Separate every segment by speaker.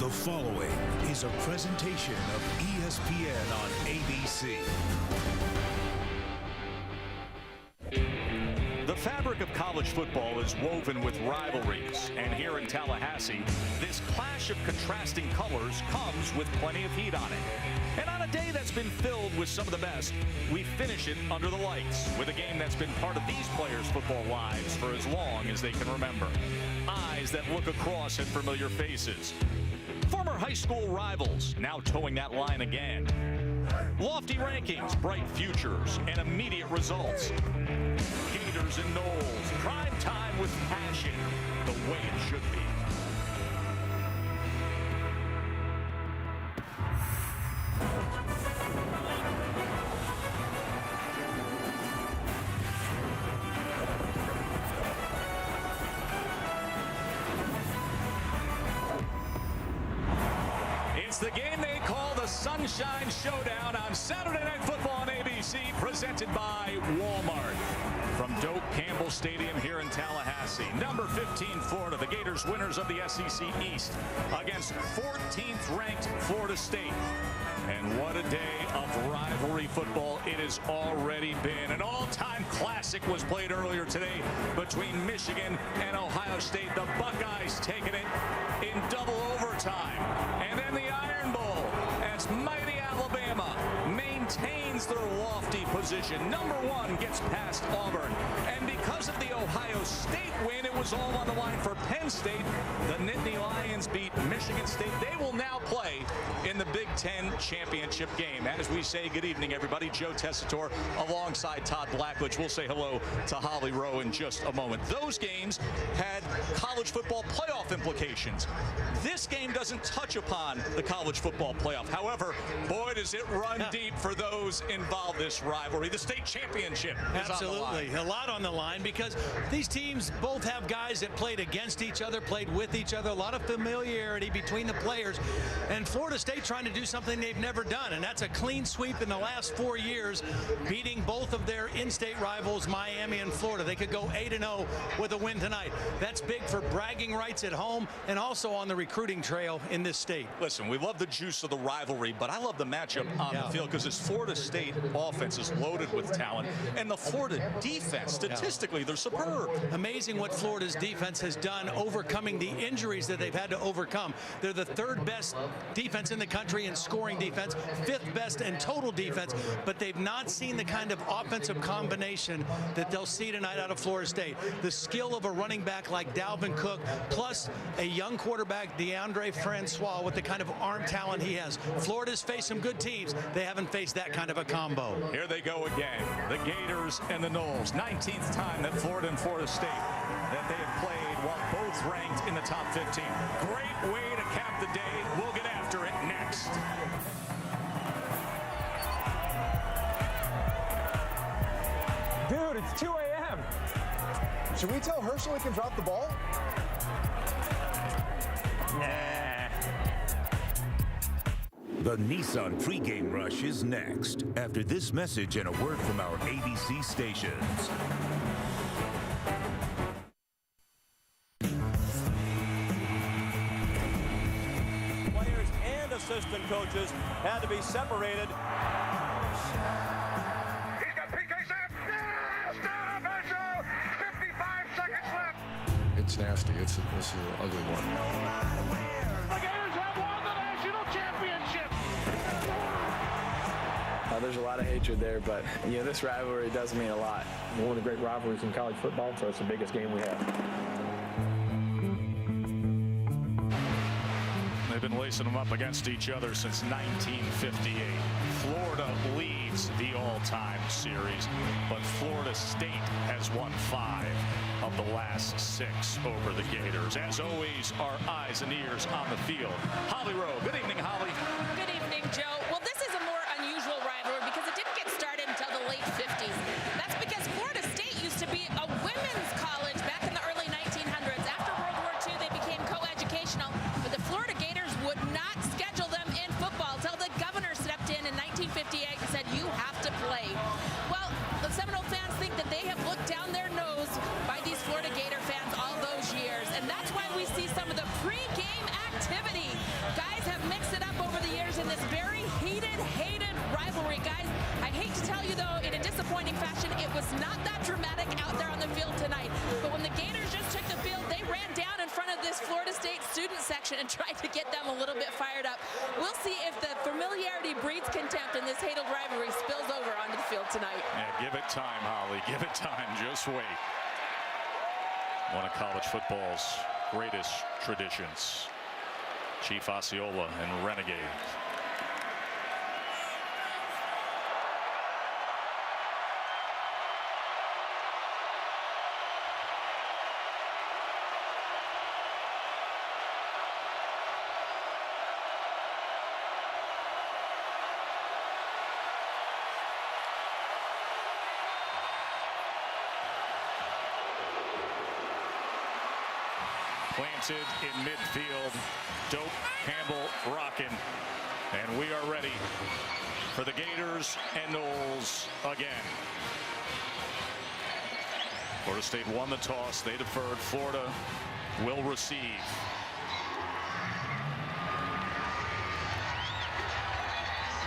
Speaker 1: The following is a presentation of ESPN on ABC.
Speaker 2: The fabric of college football is woven with rivalries, and here in Tallahassee, this clash of contrasting colors comes with plenty of heat on it. And on a day that's been filled with some of the best, we finish it under the lights with a game that's been part of these players' football lives for as long as they can remember. Eyes that look across at familiar faces. Former high school rivals now towing that line again. Lofty rankings, bright futures, and immediate results. Gators and Knowles, prime time with passion, the way it should be. It's the game they call the Sunshine Showdown on Saturday Night Football on ABC, presented by Walmart. From Doak Campbell Stadium here in Tallahassee, number 15 Florida, the Gators winners of the SEC East against 14th ranked Florida State. And what a day of rivalry football it has already been. An all-time classic was played earlier today between Michigan and Ohio State. The Buckeyes taking it in double overtime. And then the Iron Bowl as mighty Alabama maintains their lofty position. Number one gets past Auburn. And because of the Ohio State win, it was all on the line for Penn State. The Nittany Lions beat Michigan State. They will now play in the Big Ten championship game. As we say good evening, everybody, Joe Tessitore alongside Todd Blackledge. We'll say hello to Holly Rowe in just a moment. Those games had college football playoff implications. This game doesn't touch upon the college football playoff. However, boy, does it run deep for those involved. This rivalry, the state championship is
Speaker 3: absolutely
Speaker 2: on the line.
Speaker 3: A lot on the line because these teams both have guys that played against each other, played with each other, a lot of familiarity between the players, and Florida State trying to do something they've never done, and that's a clean sweep in the last 4 years, beating both of their in-state rivals, Miami and Florida. They could go 8-0 with a win tonight. That's big for bragging rights at home and also on the recruiting trail in this state.
Speaker 2: Listen, we love the juice of the rivalry, but I love the matchup on the field because this Florida State offense is loaded with talent, and the Florida defense, statistically, they're superb.
Speaker 3: Amazing what Florida's defense has done overcoming the injuries that they've had to overcome. They're the third best defense in the country in scoring defense, fifth best in total defense, but they've not seen the kind of offensive combination that they'll see tonight out of Florida State. The skill of a running back like Dalvin Cook, plus a young quarterback, DeAndre Francois, with the kind of arm talent he has. Florida's faced some good teams. They haven't faced that kind of a combo.
Speaker 2: Here they go again, the Gators and the Knowles. 19th time that Florida and Florida State that they have played while both ranked in the top 15. Great way to cap the day. We'll get after it next.
Speaker 4: Dude, it's 2 a.m. Should we tell Herschel he can drop the ball?
Speaker 1: Nah. The Nissan pregame rush is next after this message and a word from our ABC stations.
Speaker 5: Players and assistant coaches had to be separated.
Speaker 6: He's got PK Sam. Stop, Herschel. 55 seconds left.
Speaker 7: It's nasty. This is an ugly one.
Speaker 6: The Gators have won the national championship.
Speaker 8: There's a lot of hatred there, but this rivalry does mean a lot.
Speaker 9: One of the great rivalries in college football, so it's the biggest game we have.
Speaker 2: They've been lacing them up against each other since 1958. Florida leads the all-time series, but Florida State has won 5 of the last 6 over the Gators. As always, our eyes and ears on the field. Holly Rowe. Good evening, Holly.
Speaker 10: Good evening, Joe. Well, this is a more unusual rivalry because it didn't get started until the late 50s. That's because Florida State used to be a women's college back in the early 1900s. After World War II, they became co-educational, but the Florida Gators would not schedule them in football until the governor stepped in 1958 and said, you have to play. Well, the Seminole fans think that they have looked down their nose by these Florida Gator fans all those years, and that's why we see some of the pre-game activity. Guys hated rivalry, guys. I hate to tell you, though, in a disappointing fashion, it was not that dramatic out there on the field tonight. But when the Gators just took the field, they ran down in front of this Florida State student section and tried to get them a little bit fired up. We'll see if the familiarity breeds contempt and this hated rivalry spills over onto the field tonight.
Speaker 2: Yeah, give it time, Holly. Give it time. Just wait. One of college football's greatest traditions. Chief Osceola and Renegade. Planted in midfield, Doak Campbell rocking, and we are ready for the Gators and Noles again. Florida State won the toss, they deferred. Florida will receive.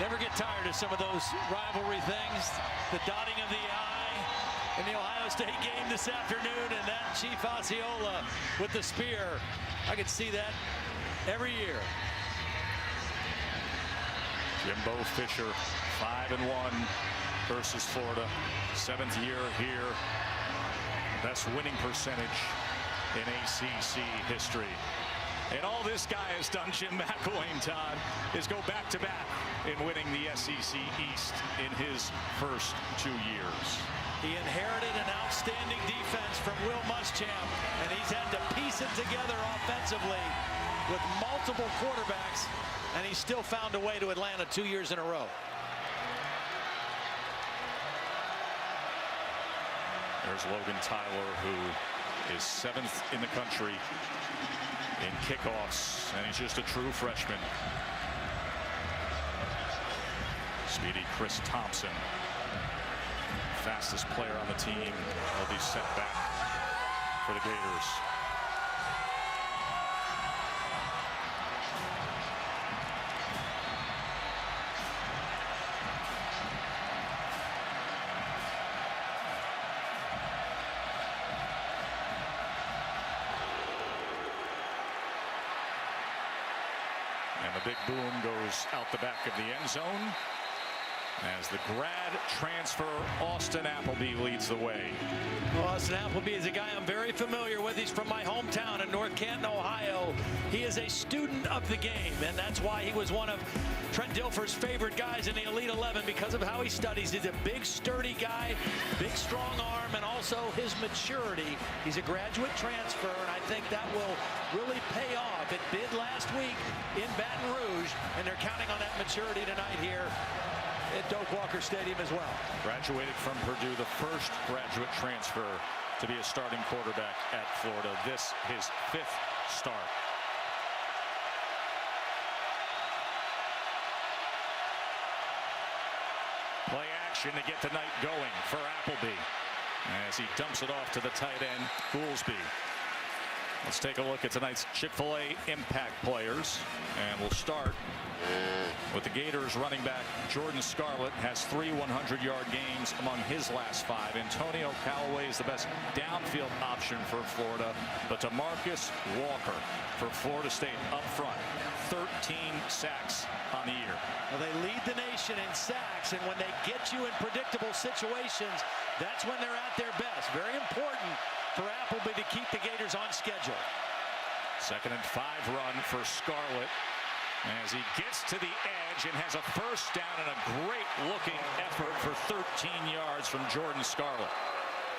Speaker 3: Never get tired of some of those rivalry things. The dotting of the I in the Ohio State game this afternoon, and that Chief Osceola with the spear. I could see that every year.
Speaker 2: Jimbo Fisher, 5-1 versus Florida. 7th year here. Best winning percentage in ACC history. And all this guy has done, Jim McElwain, Todd, is go back-to-back in winning the SEC East in his first 2 years.
Speaker 3: He inherited an outstanding defense from Will Muschamp, and he's had to piece it together offensively with multiple quarterbacks, and he still found a way to Atlanta 2 years in a row.
Speaker 2: There's Logan Tyler, who is 7th in the country in kickoffs, and he's just a true freshman. Speedy Chris Thompson, fastest player on the team, will be set back for the Gators. And the big boom goes out the back of the end zone as the grad transfer Austin Appleby leads the way.
Speaker 3: Well, Austin Appleby is a guy I'm very familiar with. He's from my hometown in North Canton, Ohio. He is a student of the game, and that's why he was one of Trent Dilfer's favorite guys in the Elite 11 because of how he studies. He's a big, sturdy guy, big, strong arm, and also his maturity. He's a graduate transfer, and I think that will really pay off. It did last week in Baton Rouge, and they're counting on that maturity tonight here at Doak Walker Stadium as well.
Speaker 2: Graduated from Purdue, the first graduate transfer to be a starting quarterback at Florida. This his 5th start. Play action to get the night going for Appleby as he dumps it off to the tight end, Goolsby. Let's take a look at tonight's Chick-fil-A impact players, and we'll start with the Gators running back Jordan Scarlett. Has 3 100-yard games among his last 5. Antonio Callaway is the best downfield option for Florida, but DeMarcus Walker for Florida State up front, 13 sacks on the year.
Speaker 3: Well, they lead the nation in sacks, and when they get you in predictable situations, that's when they're at their best. Very important for Appleby to keep the Gators on schedule.
Speaker 2: 2nd and 5 run for Scarlett as he gets to the edge and has a first down, and a great looking effort for 13 yards from Jordan Scarlett.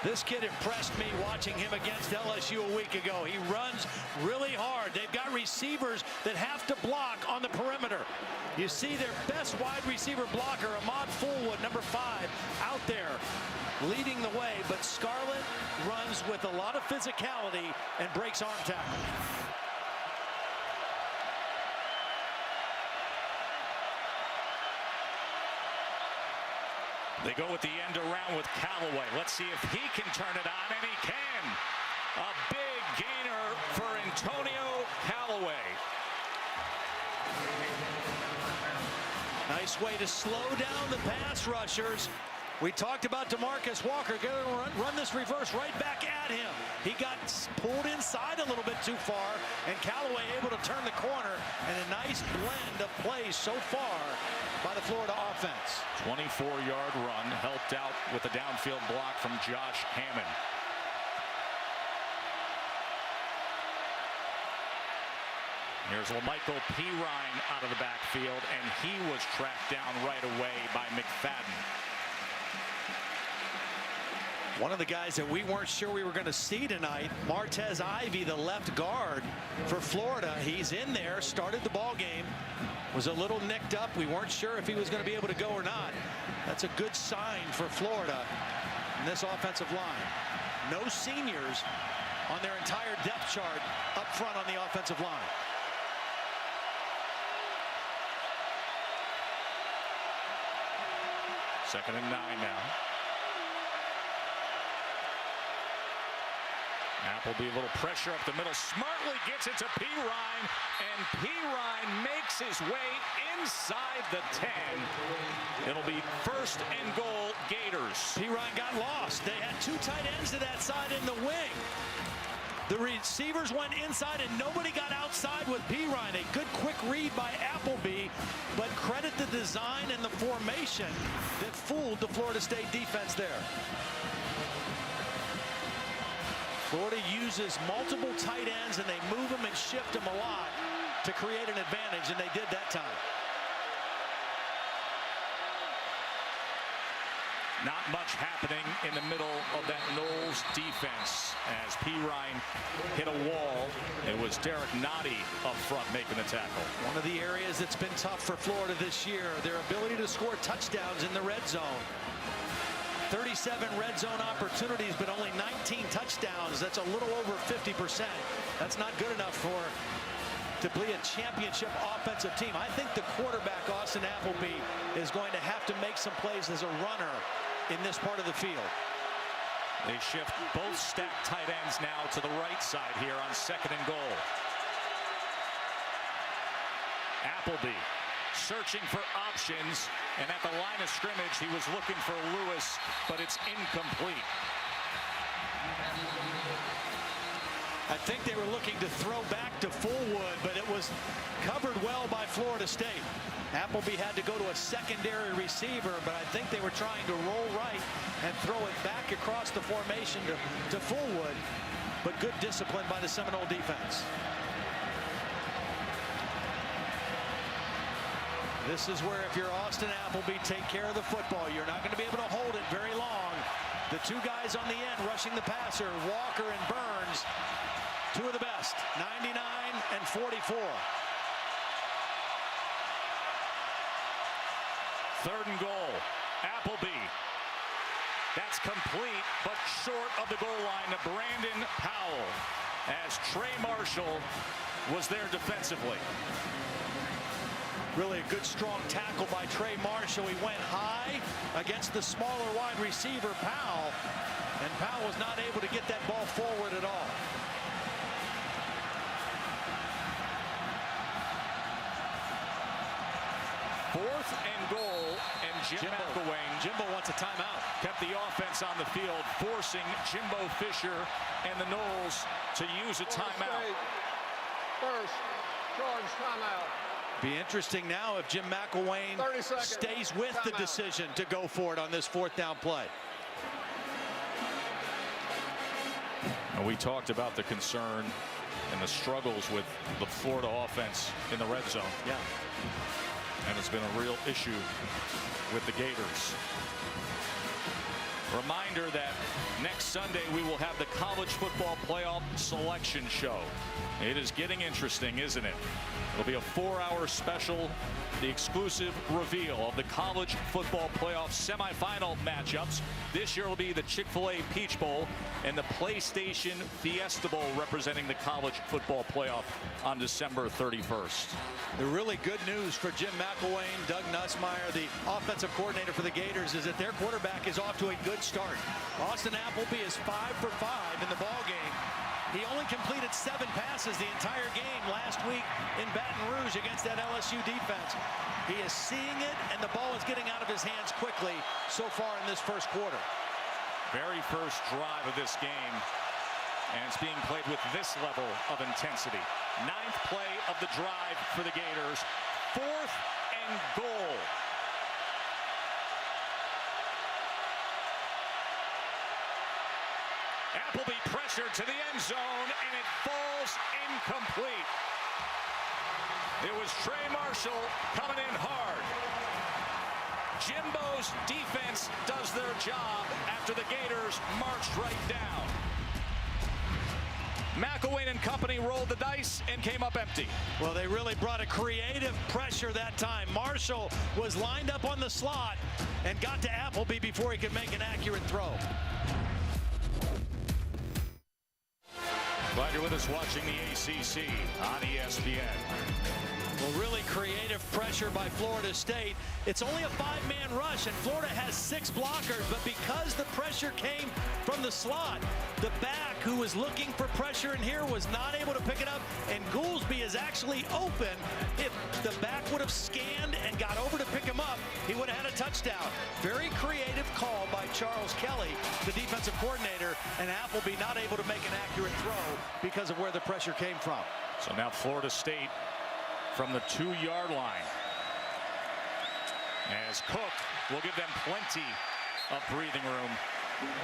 Speaker 3: This kid impressed me watching him against LSU a week ago. He runs really hard. They've got receivers that have to block on the perimeter. You see their best wide receiver blocker, Ahmad Fullwood, number 5, out there leading the way. But Scarlett runs with a lot of physicality and breaks arm tackle.
Speaker 2: They go with the end around with Callaway. Let's see if he can turn it on, and he can. A big gainer for Antonio Callaway.
Speaker 3: Nice way to slow down the pass rushers. We talked about DeMarcus Walker going to run this reverse right back at him. He got pulled inside a little bit too far, and Callaway able to turn the corner, and a nice blend of plays so far by the Florida offense.
Speaker 2: 24-yard run helped out with a downfield block from Josh Hammond. Here's Michael Pirine out of the backfield, and he was tracked down right away by McFadden.
Speaker 3: One of the guys that we weren't sure we were going to see tonight, Martez Ivey, the left guard for Florida. He's in there, started the ball game, was a little nicked up. We weren't sure if he was going to be able to go or not. That's a good sign for Florida in this offensive line. No seniors on their entire depth chart up front on the offensive line.
Speaker 2: Second and 9 now. Appleby, a little pressure up the middle, smartly gets it to Pirine, and Pirine makes his way inside the 10. It'll be first and goal, Gators.
Speaker 3: Pirine got lost. They had two tight ends to that side in the wing. The receivers went inside and nobody got outside with Pirine. A good quick read by Appleby, but credit the design and the formation that fooled the Florida State defense there. Florida uses multiple tight ends, and they move them and shift them a lot to create an advantage, and they did that time.
Speaker 2: Not much happening in the middle of that Knowles defense as Pirine hit a wall. It was Derek Noddy up front making the tackle.
Speaker 3: One of the areas that's been tough for Florida this year, their ability to score touchdowns in the red zone. 37 red zone opportunities, but only 19 touchdowns. That's a little over 50%. That's not good enough to be a championship offensive team. I think the quarterback, Austin Appleby, is going to have to make some plays as a runner in this part of the field.
Speaker 2: They shift both stacked tight ends now to the right side here on second and goal. Appleby searching for options, and at the line of scrimmage he was looking for Lewis, but it's incomplete.
Speaker 3: I think they were looking to throw back to Fullwood, but it was covered well by Florida State. Appleby had to go to a secondary receiver, but I think they were trying to roll right and throw it back across the formation to Fullwood, but good discipline by the Seminole defense. This is where, if you're Austin Appleby, take care of the football. You're not going to be able to hold it very long. The two guys on the end rushing the passer, Walker and Burns, two of the best, 99 and 44.
Speaker 2: Third and goal, Appleby. That's complete, but short of the goal line to Brandon Powell, as Trey Marshall was there defensively.
Speaker 3: Really a good, strong tackle by Trey Marshall. He went high against the smaller wide receiver, Powell, and Powell was not able to get that ball forward at all.
Speaker 2: Fourth and goal, and Jim McElwain.
Speaker 3: Jimbo wants a timeout.
Speaker 2: Kept the offense on the field, forcing Jimbo Fisher and the Knowles to use a timeout.
Speaker 6: First, charge timeout.
Speaker 3: Be interesting now if Jim McElwain stays with the decision to go for it on this fourth down play.
Speaker 2: And we talked about the concern and the struggles with the Florida offense in the red zone.
Speaker 3: Yeah.
Speaker 2: And it's been a real issue with the Gators. Reminder that next Sunday we will have the College Football Playoff Selection Show. It is getting interesting, isn't it? It'll be a 4-hour special, the exclusive reveal of the College Football Playoff semifinal matchups. This year will be the Chick-fil-A Peach Bowl and the PlayStation Fiesta Bowl, representing the College Football Playoff on December 31st.
Speaker 3: The really good news for Jim McElwain, Doug Nussmeier, the offensive coordinator for the Gators, is that their quarterback is off to a good start. Austin Appleby is 5 for 5 in the ball game He only completed 7 passes the entire game last week in Baton Rouge against that LSU defense. He is seeing it, and the ball is getting out of his hands quickly so far in this first quarter.
Speaker 2: Very first drive of this game, and it's being played with this level of intensity. 9th play of the drive for the Gators. 4th and goal. Appleby pressured to the end zone, and it falls incomplete. It was Trey Marshall coming in hard. Jimbo's defense does their job after the Gators marched right down. McElwain and company rolled the dice and came up empty.
Speaker 3: Well, they really brought a creative pressure that time. Marshall was lined up on the slot and got to Appleby before he could make an accurate throw.
Speaker 2: Glad you're with us watching the ACC on ESPN.
Speaker 3: Well, really creative pressure by Florida State. It's only a 5-man rush, and Florida has 6 blockers, but because the pressure came from the slot, the back who was looking for pressure in here was not able to pick it up, and Goolsby is actually open. If the back would have scanned and got over to pick him up, he would have had a touchdown. Very creative call by Charles Kelly, the defensive coordinator, and Appleby not able to make an accurate throw because of where the pressure came from.
Speaker 2: So now Florida State from the 2-yard line, as Cook will give them plenty of breathing room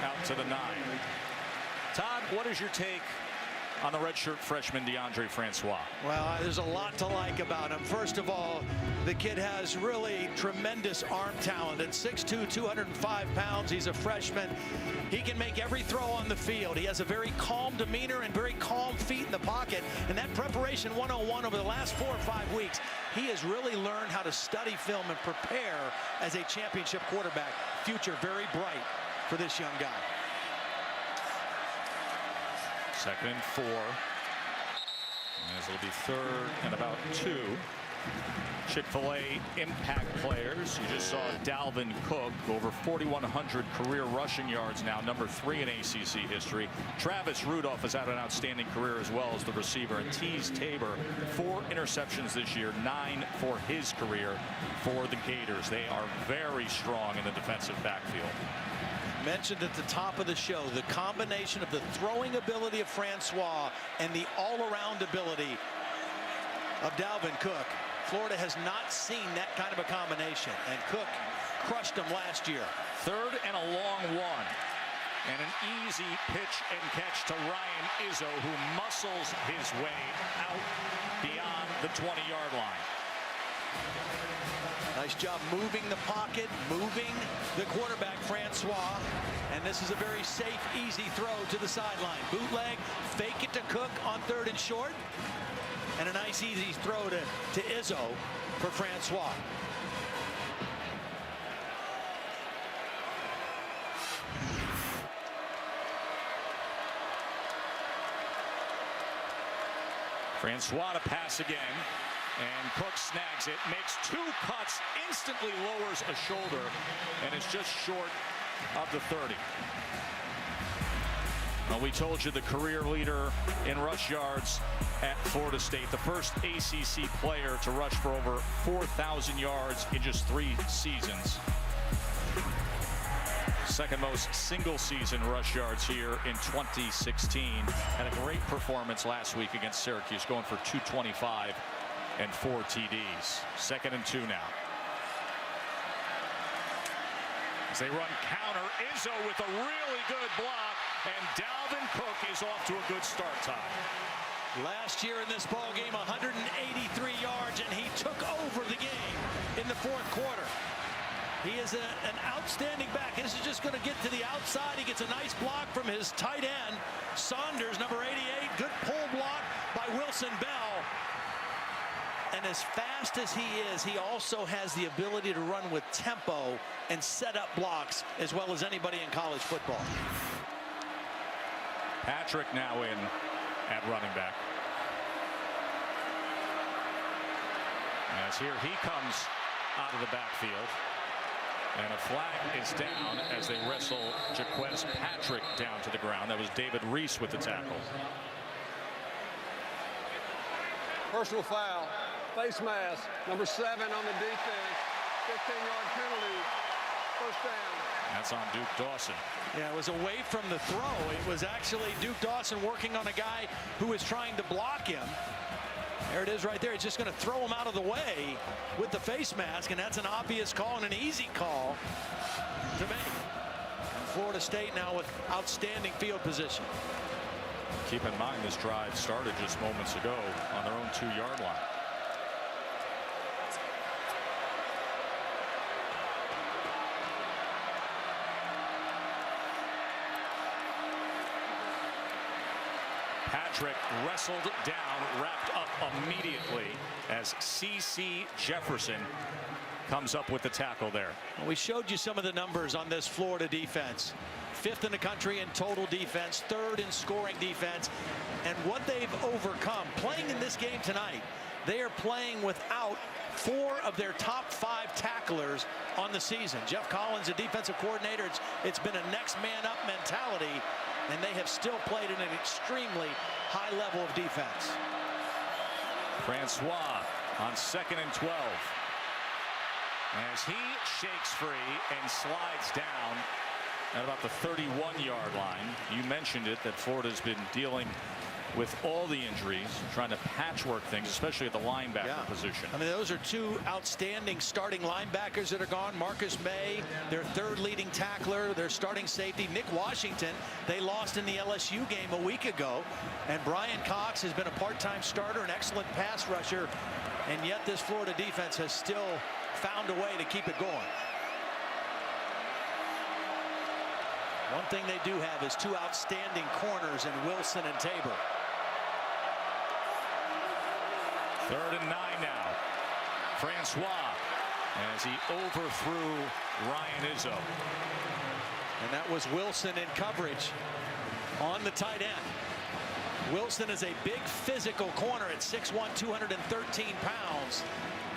Speaker 2: out to the 9. Todd, what is your take on the redshirt freshman DeAndre Francois?
Speaker 3: Well, there's a lot to like about him. First of all, the kid has really tremendous arm talent. At 6'2", 205 pounds, he's a freshman. He can make every throw on the field. He has a very calm demeanor and very calm feet in the pocket. And that preparation 101 over the last 4 or 5 weeks, he has really learned how to study film and prepare as a championship quarterback. Future very bright for this young guy.
Speaker 2: 2nd and 4. As it'll be 3rd and about 2. Chick-fil-A impact players. You just saw Dalvin Cook, over 4,100 career rushing yards now, number 3 in ACC history. Travis Rudolph has had an outstanding career as well as the receiver. And Teez Tabor, 4 interceptions this year, 9 for his career for the Gators. They are very strong in the defensive backfield.
Speaker 3: Mentioned at the top of the show, the combination of the throwing ability of Francois and the all-around ability of Dalvin Cook. Florida has not seen that kind of a combination, and Cook crushed him last year.
Speaker 2: 3rd and a long 1. And an easy pitch and catch to Ryan Izzo, who muscles his way out beyond the 20-yard line.
Speaker 3: Nice job moving the pocket, moving the quarterback, Francois. And this is a very safe, easy throw to the sideline. Bootleg, fake it to Cook on 3rd and short. And a nice, easy throw to Izzo for Francois.
Speaker 2: Francois to pass again. And Cook snags it, makes 2 cuts, instantly lowers a shoulder, and is just short of the 30. Well, we told you the career leader in rush yards at Florida State, the first ACC player to rush for over 4,000 yards in just 3 seasons. 2nd most single-season rush yards here in 2016. Had a great performance last week against Syracuse, going for 225. And 4 TDs. 2nd and 2 now. As they run counter, Izzo with a really good block, and Dalvin Cook is off to a good start time.
Speaker 3: Last year in this ball game, 183 yards, and he took over the game in the 4th quarter. He is an outstanding back. This is just going to get to the outside. He gets a nice block from his tight end, Saunders, number 88. Good pull block by Wilson Bell. And as fast as he is, he also has the ability to run with tempo and set up blocks as well as anybody in college football.
Speaker 2: Patrick now in at running back. As here he comes out of the backfield. And a flag is down as they wrestle Jaquez Patrick down to the ground. That was David Reese with the tackle.
Speaker 11: Personal foul, face mask, number 7 on the defense, 15-yard penalty, first down.
Speaker 2: That's on Duke Dawson.
Speaker 3: Yeah, it was away from the throw. It was actually Duke Dawson working on a guy who was trying to block him. There it is right there. He's just going to throw him out of the way with the face mask, and that's an obvious call and an easy call to make. And Florida State now with outstanding field position.
Speaker 2: Keep in mind this drive started just moments ago on their own 2-yard line. Patrick wrestled down, wrapped up immediately as C.C. Jefferson comes up with the tackle there.
Speaker 3: Well, we showed you some of the numbers on this Florida defense. 5th in the country in total defense, 3rd in scoring defense, and what they've overcome playing in this game tonight. They are playing without 4 of their top 5 tacklers on the season. Jeff Collins, a defensive coordinator, it's been a next man up mentality, and they have still played at an extremely high level of defense.
Speaker 2: Francois on 2nd and 12 as he shakes free and slides down at about the 31-yard line. You mentioned it, that Florida's been dealing with all the injuries, trying to patchwork things, especially at the linebacker position.
Speaker 3: I mean, those are 2 outstanding starting linebackers that are gone. Marcus May, their 3rd leading tackler, their starting safety. Nick Washington, they lost in the LSU game a week ago. And Brian Cox has been a part-time starter, an excellent pass rusher. And yet this Florida defense has still found a way to keep it going. One thing they do have is 2 outstanding corners in Wilson and Tabor.
Speaker 2: 3rd and 9 now. Francois as he overthrew Ryan Izzo.
Speaker 3: And that was Wilson in coverage on the tight end. Wilson is a big physical corner at 6'1", 213 pounds.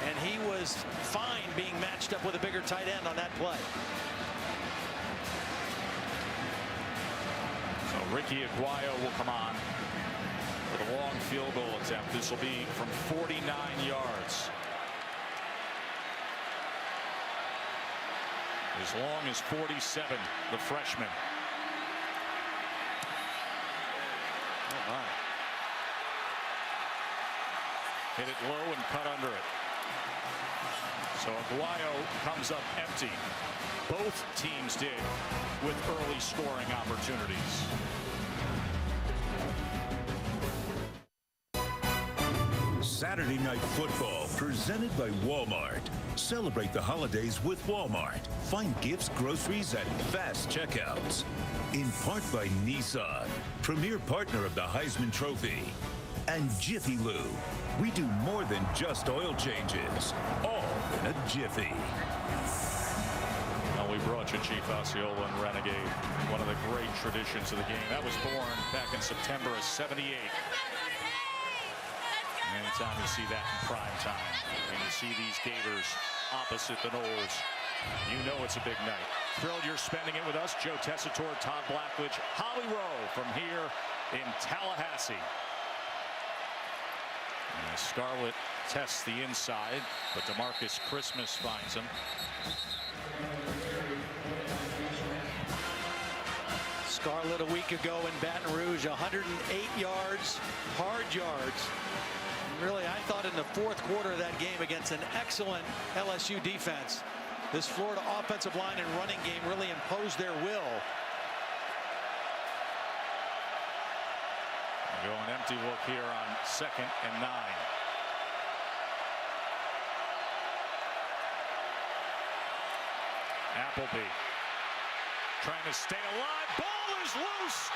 Speaker 3: And he was fine being matched up with a bigger tight end on that play.
Speaker 2: So Ricky Aguayo will come on with a long field goal attempt. This will be from 49 yards. As long as 47, the freshman.
Speaker 3: Oh my.
Speaker 2: Hit it low and cut under it. So Aguayo comes up empty. Both teams did with early scoring opportunities.
Speaker 1: Saturday Night Football, presented by Walmart. Celebrate the holidays with Walmart. Find gifts, groceries, and fast checkouts. In part by Nissan, premier partner of the Heisman Trophy. And Jiffy Lube. We do more than just oil changes, all in a jiffy.
Speaker 2: Well, we brought you Chief Osceola and Renegade, one of the great traditions of the game. That was born back in September of '78. Anytime you see that in prime time, and you see these Gators opposite the Noles, you know it's a big night. Thrilled you're spending it with us. Joe Tessitore, Todd Blackledge, Holly Rowe from here in Tallahassee. And Scarlett tests the inside, but DeMarcus Christmas finds him.
Speaker 3: Scarlett a week ago in Baton Rouge, 108 yards, hard yards. Really, I thought in the 4th quarter of that game against an excellent LSU defense, this Florida offensive line and running game really imposed their will.
Speaker 2: Go an empty look here on 2nd and 9. Appleby trying to stay alive. Ball is loose.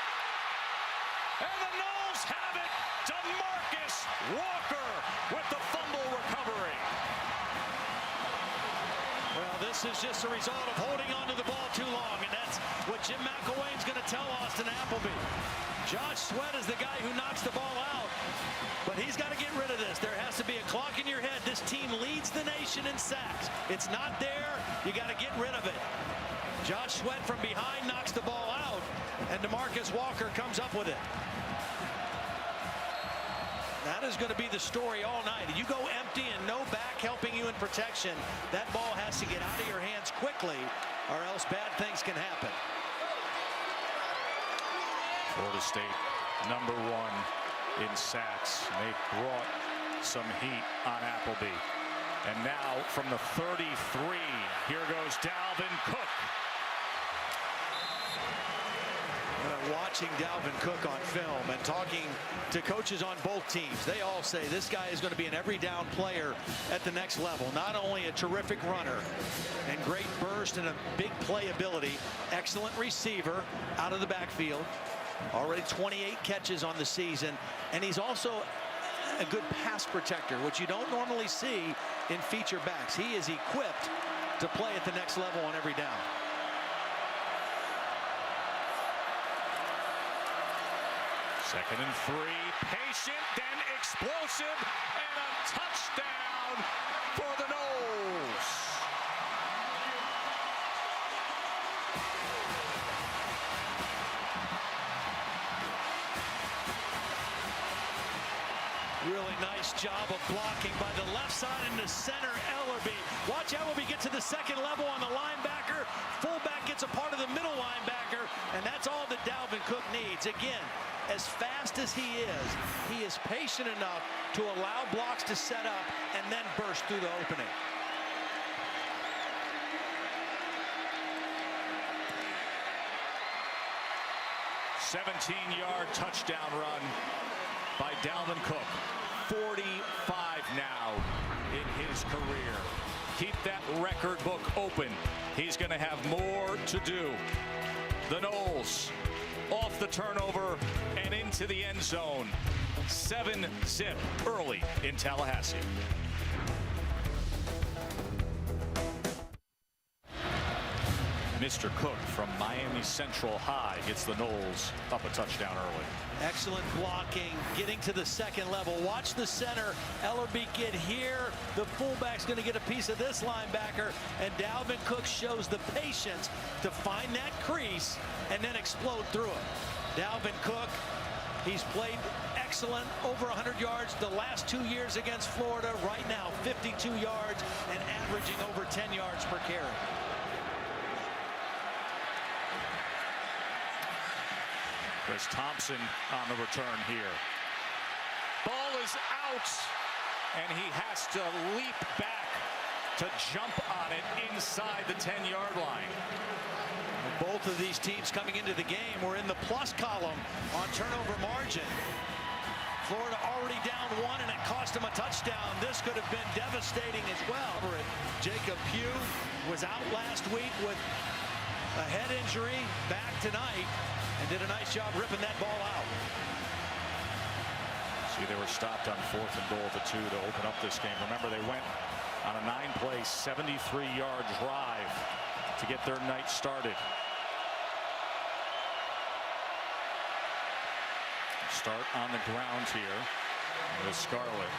Speaker 2: And the Noles have it. DeMarcus Walker with the fumble recovery.
Speaker 3: Well, this is just a result of holding on to the ball too long, and that's what Jim McElwain's going to tell Austin Appleby. Josh Sweat is the guy who knocks the ball out, but he's got to get rid of this. There has to be a clock in your head. This team leads the nation in sacks. It's not there. You got to get rid of it. Josh Sweat from behind knocks the ball out, and DeMarcus Walker comes up with it. that is going to be the story all night. You go empty and no back helping you in protection. That ball has to get out of your hands quickly, or else bad things can happen.
Speaker 2: Florida State #1 in sacks. They brought some heat on Appleby. And now from the 33, here goes Dalvin Cook.
Speaker 3: Watching Dalvin Cook on film and talking to coaches on both teams, they all say this guy is going to be an every down player at the next level. Not only a terrific runner and great burst and a big play ability, excellent receiver out of the backfield, already 28 catches on the season, and he's also a good pass protector, which you don't normally see in feature backs. He is equipped to play at the next level on every down.
Speaker 2: Second and 3, patient, then explosive, and a touchdown for the Noles.
Speaker 3: Really nice job of blocking by the left side into center, Ellerbe. Watch Ellerbe get to the second level on the linebacker. Fullback gets a part of the middle linebacker, and that's all that Dalvin Cook needs. Again, as fast as he is patient enough to allow blocks to set up and then burst through the opening.
Speaker 2: A 17-yard touchdown run by Dalvin Cook. 45 now in his career. Keep that record book open. He's going to have more to do. The Noles off the turnover and into the end zone. 7-zip early in Tallahassee. Mr. Cook from Miami Central High gets the Noles up a touchdown early.
Speaker 3: Excellent blocking, getting to the second level. Watch the center, Ellerbe get here. The fullback's going to get a piece of this linebacker, and Dalvin Cook shows the patience to find that crease and then explode through it. Dalvin Cook, he's played excellent, over 100 yards the last 2 years against Florida. Right now, 52 yards and averaging over 10 yards per carry.
Speaker 2: Chris Thompson on the return here. Ball is out, and he has to leap back to jump on it inside the 10-yard line.
Speaker 3: Both of these teams coming into the game were in the plus column on turnover margin. Florida already down 1, and it cost him a touchdown. This could have been devastating as well. Jacob Pugh was out last week with a head injury, back tonight, and did a nice job ripping that ball out.
Speaker 2: See, they were stopped on 4th and goal at 2 to open up this game. Remember, they went on a 9-play, 73-yard drive to get their night started. Start on the ground here with Scarlett.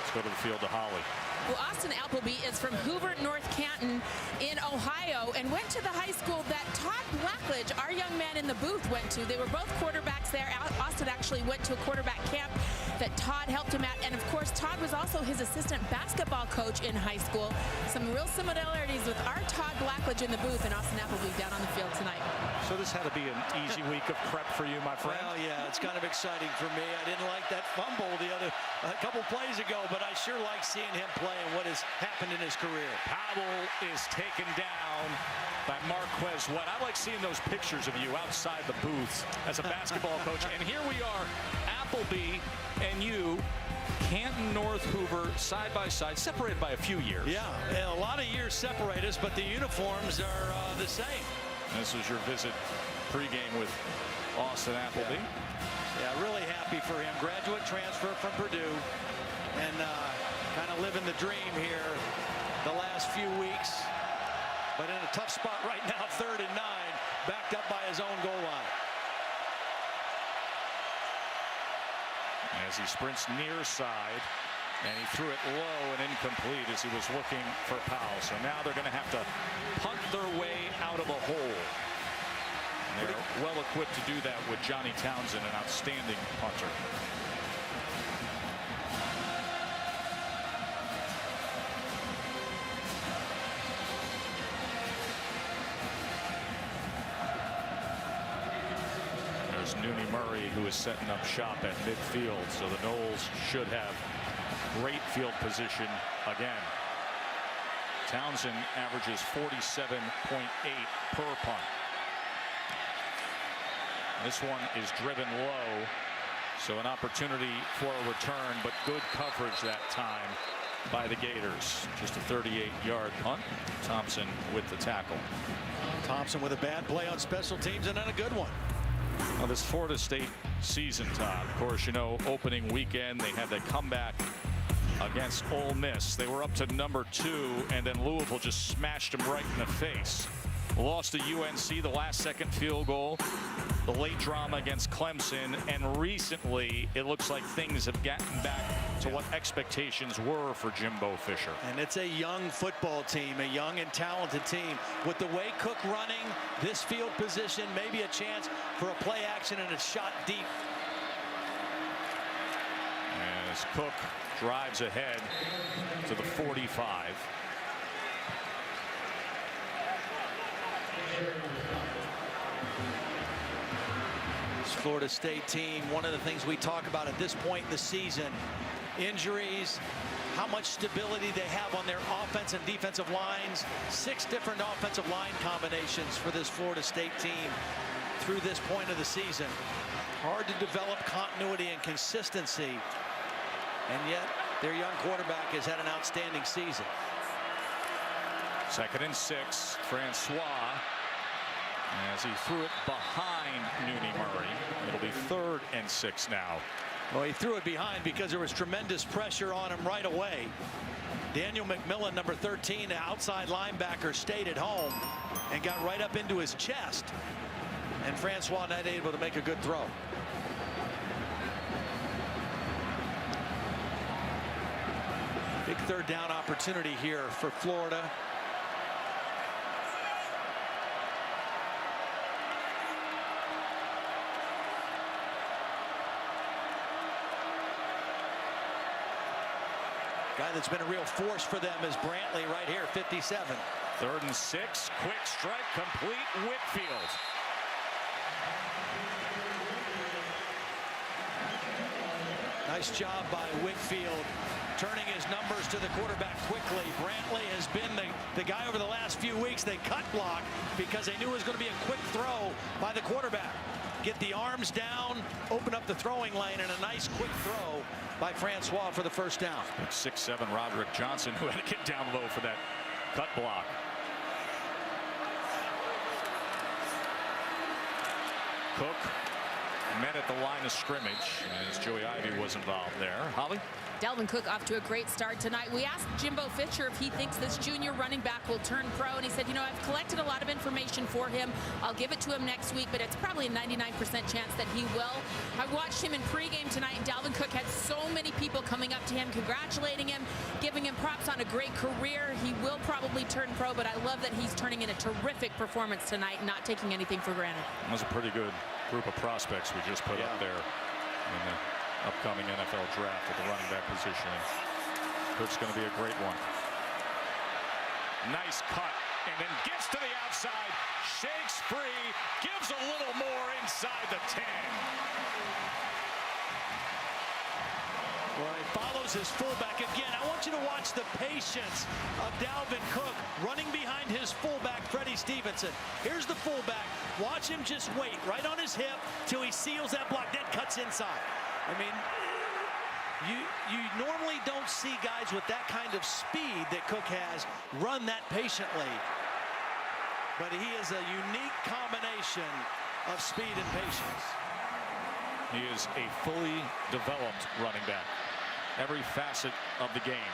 Speaker 2: Let's go to the field to Holly.
Speaker 10: Well, Austin Appleby is from Hoover, North Canton in Ohio, and went to the high school that Todd Blackledge, our young man in the booth, went to. They were both quarterbacks there. Austin actually went to a quarterback camp that Todd helped him at, and of course Todd was also his assistant basketball coach in high school. Some real similarities with our Todd Blackledge in the booth and Austin Appleby down on the field tonight.
Speaker 2: So this had to be an easy week of prep for you, my friend.
Speaker 3: Well, yeah, it's kind of exciting for me. I didn't like that fumble a couple plays ago, but I sure like seeing him play and what has happened in his career.
Speaker 2: Powell is taken down by Marquez White. I like seeing those pictures of you outside the booth as a basketball coach. And here we are, Appleby and you, Canton North Hoover, side by side, separated by a few years.
Speaker 3: Yeah, a lot of years separate us, but the uniforms are the same.
Speaker 2: This was your visit pregame with Austin Appleby.
Speaker 3: Yeah, really happy for him. Graduate transfer from Purdue, and kind of living the dream here the last few weeks. But in a tough spot right now, 3rd and 9, backed up by his own goal line.
Speaker 2: As he sprints near side, and he threw it low and incomplete as he was looking for Powell. So now they're going to have to punt their way out of a hole. And they're well equipped to do that with Johnny Townsend, an outstanding punter. Nooney Murray, who is setting up shop at midfield. So the Noles should have great field position again. Townsend averages 47.8 per punt. This one is driven low, so an opportunity for a return, but good coverage that time by the Gators. Just a 38-yard punt. Thompson with the tackle.
Speaker 3: Thompson with a bad play on special teams and then a good one.
Speaker 2: Now this Florida State season, Todd, of course, you know, opening weekend they had that comeback against Ole Miss. They were up to number 2, and then Louisville just smashed them right in the face. Lost to UNC, the last-second field goal, the late drama against Clemson, and recently it looks like things have gotten back to what expectations were for Jimbo Fisher.
Speaker 3: And it's a young football team, a young and talented team. With the way Cook running, this field position, maybe a chance for a play action and a shot deep.
Speaker 2: As Cook drives ahead to the 45.
Speaker 3: This Florida State team, one of the things we talk about at this point in the season, injuries, how much stability they have on their offense and defensive lines. 6 different offensive line combinations for this Florida State team through this point of the season. Hard to develop continuity and consistency, and yet their young quarterback has had an outstanding season.
Speaker 2: 2nd and 6, Francois, as he threw it behind Nooney Murray. It'll be 3rd and 6 now.
Speaker 3: Well, he threw it behind because there was tremendous pressure on him right away. Daniel McMillan, number 13, the outside linebacker, stayed at home and got right up into his chest. And Francois not able to make a good throw. Big 3rd down opportunity here for Florida. Guy that's been a real force for them is Brantley right here, 57.
Speaker 2: 3rd and 6, quick strike, complete. Whitfield.
Speaker 3: Nice job by Whitfield, turning his numbers to the quarterback quickly. Brantley has been the guy over the last few weeks. They cut block because they knew it was going to be a quick throw by the quarterback. Get the arms down, open up the throwing lane, and a nice quick throw by Francois for the 1st down.
Speaker 2: 6'7" Roderick Johnson, who had to get down low for that cut block. Cook met at the line of scrimmage as Joey Ivy was involved there. Holly?
Speaker 10: Dalvin Cook off to a great start tonight. We asked Jimbo Fisher if he thinks this junior running back will turn pro, and he said, you know, I've collected a lot of information for him. I'll give it to him next week, but it's probably a 99% chance that he will. I watched him in pregame tonight, and Dalvin Cook had so many people coming up to him, congratulating him, giving him props on a great career. He will probably turn pro, but I love that he's turning in a terrific performance tonight, not taking anything for granted.
Speaker 2: It was a pretty good group of prospects we just put up there in the upcoming NFL draft at the running back position. Cook's going to be a great one. Nice cut, and then gets to the outside, shakes free, gives a little more inside the 10.
Speaker 3: Well, he follows his fullback again. I want you to watch the patience of Dalvin Cook running behind his fullback, Freddie Stevenson. Here's the fullback. Watch him just wait right on his hip till he seals that block, then cuts inside. I mean, you normally don't see guys with that kind of speed that Cook has run that patiently. But he is a unique combination of speed and patience.
Speaker 2: He is a fully developed running back. Every facet of the game.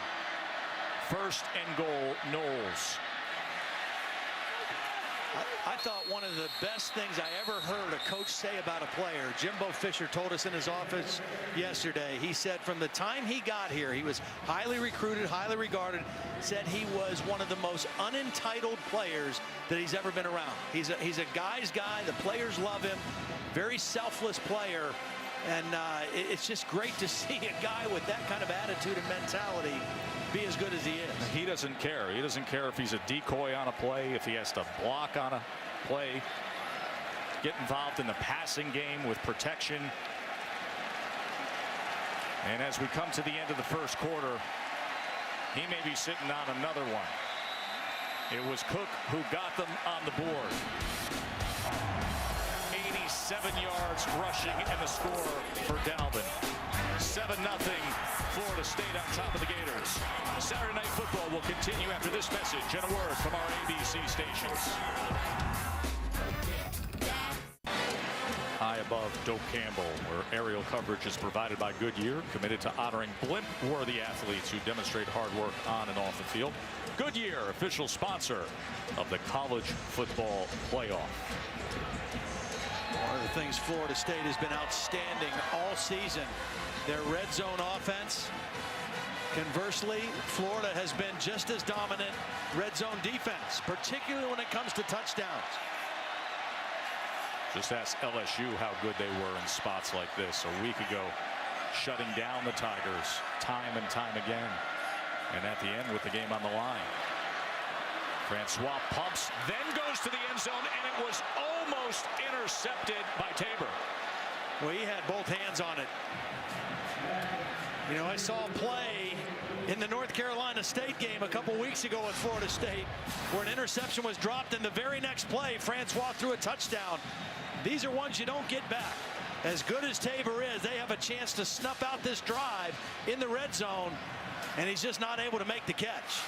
Speaker 2: 1st and goal, Noles.
Speaker 3: I thought one of the best things I ever heard a coach say about a player, Jimbo Fisher told us in his office yesterday, he said from the time he got here, he was highly recruited, highly regarded, said he was one of the most unentitled players that he's ever been around. He's a guy's guy. The players love him. Very selfless player. And it's just great to see a guy with that kind of attitude and mentality be as good as he is.
Speaker 2: He doesn't care. He doesn't care if he's a decoy on a play, if he has to block on a play. get involved in the passing game with protection. And as we come to the end of the first quarter, he may be sitting on another one. It was Cook who got them on the board. 87 yards rushing and the score for Dalvin. 7-0 Florida State on top of the Gators. Saturday Night Football will continue after this message and a word from our ABC stations. High above Doak Campbell, where aerial coverage is provided by Goodyear, committed to honoring blimp-worthy athletes who demonstrate hard work on and off the field. Goodyear, official sponsor of the college football playoff.
Speaker 3: One of the things Florida State has been outstanding all season, their red zone offense. Conversely, Florida has been just as dominant red zone defense, particularly when it comes to touchdowns.
Speaker 2: Just ask LSU how good they were in spots like this a week ago, shutting down the Tigers time and time again. And at the end with the game on the line, Francois pumps, then goes to the end zone, and it was almost intercepted by Tabor.
Speaker 3: Well, he had both hands on it. You know, I saw a play in the North Carolina State game a couple weeks ago at Florida State where an interception was dropped, and the very next play, Francois threw a touchdown. These are ones you don't get back. As good as Tabor is, they have a chance to snuff out this drive in the red zone, and he's just not able to make the catch.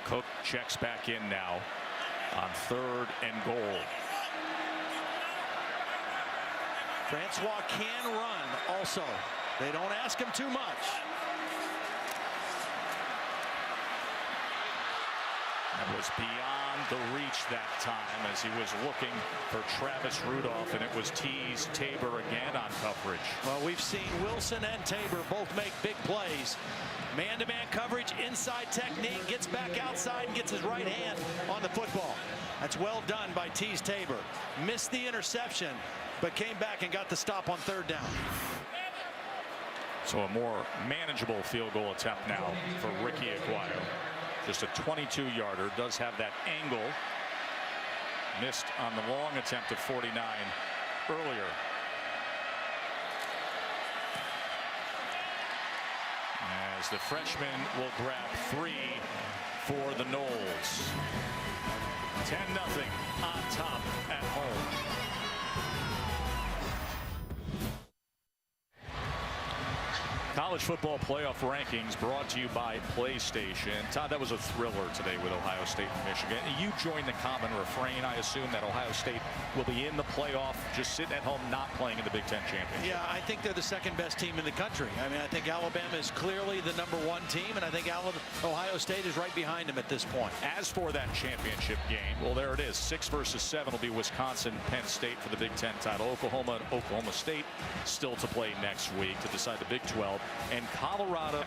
Speaker 2: Cook checks back in now on 3rd and goal.
Speaker 3: Francois can run also. They don't ask him too much.
Speaker 2: That was beyond the reach that time as he was looking for Travis Rudolph, and it was Tease Tabor again on coverage.
Speaker 3: Well, we've seen Wilson and Tabor both make big plays. Man-to-man coverage, inside technique, gets back outside and gets his right hand on the football. That's well done by Tease Tabor. Missed the interception, but came back and got the stop on 3rd down.
Speaker 2: So a more manageable field goal attempt now for Ricky Aguayo. Just a 22-yarder, does have that angle. Missed on the long attempt of 49 earlier. As the freshman will grab 3 for the Noles. 10-0 on top at home. College football playoff rankings brought to you by PlayStation. Todd, that was a thriller today with Ohio State and Michigan. You joined the common refrain, I assume, that Ohio State will be in the playoff, just sitting at home not playing in the Big Ten championship.
Speaker 3: Yeah, I think they're the 2nd best team in the country. I mean, I think Alabama is clearly the #1 team, and I think Ohio State is right behind them at this point.
Speaker 2: As for that championship game, well, there it is. 6 versus 7 will be Wisconsin, Penn State for the Big Ten title. Oklahoma and Oklahoma State still to play next week to decide the Big 12. And Colorado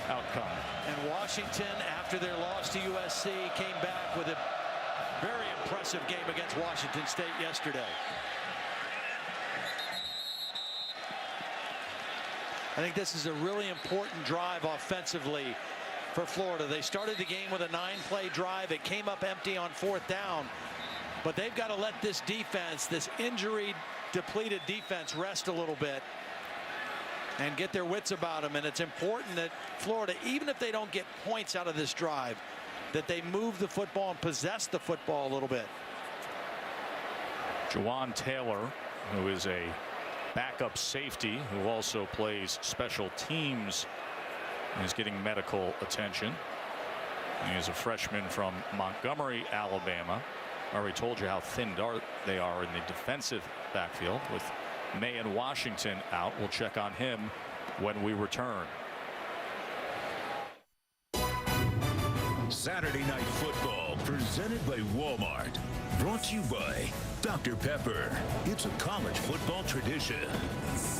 Speaker 2: outcome.
Speaker 3: And Washington, after their loss to USC, came back with a very impressive game against Washington State yesterday. I think this is a really important drive offensively for Florida. They started the game with a 9-play drive. It came up empty on 4th down. But they've got to let this defense, this injury-depleted defense, rest a little bit and get their wits about them. And it's important that Florida, even if they don't get points out of this drive, that they move the football and possess the football a little bit.
Speaker 2: Jawan Taylor, who is a backup safety who also plays special teams, is getting medical attention. He is a freshman from Montgomery, Alabama. I already told you how thin they are in the defensive backfield with May and Washington out. We'll check on him when we return.
Speaker 1: Saturday Night Football presented by Walmart. Brought to you by Dr. Pepper. It's a college football tradition.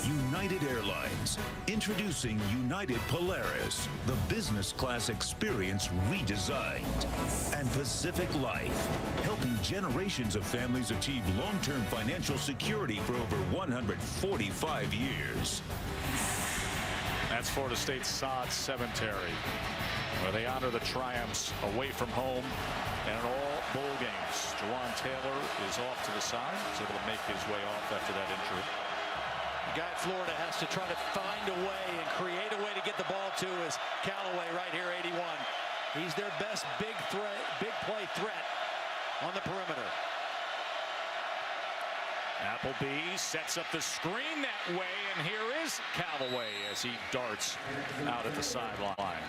Speaker 1: United Airlines. Introducing United Polaris, the business class experience redesigned. And Pacific Life, helping generations of families achieve long-term financial security for over 145 years.
Speaker 2: That's Florida State's Sod Cemetery, where they honor the triumphs away from home and in all bowl games. Jawan Taylor is off to the side. He's able to make his way off after that injury.
Speaker 3: The guy at Florida has to try to find a way and create a way to get the ball to is Callaway right here, 81. He's their best big play threat on the perimeter.
Speaker 2: Appleby sets up the screen that way, and here is Callaway as he darts out at the sideline.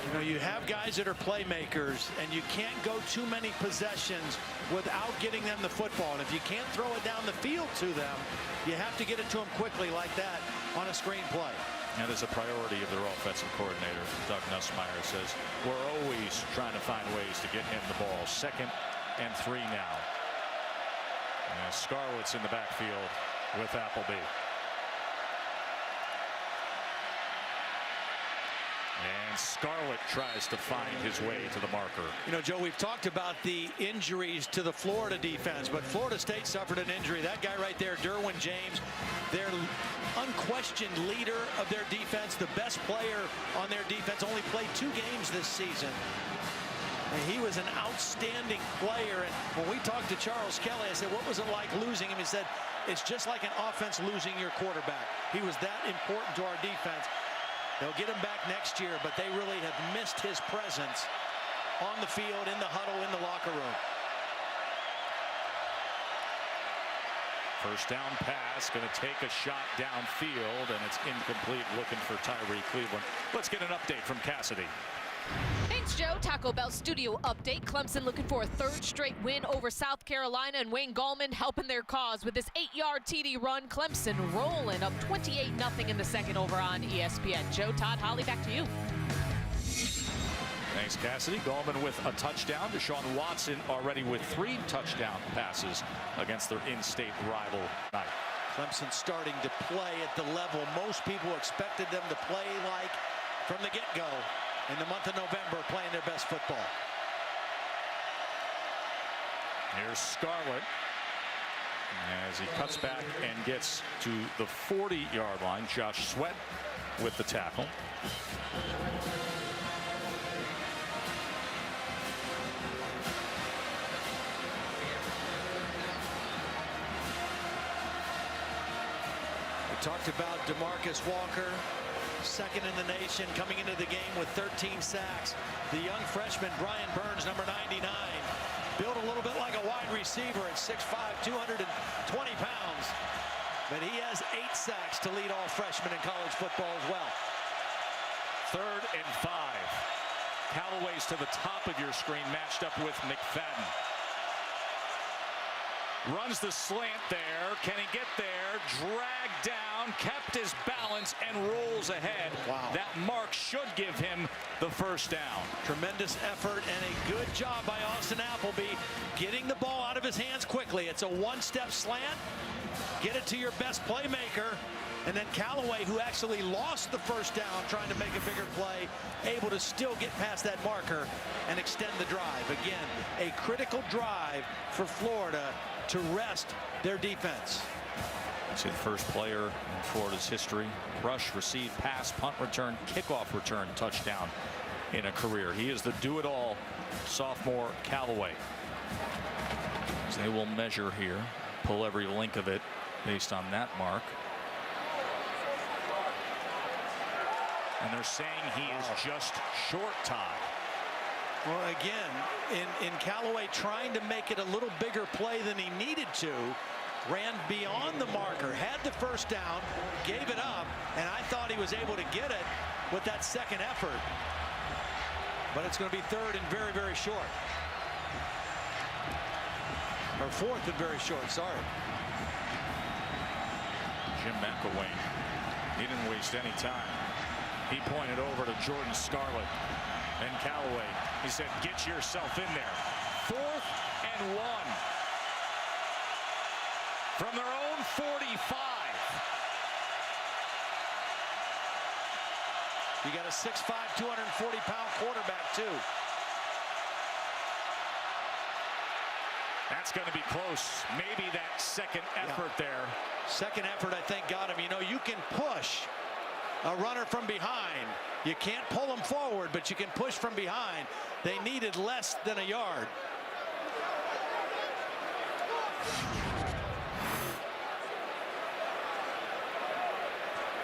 Speaker 3: You know, you have guys that are playmakers, and you can't go too many possessions without getting them the football. And if you can't throw it down the field to them, you have to get it to them quickly like that on a screen play.
Speaker 2: That is a priority of their offensive coordinator. Doug Nussmeier says, we're always trying to find ways to get him the ball. 2nd and 3 now. And Scarlett's in the backfield with Appleby. And Scarlett tries to find his way to the marker.
Speaker 3: You know, Joe, we've talked about the injuries to the Florida defense, but Florida State suffered an injury. That guy right there, Derwin James, their unquestioned leader of their defense, the best player on their defense, only played 2 games this season. And he was an outstanding player. And when we talked to Charles Kelly, I said, what was it like losing him? He said, it's just like an offense losing your quarterback. He was that important to our defense. They'll get him back next year, but they really have missed his presence on the field, in the huddle, in the locker room.
Speaker 2: First down pass, going to take a shot downfield, and it's incomplete, looking for Tyree Cleveland. Let's get an update from Cassidy.
Speaker 10: Thanks, Joe. Taco Bell studio update. Clemson looking for a 3rd straight win over South Carolina, and Wayne Gallman helping their cause with this 8-yard TD run. Clemson rolling up 28-0 in the 2nd over on ESPN. Joe, Todd, Holly, back to you.
Speaker 2: Thanks, Cassidy. Gallman with a touchdown. Deshaun Watson already with 3 touchdown passes against their in-state rival tonight.
Speaker 3: Clemson starting to play at the level most people expected them to play like from the get-go. In the month of November, playing their best football.
Speaker 2: Here's Scarlett as he cuts back and gets to the 40-yard line. Josh Sweat with the tackle.
Speaker 3: We talked about DeMarcus Walker, 2nd in the nation, coming into the game with 13 sacks. The young freshman, Brian Burns, number 99, built a little bit like a wide receiver at 6'5", 220 pounds. But he has 8 sacks to lead all freshmen in college football as well.
Speaker 2: 3rd and 5. Callaway's to the top of your screen, matched up with McFadden. Runs the slant there. Can he get there? Dragged down, kept his balance, and rolls ahead.
Speaker 3: Wow.
Speaker 2: That mark should give him the 1st down.
Speaker 3: Tremendous effort and a good job by Austin Appleby getting the ball out of his hands quickly. It's a 1-step slant. Get it to your best playmaker. And then Callaway, who actually lost the 1st down trying to make a bigger play, able to still get past that marker and extend the drive. Again, a critical drive for Florida to rest their defense.
Speaker 2: See the first player in Florida's history, rush, receive, pass, punt return, kickoff return, touchdown in a career. He is the do-it-all sophomore Callaway. So they will measure here, pull every link of it based on that mark. And they're saying he is just short, Todd.
Speaker 3: Well, again, in Callaway trying to make it a little bigger play than he needed to, ran beyond the marker, had the 1st down, gave it up, and I thought he was able to get it with that 2nd effort. But it's going to be 3rd and very, very short. Or 4th and very short, sorry.
Speaker 2: Jim McElwain, he didn't waste any time. He pointed over to Jordan Scarlett and Callaway. He said, get yourself in there. 4th and 1. From their own 45.
Speaker 3: You got a 6'5", 240-pound quarterback, too.
Speaker 2: That's going to be close. Maybe that 2nd effort there.
Speaker 3: 2nd effort, I think, got him. You know, you can push a runner from behind. You can't pull them forward, but you can push from behind. They needed less than a yard.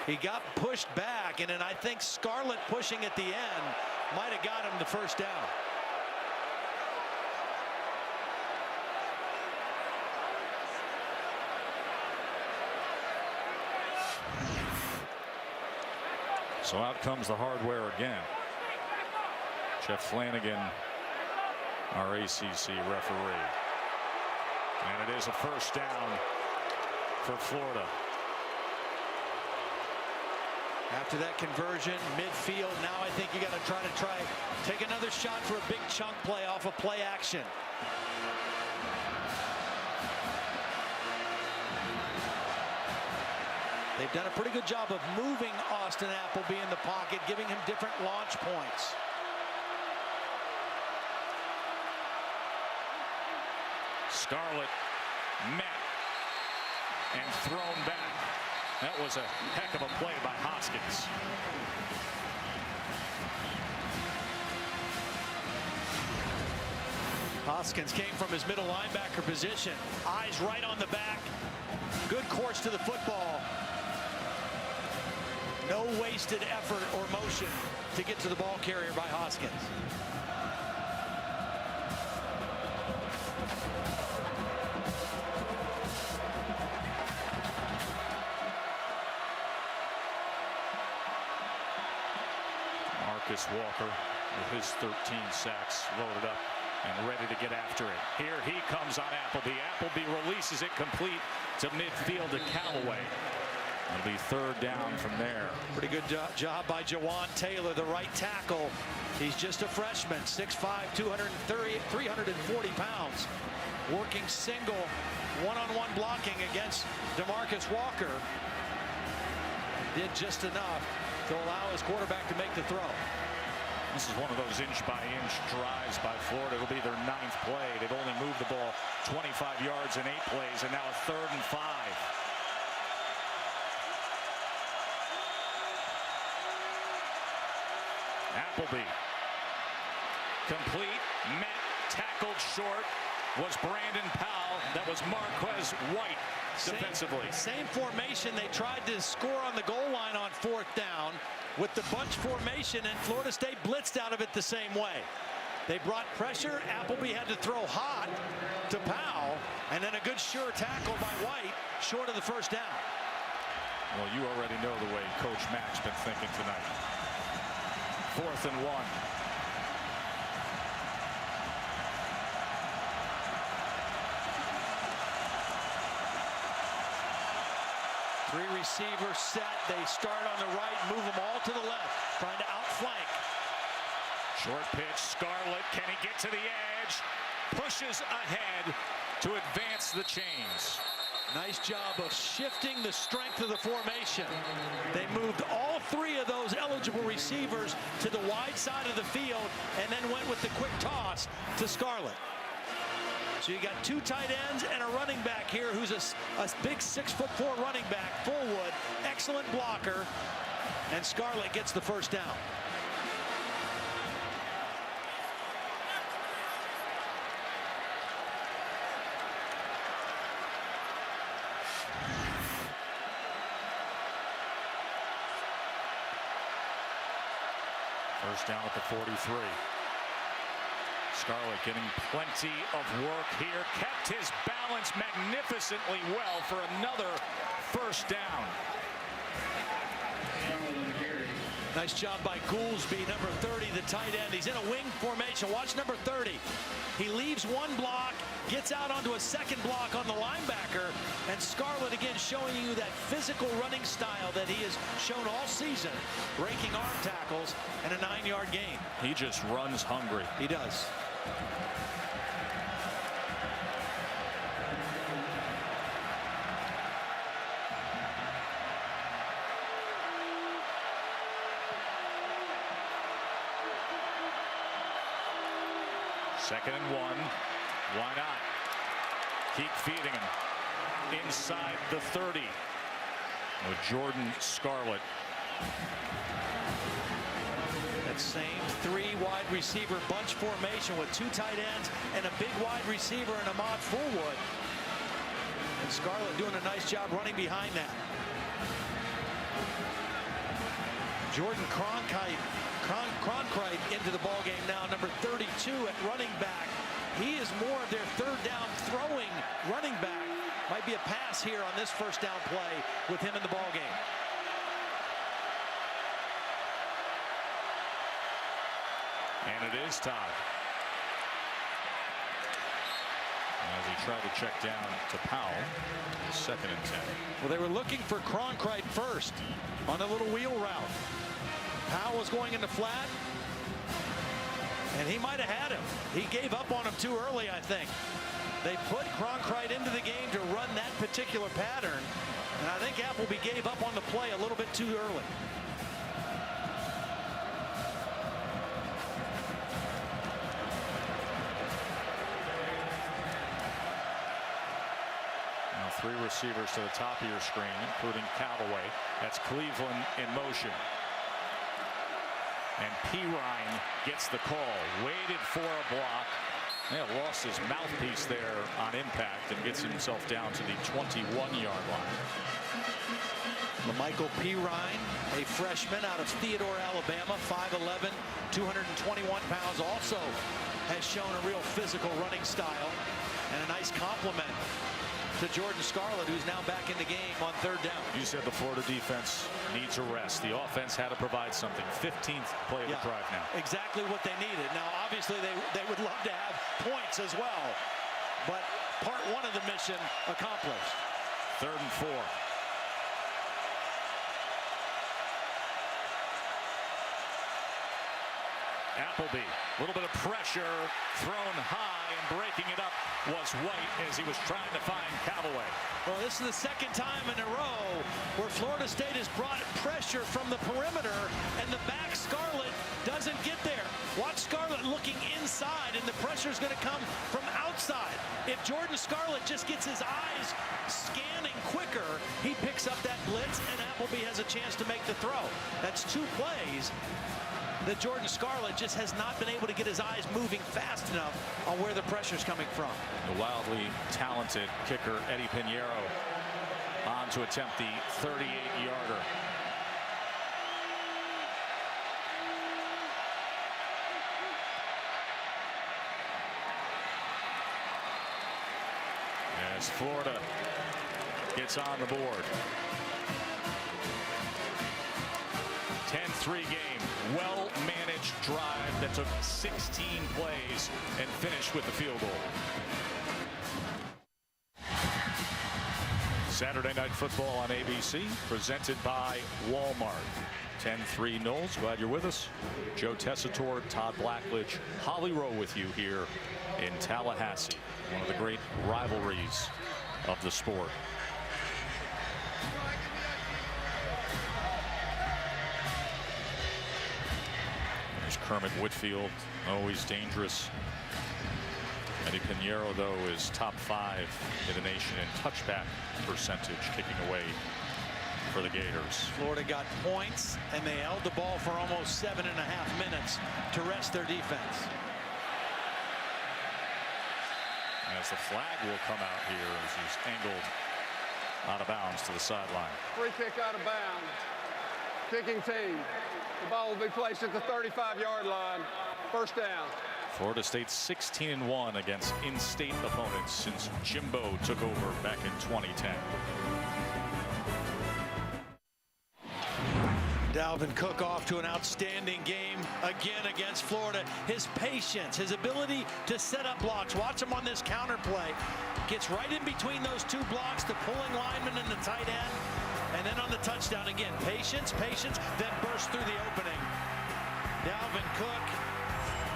Speaker 3: He got pushed back, and then I think Scarlett pushing at the end might have got him the first down.
Speaker 2: So out comes the hardware again. Jeff Flanagan, our ACC referee. And it is a first down for Florida.
Speaker 3: After that conversion, midfield, now I think you got to take another shot for a big chunk play off of play action. They've done a pretty good job of moving Austin Appleby in the pocket, giving him different launch points.
Speaker 2: Scarlett met and thrown back. That was a heck of a play by Hoskins.
Speaker 3: Hoskins came from his middle linebacker position. Eyes right on the back. Good course to the football. No wasted effort or motion to get to the ball carrier by Hoskins.
Speaker 2: Marcus Walker with his 13 sacks loaded up and ready to get after it. Here he comes on Appleby. Appleby releases it complete to midfield to Callaway. It'll be third down from there.
Speaker 3: Pretty good job by Jawan Taylor, the right tackle. He's just a freshman, 6'5", 340 pounds. Working single, one-on-one blocking against DeMarcus Walker. Did just enough to allow his quarterback to make the throw.
Speaker 2: This is one of those inch-by-inch drives by Florida. It'll be their 9th play. They've only moved the ball 25 yards in 8 plays, and now a 3rd and 5. Appleby. Complete, met, tackled short. Was Brandon Powell. That was Marquez White defensively.
Speaker 3: Same formation. They tried to score on the goal line on 4th down with the bunch formation, and Florida State blitzed out of it the same way. They brought pressure. Appleby had to throw hot to Powell, and then a good sure tackle by White short of the first down.
Speaker 2: Well, you already know the way Coach Mack's been thinking tonight. 4th and 1.
Speaker 3: Three receivers set. They start on the right, move them all to the left, trying to outflank.
Speaker 2: Short pitch, Scarlett. Can he get to the edge? Pushes ahead to advance the chains.
Speaker 3: Nice job of shifting the strength of the formation. They moved all 3 of those eligible receivers to the wide side of the field and then went with the quick toss to Scarlett. So you got 2 tight ends and a running back here who's a big 6'4" running back, Fullwood, excellent blocker, and Scarlett gets the first down.
Speaker 2: First down at the 43. Scarlett getting plenty of work here. Kept his balance magnificently well for another first down.
Speaker 3: Nice job by Goolsby, number 30, the tight end. He's in a wing formation. Watch number 30. He leaves one block, gets out onto a second block on the linebacker, and Scarlett again showing you that physical running style that he has shown all season, breaking arm tackles and a 9-yard gain.
Speaker 2: He just runs hungry.
Speaker 3: He does.
Speaker 2: Second and 1. Why not? Keep feeding him inside the 30. With Jordan Scarlett
Speaker 3: That same three wide receiver bunch formation with two tight ends and a big wide receiver in Ahmad Fullwood. And Scarlett doing a nice job running behind that. Jordan Cronkite into the ball game now, number 32 at running back. He is more of their third down throwing running back. Might be a pass here on this first down play with him in the ball game.
Speaker 2: And it is tied. As he tried to check down to Powell, 2nd and 10.
Speaker 3: Well, they were looking for Cronkite first on a little wheel route. Powell was going into flat, and he might have had him. He gave up on him too early, I think. They put Cronkite into the game to run that particular pattern, and I think Appleby gave up on the play a little bit too early.
Speaker 2: Now 3 receivers to the top of your screen, including Callaway. That's Cleveland in motion. And Pirine gets the call. Waited for a block. Lost his mouthpiece there on impact and gets himself down to the 21-yard line.
Speaker 3: Michael Pirine, a freshman out of Theodore, Alabama, 5'11", 221 pounds, also has shown a real physical running style and a nice compliment to Jordan Scarlett, who's now back in the game on 3rd down.
Speaker 2: You said the Florida defense needs a rest. The offense had to provide something. 15th play of the drive now.
Speaker 3: Exactly what they needed. Now, obviously, they would love to have points as well, but part 1 of the mission accomplished.
Speaker 2: 3rd and 4. Appleby, a little bit of pressure thrown high, and breaking it up was White as he was trying to find Callaway.
Speaker 3: Well, this is the 2nd time in a row where Florida State has brought pressure from the perimeter, and the back Scarlett doesn't get there. Watch Scarlett looking inside, and the pressure is going to come from outside. If Jordan Scarlett just gets his eyes scanning quicker, he picks up that blitz, and Appleby has a chance to make the throw. That's 2 plays that Jordan Scarlett just has not been able to get his eyes moving fast enough on where the pressure is coming from.
Speaker 2: The wildly talented kicker Eddie Pinheiro on to attempt the 38-yarder. As Florida gets on the board. 10-3 game. Well-managed drive that took 16 plays and finished with the field goal. Saturday Night Football on ABC, presented by Walmart. 10-3 Knowles, glad you're with us. Joe Tessitore, Todd Blackledge, Holly Rowe with you here in Tallahassee. One of the great rivalries of the sport. Kermit Whitfield, always dangerous. Eddie Pinheiro, though, is top 5 in the nation in touchback percentage, kicking away for the Gators.
Speaker 3: Florida got points, and they held the ball for almost 7.5 minutes to rest their defense.
Speaker 2: As the flag will come out here as he's angled out of bounds to the sideline.
Speaker 11: Free kick out of bounds. Kicking team. The ball will be placed at the 35-yard line. 1st down.
Speaker 2: Florida State 16-1 against in-state opponents since Jimbo took over back in 2010.
Speaker 3: Dalvin Cook off to an outstanding game again against Florida. His patience, his ability to set up blocks. Watch him on this counter play. Gets right in between those 2 blocks, the pulling lineman and the tight end. And then on the touchdown again, patience, then burst through the opening. Dalvin Cook,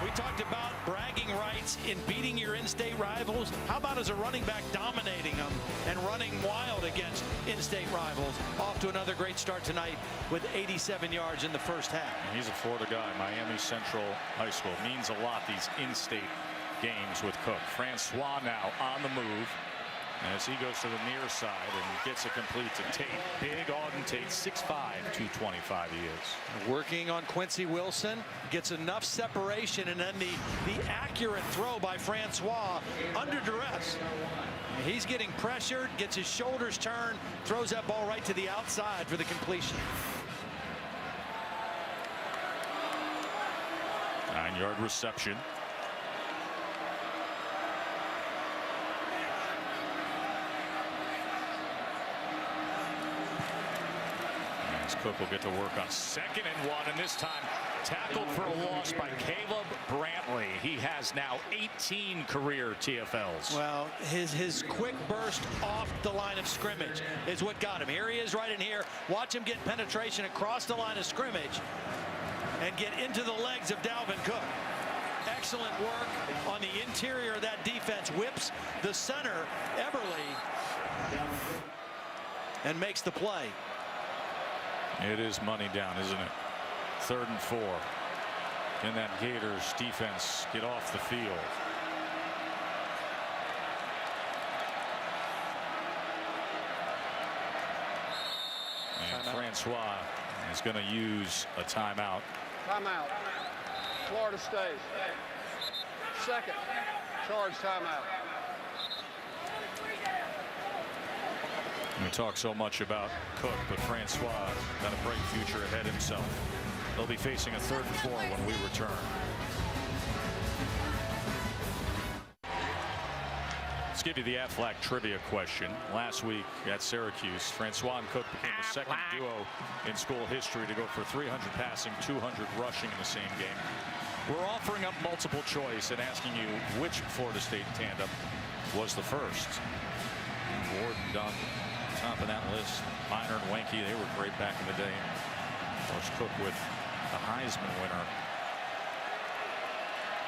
Speaker 3: we talked about bragging rights in beating your in-state rivals. How about as a running back dominating them and running wild against in-state rivals? Off to another great start tonight with 87 yards in the first half.
Speaker 2: And he's a Florida guy. Miami Central High School means a lot, these in-state games with Cook. Francois now on the move. as he goes to the near side and gets it complete to Tate. Big Auden Tate, 6'5", 225 he is.
Speaker 3: Working on Quincy Wilson, gets enough separation, and then the accurate throw by Francois under duress. He's getting pressured, gets his shoulders turned, throws that ball right to the outside for the completion.
Speaker 2: 9-yard reception. Cook will get to work on 2nd and 1, and this time tackled for a loss by Caleb Brantley. He has now 18 career TFLs.
Speaker 3: Well, his quick burst off the line of scrimmage is what got him. Here he is right in here. Watch him get penetration across the line of scrimmage and get into the legs of Dalvin Cook. Excellent work on the interior of that defense. Whips the center, Everly, and makes the play.
Speaker 2: It is money down, isn't it? 3rd and 4. Can that Gators defense get off the field? And Francois is going to use a timeout.
Speaker 11: Timeout. Florida State. 2nd. Charge timeout.
Speaker 2: We talk so much about Cook, but Francois got a bright future ahead himself. They'll be facing a 3rd and 4 when we return. Let's give you the Aflac trivia question. Last week at Syracuse, Francois and Cook became the second duo in school history to go for 300 passing, 200 rushing in the same game. We're offering up multiple choice and asking you which Florida State tandem was the first. Ward and Dunn, top of that list. Minor and Wenke, they were great back in the day. Of course, Cook with the Heisman winner.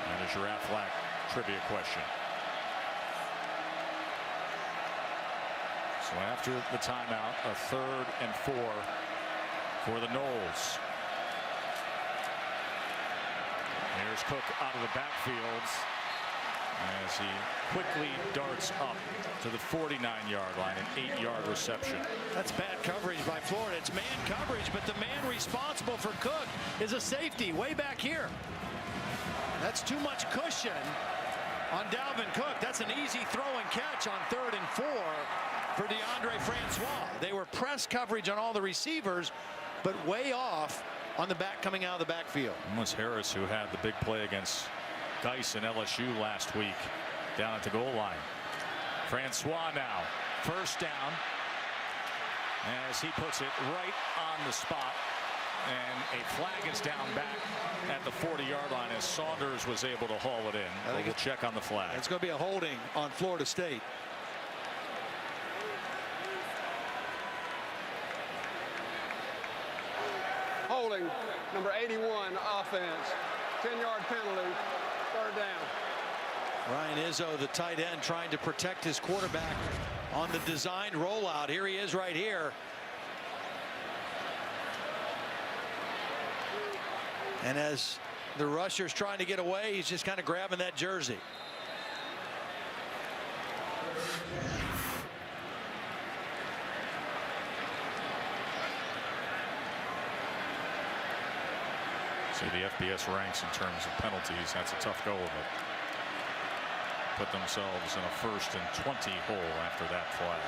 Speaker 2: That is your Aflac trivia question. So after the timeout, a 3rd and 4 for the Noles. Here's Cook out of the backfield as he quickly darts up to the 49-yard line, an 8-yard reception.
Speaker 3: That's bad coverage by Florida. It's man coverage, but the man responsible for Cook is a safety way back here. That's too much cushion on Dalvin Cook. That's an easy throw and catch on 3rd and 4 for DeAndre Francois. They were press coverage on all the receivers, but way off on the back coming out of the backfield.
Speaker 2: It was Harris who had the big play against Geis and LSU last week down at the goal line. Francois now, 1st down, as he puts it right on the spot, and a flag is down back at the 40-yard line as Saunders was able to haul it in. We'll check on the flag.
Speaker 3: It's going to be a holding on Florida State.
Speaker 11: Holding, number 81, offense. 10-yard penalty, 3rd down.
Speaker 3: Ryan Izzo, the tight end, trying to protect his quarterback on the designed rollout. Here he is right here. And as the rusher's trying to get away, he's just kind of grabbing that jersey.
Speaker 2: See the FBS ranks in terms of penalties. That's a tough go of it. Put themselves in a 1st and 20 hole after that flag.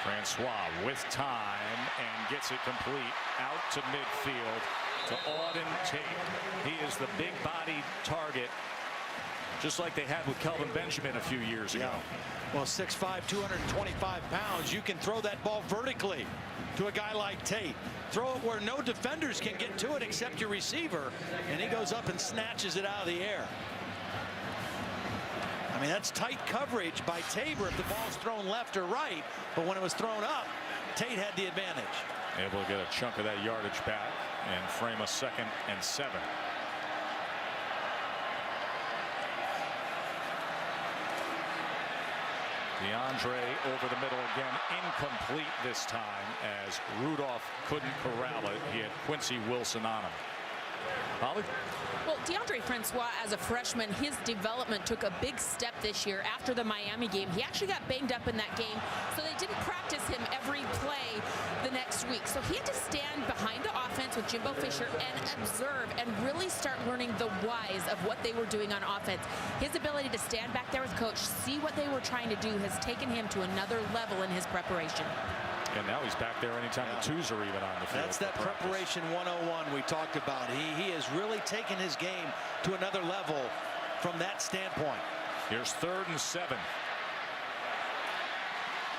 Speaker 2: Francois with time and gets it complete out to midfield to Auden Tate. He is the big body target, just like they had with Kelvin Benjamin a few years ago.
Speaker 3: Well, 6'5", 225 pounds. You can throw that ball vertically to a guy like Tate. Throw it where no defenders can get to it except your receiver, and he goes up and snatches it out of the air. I mean, that's tight coverage by Tabor if the ball's thrown left or right, but when it was thrown up, Tate had the advantage.
Speaker 2: Able to get a chunk of that yardage back and frame a 2nd and 7. DeAndre over the middle again, incomplete this time as Rudolph couldn't corral it. He had Quincy Wilson on him. Holly?
Speaker 10: Well, DeAndre Francois, as a freshman, his development took a big step this year after the Miami game. He actually got banged up in that game, so they didn't practice him every play the next week. So he had to stand behind the offense with Jimbo Fisher and observe and really start learning the whys of what they were doing on offense. His ability to stand back there with coach, see what they were trying to do, has taken him to another level in his preparation.
Speaker 2: And now he's back there anytime the twos are even on the field.
Speaker 3: That's that preparation 101 we talked about. He has really taken his game to another level from that standpoint.
Speaker 2: Here's 3rd and 7.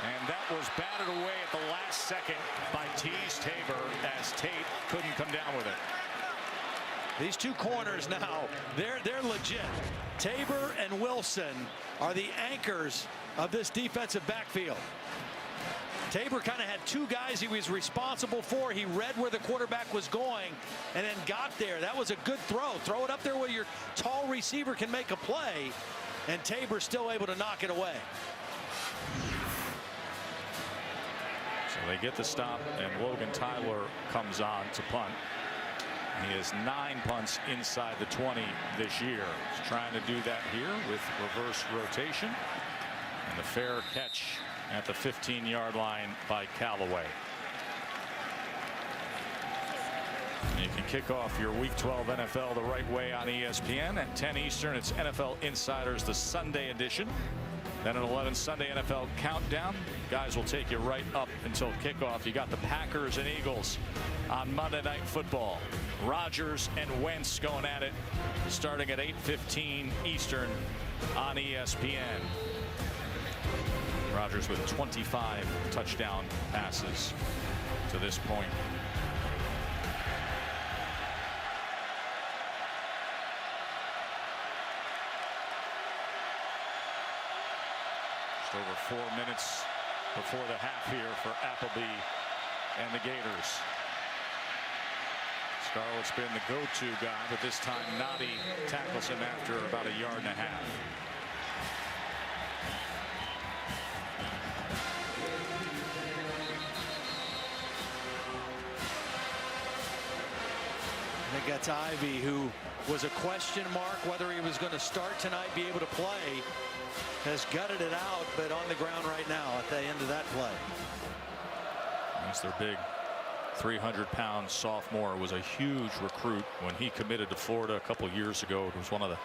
Speaker 2: And that was batted away at the last second by Tease Tabor as Tate couldn't come down with it.
Speaker 3: These two corners now, they're legit. Tabor and Wilson are the anchors of this defensive backfield. Tabor kind of had two guys he was responsible for. He read where the quarterback was going and then got there. That was a good throw. Throw it up there where your tall receiver can make a play, and Tabor's still able to knock it away.
Speaker 2: So they get the stop, and Logan Tyler comes on to punt. He has 9 punts inside the 20 this year. He's trying to do that here with reverse rotation, and the fair catch at the 15-yard line by Callaway. You can kick off your Week 12 NFL the right way on ESPN at 10 Eastern. It's NFL Insiders, the Sunday edition. Then at 11, Sunday NFL Countdown. Guys will take you right up until kickoff. You got the Packers and Eagles on Monday Night Football. Rodgers and Wentz going at it starting at 8:15 Eastern on ESPN. Rodgers with 25 touchdown passes to this point. Just over 4 minutes before the half here for Appleby and the Gators. Scarlett's been the go-to guy, but this time Noddy tackles him after about 1.5 yards.
Speaker 3: They got to Ivy, who was a question mark whether he was going to start tonight, be able to play. Has gutted it out, but on the ground right now at the end of that play.
Speaker 2: That's their big 300-pound sophomore. Was a huge recruit when he committed to Florida a couple years ago. It was one of the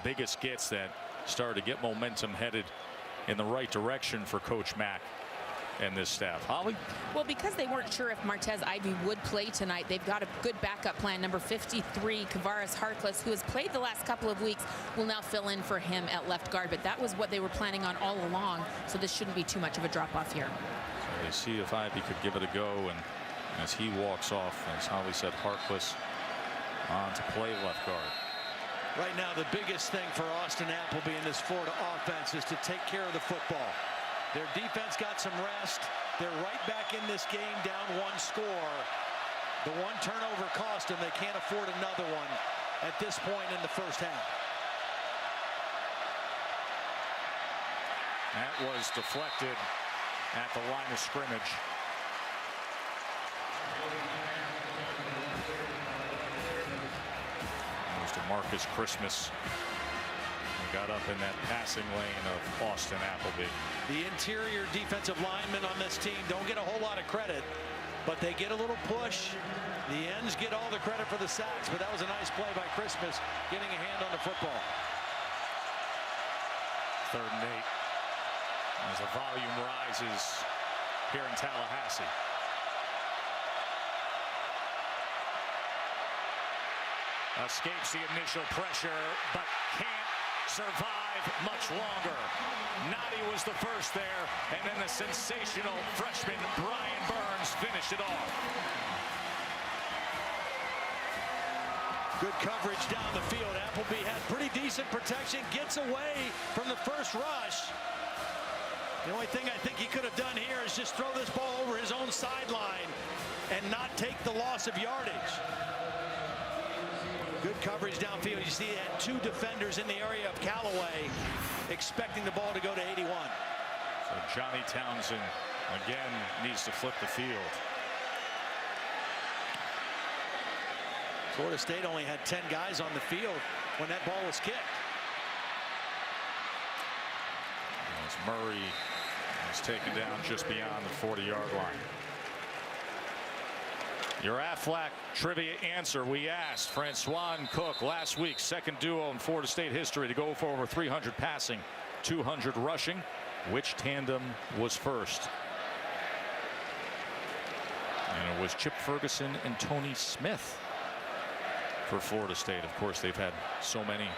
Speaker 2: biggest gets that started to get momentum headed in the right direction for Coach Mack and this staff. Holly?
Speaker 10: Well, because they weren't sure if Martez Ivy would play tonight, they've got a good backup plan. Number 53, Kavaris Harkless, who has played the last couple of weeks, will now fill in for him at left guard. But that was what they were planning on all along, so this shouldn't be too much of a drop-off here.
Speaker 2: So they see if Ivy could give it a go, and as he walks off, as Holly said, Harkless on to play left guard.
Speaker 3: Right now, the biggest thing for Austin Appleby in this Florida offense is to take care of the football. Their defense got some rest. They're right back in this game, down 1 score. The 1 turnover cost them. They can't afford another one at this point in the first half.
Speaker 2: That was deflected at the line of scrimmage. Goes to Marcus Christmas. Got up in that passing lane of Austin Appleby.
Speaker 3: The interior defensive linemen on this team don't get a whole lot of credit, but they get a little push. The ends get all the credit for the sacks, but that was a nice play by Christmas, getting a hand on the football.
Speaker 2: 3rd and 8 as the volume rises here in Tallahassee. Escapes the initial pressure, but can't survive much longer. Noddy was the first there, and then the sensational freshman Brian Burns finished it off.
Speaker 3: Good coverage down the field. Appleby had pretty decent protection, gets away from the first rush. The only thing I think he could have done here is just throw this ball over his own sideline and not take the loss of yardage. Good coverage downfield. You see he had 2 defenders in the area of Callaway expecting the ball to go to 81.
Speaker 2: So Johnny Townsend again needs to flip the field.
Speaker 3: Florida State only had 10 guys on the field when that ball was kicked.
Speaker 2: As Murray is taken down just beyond the 40-yard line. Your Aflac trivia answer: we asked Francois and Cook last week, second duo in Florida State history to go for over 300 passing, 200 rushing. Which tandem was first? And it was Chip Ferguson and Tony Smith for Florida State. Of course, they've had so many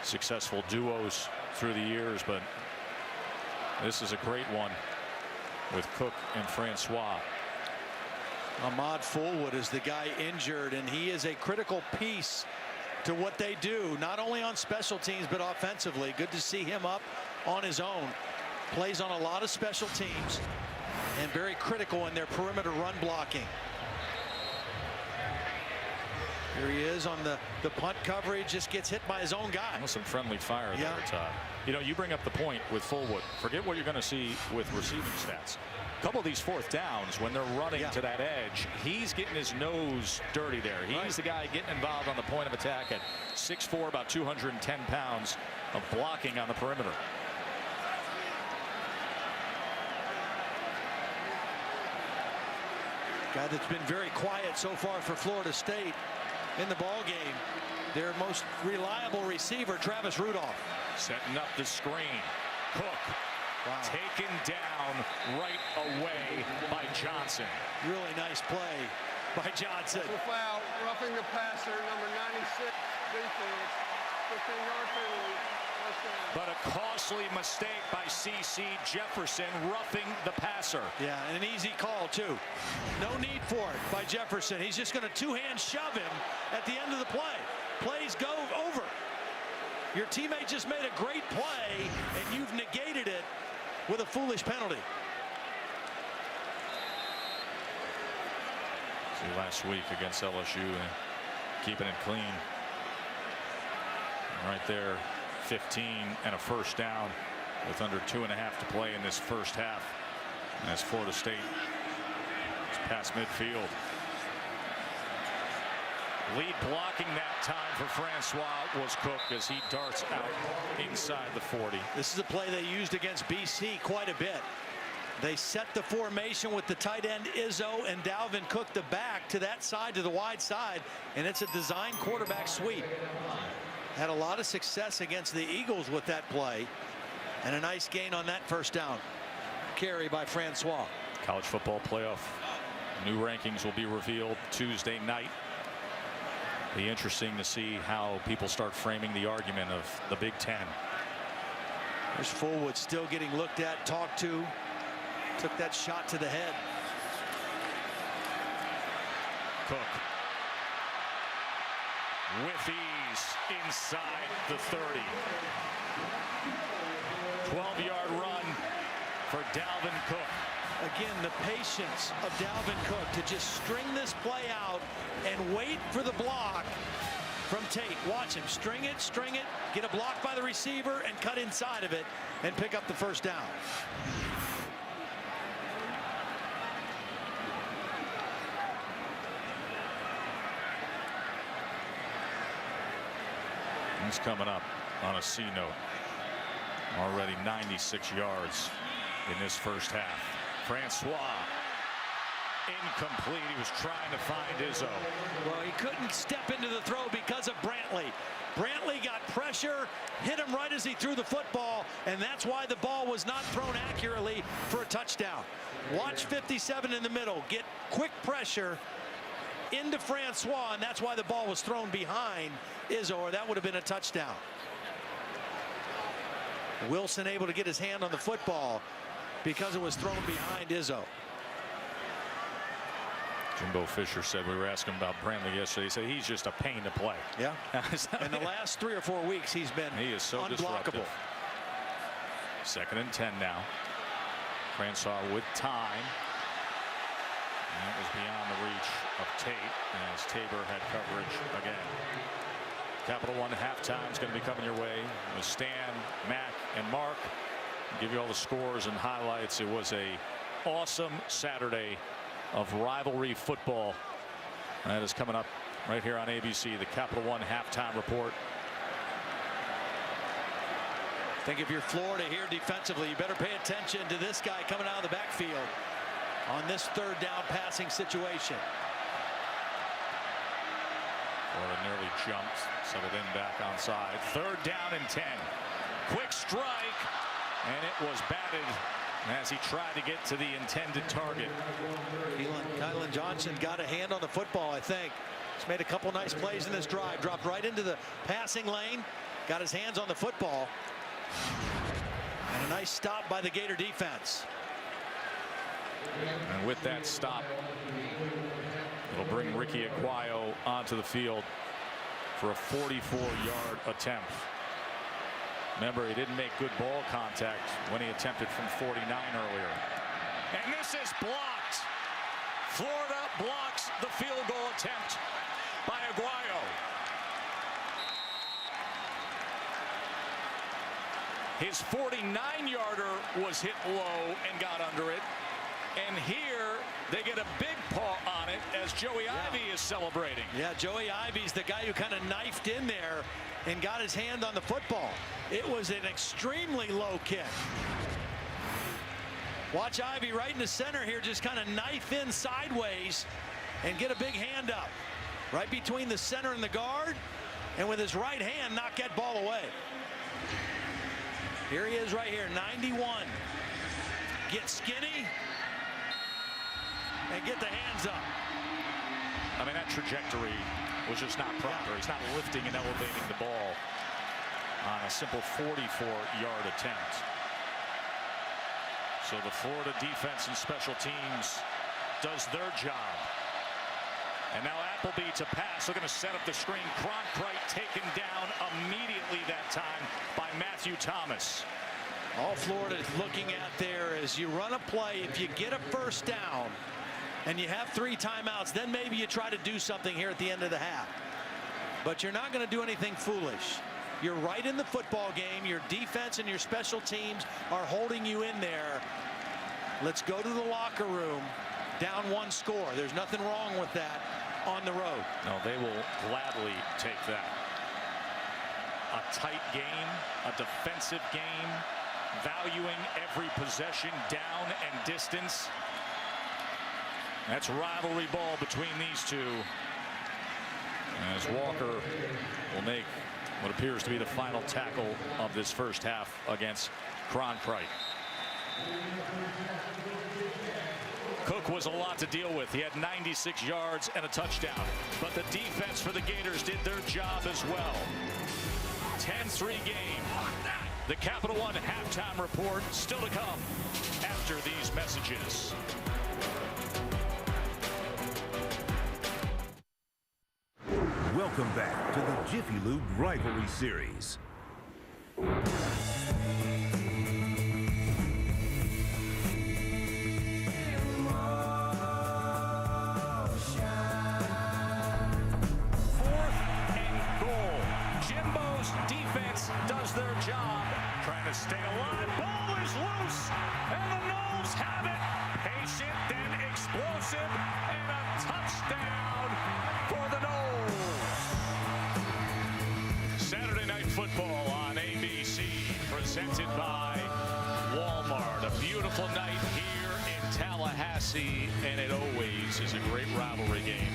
Speaker 2: successful duos through the years, but this is a great one with Cook and Francois.
Speaker 3: Ahmad Fullwood is the guy injured, and he is a critical piece to what they do, not only on special teams but offensively. Good to see him up on his own. Plays on a lot of special teams and very critical in their perimeter run blocking. Here he is on the punt coverage, just gets hit by his own guy.
Speaker 2: Some friendly fire there, Todd. You know, you bring up the point with Fullwood. Forget what you're going to see with receiving stats. A couple of these fourth downs, when they're running to that edge, he's getting his nose dirty there. He's the guy getting involved on the point of attack at 6'4", about 210 pounds of blocking on the perimeter.
Speaker 3: Guy that's been very quiet so far for Florida State in the ball game. Their most reliable receiver, Travis Rudolph.
Speaker 2: Setting up the screen. Cook taken down right away by Johnson.
Speaker 3: Really nice play by Johnson.
Speaker 11: That's a foul, roughing the passer, number 96, defense, 15-yard penalty.
Speaker 2: But a costly mistake by C.C. Jefferson, roughing the passer.
Speaker 3: Yeah, and an easy call, too. No need for it by Jefferson. He's just going to two-hand shove him at the end of the play. Plays go over. Your teammate just made a great play, and you've negated it with a foolish penalty.
Speaker 2: See, last week against LSU, keeping it clean. Right there. 15 and a first down with under 2.5 to play in this first half, as Florida State is past midfield. Lead blocking that time for Francois was Cook as he darts out inside the 40.
Speaker 3: This is a play they used against BC quite a bit. They set the formation with the tight end Izzo and Dalvin Cook the back to that side, to the wide side, and it's a design quarterback sweep. Had a lot of success against the Eagles with that play, and a nice gain on that first down carry by Francois.
Speaker 2: College football playoff new rankings will be revealed Tuesday night. Be interesting to see how people start framing the argument of the Big Ten.
Speaker 3: There's Fullwood still getting looked at, talked to, took that shot to the head.
Speaker 2: Cook with ease inside the 30. 12-yard run for Dalvin Cook.
Speaker 3: Again, the patience of Dalvin Cook to just string this play out and wait for the block from Tate. Watch him string it, get a block by the receiver and cut inside of it and pick up the first down.
Speaker 2: He's coming up on a C note. Already 96 yards in this first half. Francois incomplete. He was trying to find Izzo.
Speaker 3: Well, he couldn't step into the throw because of Brantley. Brantley got pressure, hit him right as he threw the football, and that's why the ball was not thrown accurately for a touchdown. Watch 57 in the middle get quick pressure into Francois, and that's why the ball was thrown behind Izzo, or that would have been a touchdown. Wilson able to get his hand on the football because it was thrown behind Izzo.
Speaker 2: Jimbo Fisher said, we were asking about Brantley yesterday. He said he's just a pain to play.
Speaker 3: Yeah. In the last 3 or 4 weeks, he is so unblockable.
Speaker 2: Disruptive. 2nd and 10 now. Francois with time. And it was beyond the reach of Tate as Tabor had coverage again. Capital One halftime is going to be coming your way with Stan, Mac, and Mark. I'll give you all the scores and highlights. It was a awesome Saturday of rivalry football. That is coming up right here on ABC, the Capital One halftime report.
Speaker 3: I think if you're Florida here defensively, you better pay attention to this guy coming out of the backfield on this third down passing situation.
Speaker 2: Florida nearly jumped, settled in back onside. Third down and 10. Quick strike, and it was batted as he tried to get to the intended target.
Speaker 3: Kylan Johnson got a hand on the football, I think. He's made a couple nice plays in this drive. Dropped right into the passing lane, got his hands on the football. And a nice stop by the Gator defense.
Speaker 2: And with that stop, it'll bring Ricky Aguayo onto the field for a 44-yard attempt. Remember, he didn't make good ball contact when he attempted from 49 earlier. And this is blocked. Florida blocks the field goal attempt by Aguayo. His 49-yarder was hit low and got under it. And here they get a big paw on it as Joey Ivy is celebrating.
Speaker 3: Yeah, Joey Ivy's the guy who kind of knifed in there and got his hand on the football. It was an extremely low kick. Watch Ivy right in the center here, just kind of knife in sideways and get a big hand up. Right between the center and the guard, and with his right hand knock that ball away. Here he is right here, 91. Get skinny and get the hands up.
Speaker 2: I mean, that trajectory was just not proper. He's not lifting and elevating the ball on a simple 44-yard attempt. So the Florida defense and special teams does their job. And now Appleby to pass. They're going to set up the screen. Cronkrite taken down immediately that time by Matthew Thomas.
Speaker 3: All Florida is looking at there is you run a play. If you get a first down and you have 3 timeouts, then maybe you try to do something here at the end of the half. But you're not going to do anything foolish. You're right in the football game. Your defense and your special teams are holding you in there. Let's go to the locker room. Down 1 score. There's nothing wrong with that on the road.
Speaker 2: No, they will gladly take that. A tight game, a defensive game, valuing every possession down and distance. That's rivalry ball between these two. As Walker will make what appears to be the final tackle of this first half against Cronkrite. Cook was a lot to deal with. He had 96 yards and a touchdown. But the defense for the Gators did their job as well. 10-3 game. The Capital One halftime report still to come after these messages.
Speaker 1: Welcome back to the Jiffy Lube Rivalry Series.
Speaker 2: Does their job, trying to stay alive. Ball is loose, and the Noles have it. Patient, then explosive, and a touchdown for the Noles. Saturday Night Football on ABC, presented by Walmart. A beautiful night here in Tallahassee, and it always is a great rivalry game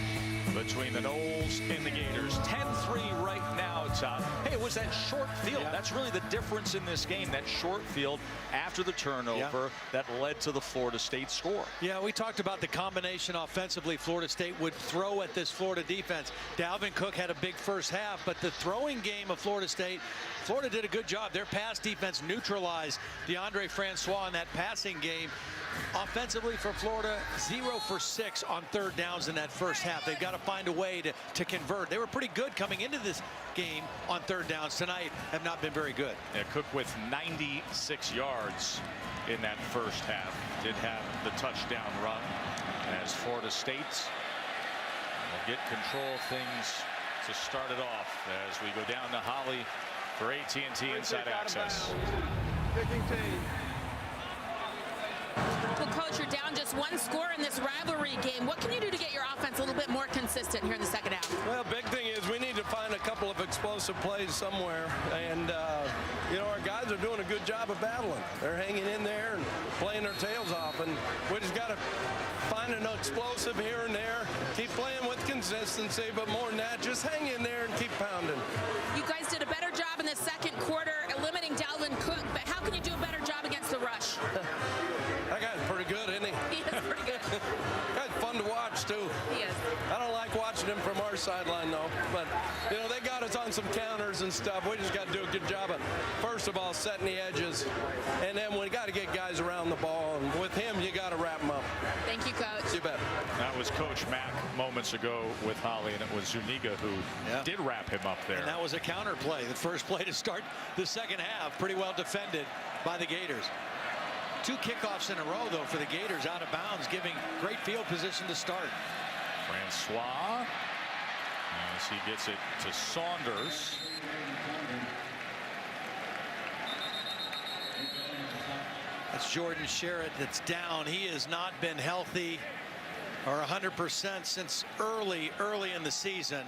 Speaker 2: between the Noles and the Gators. 10-3 right now, Todd. Hey, it was that short field. Yeah. That's really the difference in this game, that short field after the turnover that led to the Florida State score.
Speaker 3: Yeah, we talked about the combination offensively Florida State would throw at this Florida defense. Dalvin Cook had a big first half, but the throwing game of Florida State, Florida did a good job. Their pass defense neutralized DeAndre Francois in that passing game. Offensively for Florida, 0 for 6 on third downs in that first half. They've got to find a way to convert. They were pretty good coming into this game on third downs. Tonight have not been very good.
Speaker 2: Yeah, Cook with 96 yards in that first half. Did have the touchdown run as Florida State will get control of things to start it off as we go down to Holly for AT&T Inside Access.
Speaker 11: Kicking team.
Speaker 10: Well, Coach, you're down just one score in this rivalry game. What can you do to get your offense a little bit more consistent here in the second half?
Speaker 12: Well, big thing is we need to find a couple of explosive plays somewhere. And, our guys are doing a good job of battling. They're hanging in there and playing their tails off. And we just got to find an explosive here and there. Keep playing with consistency, but more than that, just hang in there and keep pounding.
Speaker 10: You guys did a better job in the second quarter limiting Dalvin Cook, but how can you do a better job against the rush?
Speaker 12: That guy's pretty good, isn't he?
Speaker 10: He is pretty good.
Speaker 12: Guy's fun to watch, too.
Speaker 10: He is.
Speaker 12: I don't like watching him from our sideline, though. But, they got us on some counters and stuff. We just got to do a good job of, first of all, setting the edges. And then we got to get guys around the ball. And with him, you got to wrap him up.
Speaker 10: Thank you, Coach.
Speaker 12: You bet.
Speaker 2: That was Coach Mack moments ago with Holly, and it was Zuniga who did wrap him up there.
Speaker 3: And that was a counter play. The first play to start the second half. Pretty well defended by the Gators. 2 kickoffs in a row, though, for the Gators out of bounds, giving great field position to start.
Speaker 2: Francois, as he gets it to Saunders.
Speaker 3: That's Jordan Sherritt that's down. He has not been healthy or 100% since early in the season.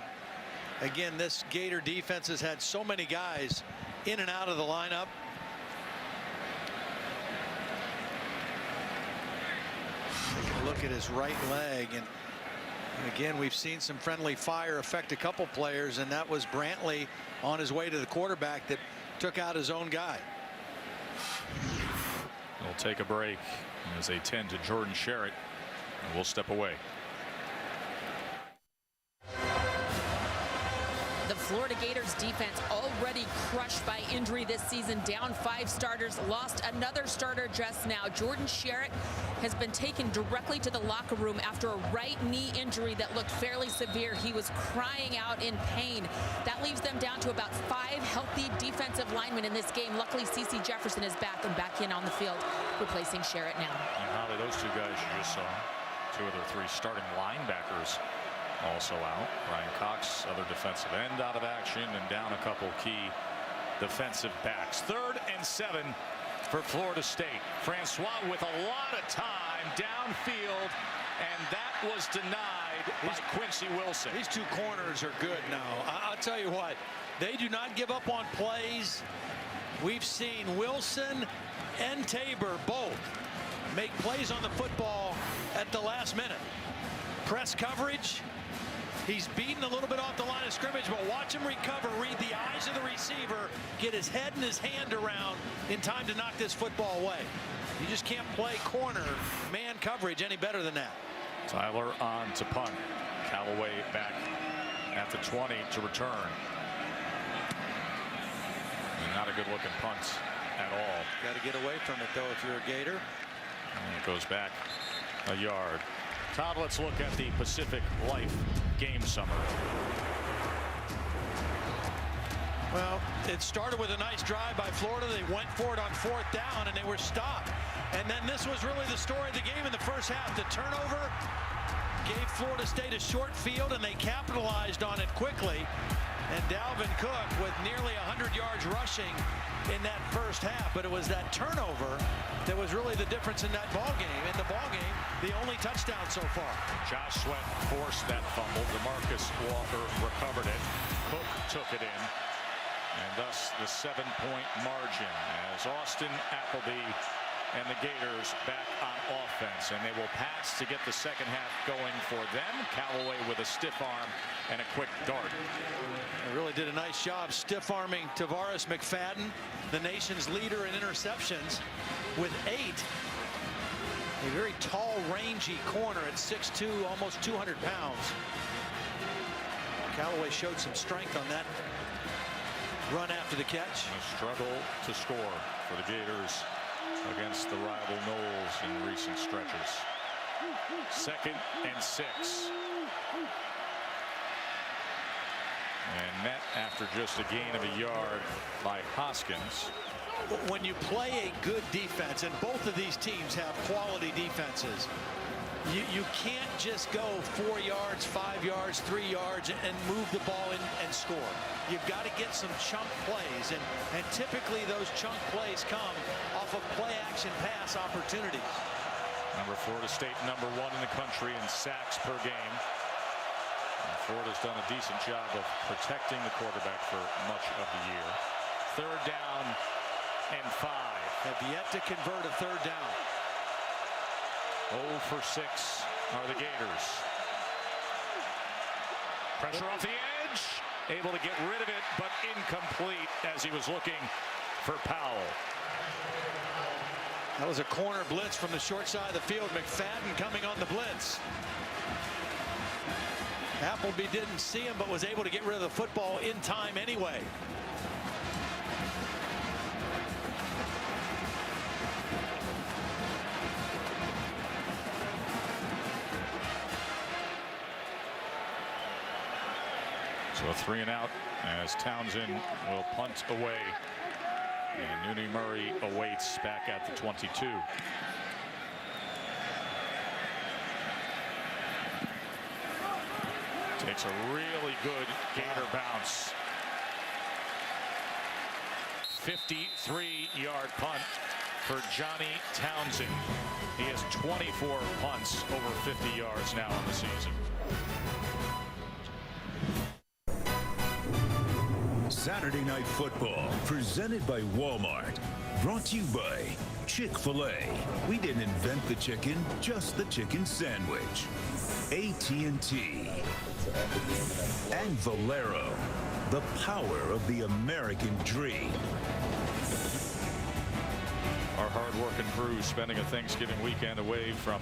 Speaker 3: Again, this Gator defense has had so many guys in and out of the lineup. Taking a look at his right leg, and again, we've seen some friendly fire affect a couple players, and that was Brantley on his way to the quarterback that took out his own guy.
Speaker 2: We'll take a break as they tend to Jordan Sherritt, and we'll step away.
Speaker 10: The Florida Gators defense already crushed by injury this season, down 5 starters, lost another starter just now. Jordan Sherritt has been taken directly to the locker room after a right knee injury that looked fairly severe. He was crying out in pain. That leaves them down to about 5 healthy defensive linemen in this game. Luckily, CeCe Jefferson is back and back in on the field, replacing Sherritt now.
Speaker 2: And Holly, those 2 guys you just saw, 2 of their 3 starting linebackers also out. Ryan Cox, other defensive end, out of action, and down a couple key defensive backs. 3rd and 7 for Florida State. Francois with a lot of time downfield, and that was denied by Quincy Wilson.
Speaker 3: These 2 corners are good now. I'll tell you what, they do not give up on plays. We've seen Wilson and Tabor both make plays on the football at the last minute. Press coverage. He's beaten a little bit off the line of scrimmage, but watch him recover, read the eyes of the receiver, get his head and his hand around in time to knock this football away. You just can't play corner man coverage any better than that.
Speaker 2: Tyler on to punt. Callaway back at the 20 to return. Not a good looking punt at all.
Speaker 3: Got to get away from it, though, if you're a Gator.
Speaker 2: And it goes back a yard. Todd, let's look at the Pacific Life game summary.
Speaker 3: Well, it started with a nice drive by Florida. They went for it on 4th down, and they were stopped. And then this was really the story of the game in the first half. The turnover gave Florida State a short field, and they capitalized on it quickly. And Dalvin Cook with nearly 100 yards rushing in that first half. But it was that turnover that was really the difference in that ball game. In the ball game, the only touchdown so far.
Speaker 2: Josh Sweat forced that fumble. DeMarcus Walker recovered it. Cook took it in. And thus the 7-point margin as Austin Appleby and the Gators back on offense. And they will pass to get the second half going for them. Callaway with a stiff arm and a quick dart.
Speaker 3: They really did a nice job stiff-arming Tavares McFadden, the nation's leader in interceptions, with 8. A very tall, rangy corner at 6'2", almost 200 pounds. Callaway showed some strength on that run after the catch.
Speaker 2: A struggle to score for the Gators against the rival Knowles in recent stretches. 2nd and 6. And met after just a gain of a yard by Hoskins.
Speaker 3: When you play a good defense, and both of these teams have quality defenses, you can't just go 4 yards, 5 yards, 3 yards and move the ball in and score. You've got to get some chunk plays, and typically those chunk plays come off of play action pass opportunities.
Speaker 2: Florida State #1 in the country in sacks per game. And Florida's done a decent job of protecting the quarterback for much of the year. 3rd down and 5.
Speaker 3: Have yet to convert a 3rd down.
Speaker 2: 0 for 6 are the Gators. Pressure off the edge. Able to get rid of it, but incomplete as he was looking for Powell.
Speaker 3: That was a corner blitz from the short side of the field. McFadden coming on the blitz. Appleby didn't see him, but was able to get rid of the football in time anyway.
Speaker 2: So a 3 and out as Townsend will punt away. And Nooney Murray awaits back at the 22. Takes a really good Gator bounce. 53-yard punt for Johnny Townsend. He has 24 punts over 50 yards now on the season.
Speaker 1: Saturday Night Football, presented by Walmart. Brought to you by Chick-fil-A. We didn't invent the chicken, just the chicken sandwich. AT&T. And Valero, the power of the American dream.
Speaker 2: Our hard-working crew spending a Thanksgiving weekend away from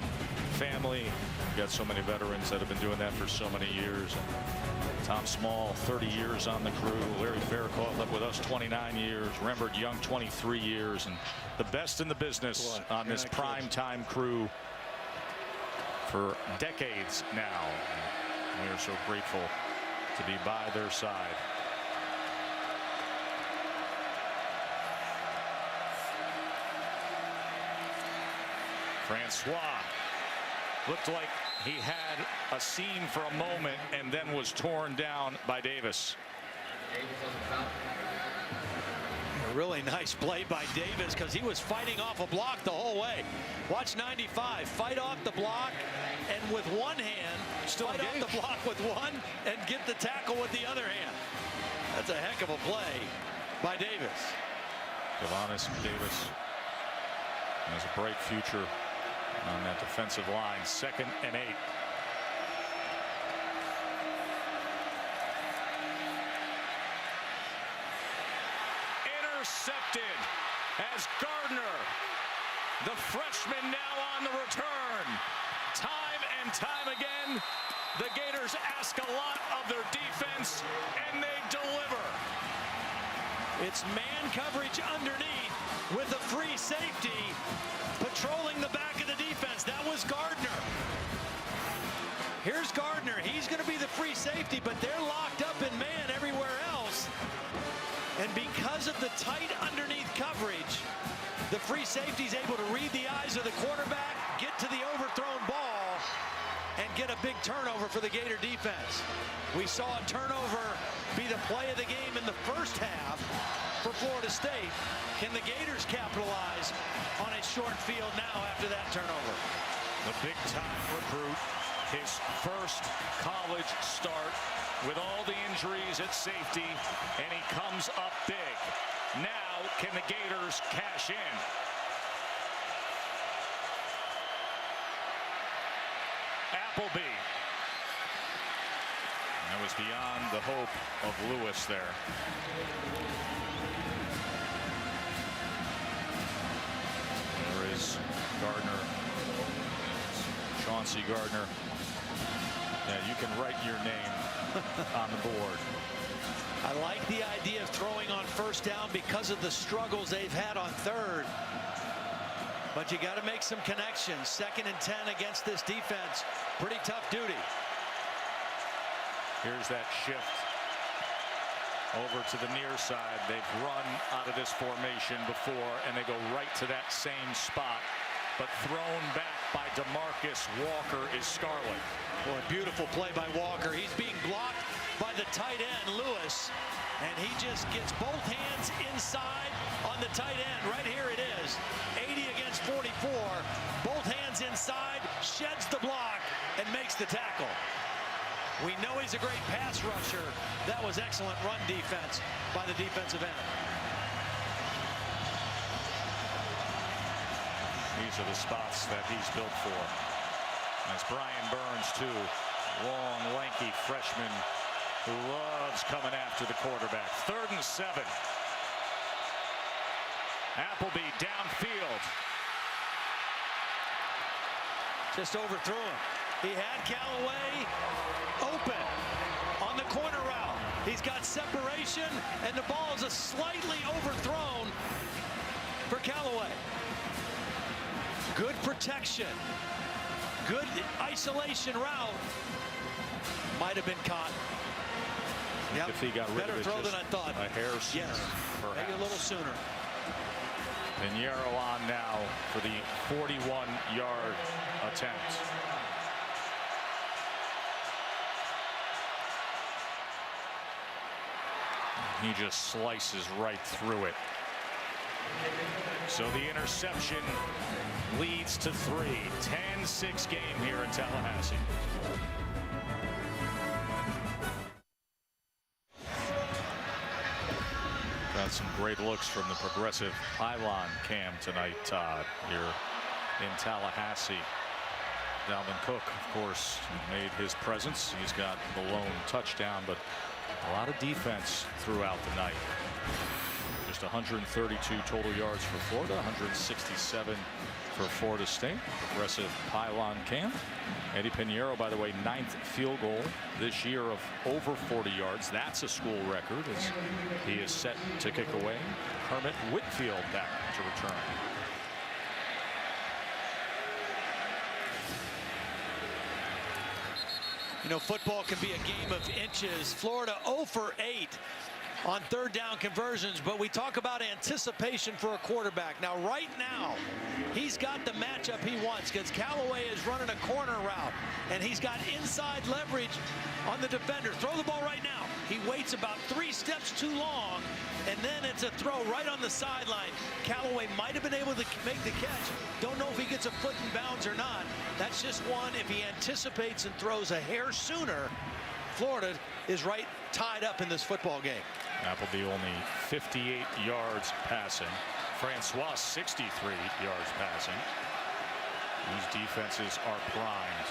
Speaker 2: family. We've got so many veterans that have been doing that for so many years. Tom Small, 30 years on the crew. Larry Fairclough up with us 29 years. Rembert Young, 23 years. And the best in the business on this prime-time crew for decades now. We are so grateful to be by their side. Francois looked like he had a seam for a moment and then was torn down by Davis.
Speaker 3: A really nice play by Davis because he was fighting off a block the whole way. Watch 95 fight off the block and with one hand fight off the block with one and get the tackle with the other hand. That's a heck of a play by Davis.
Speaker 2: Delhonis Davis has a bright future on that defensive line. 2nd and 8. Intercepted as Gardner, the freshman, now on the return. Time and time again, the Gators ask a lot of their defense, and they deliver.
Speaker 3: It's man coverage underneath with a free safety patrolling the back of the defense. That was Gardner. Here's Gardner. He's going to be the free safety, but they're locked up in man everywhere else. And because of the tight underneath coverage, the free safety is able to read the eyes of the quarterback, get to the overthrown ball, and get a big turnover for the Gator defense. We saw a turnover be the play of the game in the first half for Florida State. Can the Gators capitalize on a short field now after that turnover?
Speaker 2: The big-time recruit, his first college start with all the injuries at safety, and he comes up big. Now, can the Gators cash in? Appleby. That was beyond the hope of Lewis there. There is Gardner. Chauncey Gardner. Yeah, you can write your name on the board.
Speaker 3: I like the idea of throwing on first down because of the struggles they've had on third. But you got to make some connections. 2nd and 10 against this defense. Pretty tough duty.
Speaker 2: Here's that shift over to the near side. They've run out of this formation before, and they go right to that same spot. But thrown back by DeMarcus Walker is Scarlett.
Speaker 3: Boy, beautiful play by Walker. He's being blocked by the tight end, Lewis. And he just gets both hands inside on the tight end. Right here it is. 80 against 44. Both hands Gets inside, sheds the block, and makes the tackle. We know he's a great pass rusher. That was excellent run defense by the defensive end.
Speaker 2: These are the spots that he's built for. That's Brian Burns, too. Long, lanky freshman who loves coming after the quarterback. 3rd and 7. Appleby downfield.
Speaker 3: Just overthrew him. He had Callaway open on the corner route. He's got separation, and the ball is slightly overthrown for Callaway. Good protection. Good isolation route. Might have been caught. Yep.
Speaker 2: If he got rid
Speaker 3: better
Speaker 2: of it,
Speaker 3: throw than I thought.
Speaker 2: A hair sooner,
Speaker 3: yes,
Speaker 2: perhaps.
Speaker 3: maybe a little sooner.
Speaker 2: Pinheiro on now for the 41-yard attempt. He just slices right through it. So the interception leads to 3. 10-6 game here in Tallahassee. Got some great looks from the progressive pylon cam tonight, Todd, here in Tallahassee. Dalvin Cook, of course, made his presence. He's got the lone touchdown, but a lot of defense throughout the night. Just 132 total yards for Florida, 167 for Florida State. Progressive pylon cam. Eddie Pinheiro, by the way, 9th field goal this year of over 40 yards. That's a school record as he is set to kick away. Kermit Whitfield back to return.
Speaker 3: You know, football can be a game of inches. Florida 0 for 8 on 3rd down conversions, but we talk about anticipation for a quarterback. Now, right now, he's got the matchup he wants because Callaway is running a corner route, and he's got inside leverage on the defender. Throw the ball right now. He waits about 3 steps too long, and then it's a throw right on the sideline. Callaway might have been able to make the catch. Don't know if he gets a foot in bounds or not. That's just one. If he anticipates and throws a hair sooner, Florida is right tied up in this football game.
Speaker 2: Appleby only 58 yards passing. Francois 63 yards passing. These defenses are primed.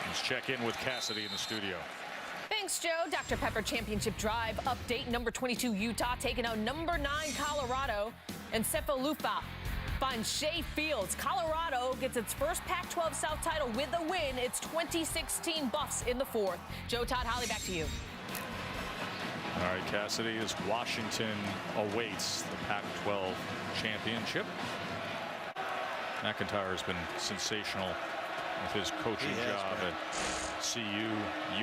Speaker 2: Let's check in with Cassidy in the studio.
Speaker 13: Thanks, Joe. Dr. Pepper Championship Drive update. Number 22 Utah taking out number 9 Colorado, and Cephalufa finds Shea Fields. Colorado gets its first Pac-12 South title with a win. It's 2016 Buffs in the 4th. Joe, Todd, Holly, back to you.
Speaker 2: All right, Cassidy, as Washington awaits the Pac-12 championship. McIntyre has been sensational with his coaching job at CU.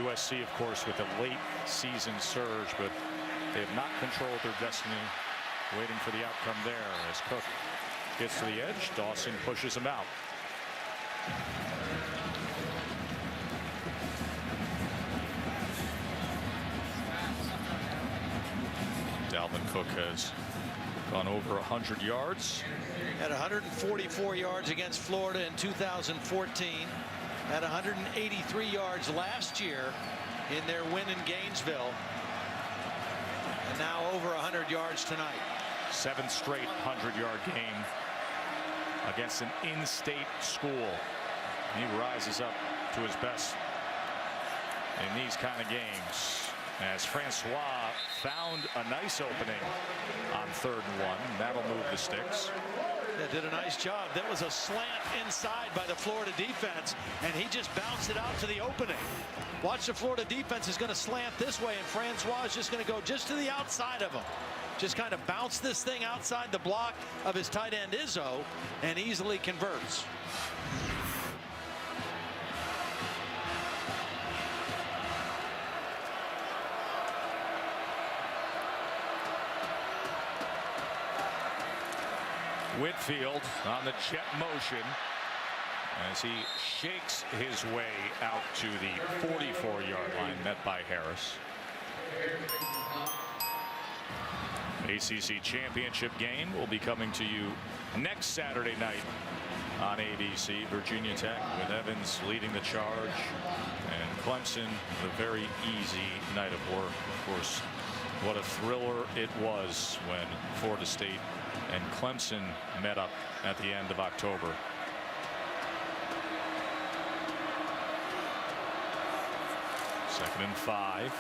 Speaker 2: USC, of course, with a late season surge, but they have not controlled their destiny. Waiting for the outcome there as Cook gets to the edge. Dawson pushes him out. Dalvin Cook has gone over 100 yards.
Speaker 3: Had 144 yards against Florida in 2014. Had 183 yards last year in their win in Gainesville. And now over 100 yards tonight.
Speaker 2: 7th straight 100-yard game against an in-state school. He rises up to his best in these kind of games, as Francois found a nice opening on 3rd and 1. That'll move the sticks.
Speaker 3: Yeah, did a nice job. That was a slant inside by the Florida defense, and he just bounced it out to the opening. Watch, the Florida defense is going to slant this way, and Francois is just going to go just to the outside of him. Just kind of bounce this thing outside the block of his tight end Izzo and easily converts.
Speaker 2: Whitfield on the jet motion as he shakes his way out to the 44-yard line, met by Harris. ACC championship game will be coming to you next Saturday night on ABC. Virginia Tech with Evans leading the charge, and Clemson the very easy night of work. Of course, what a thriller it was when Florida State and Clemson met up at the end of October. Second and 5.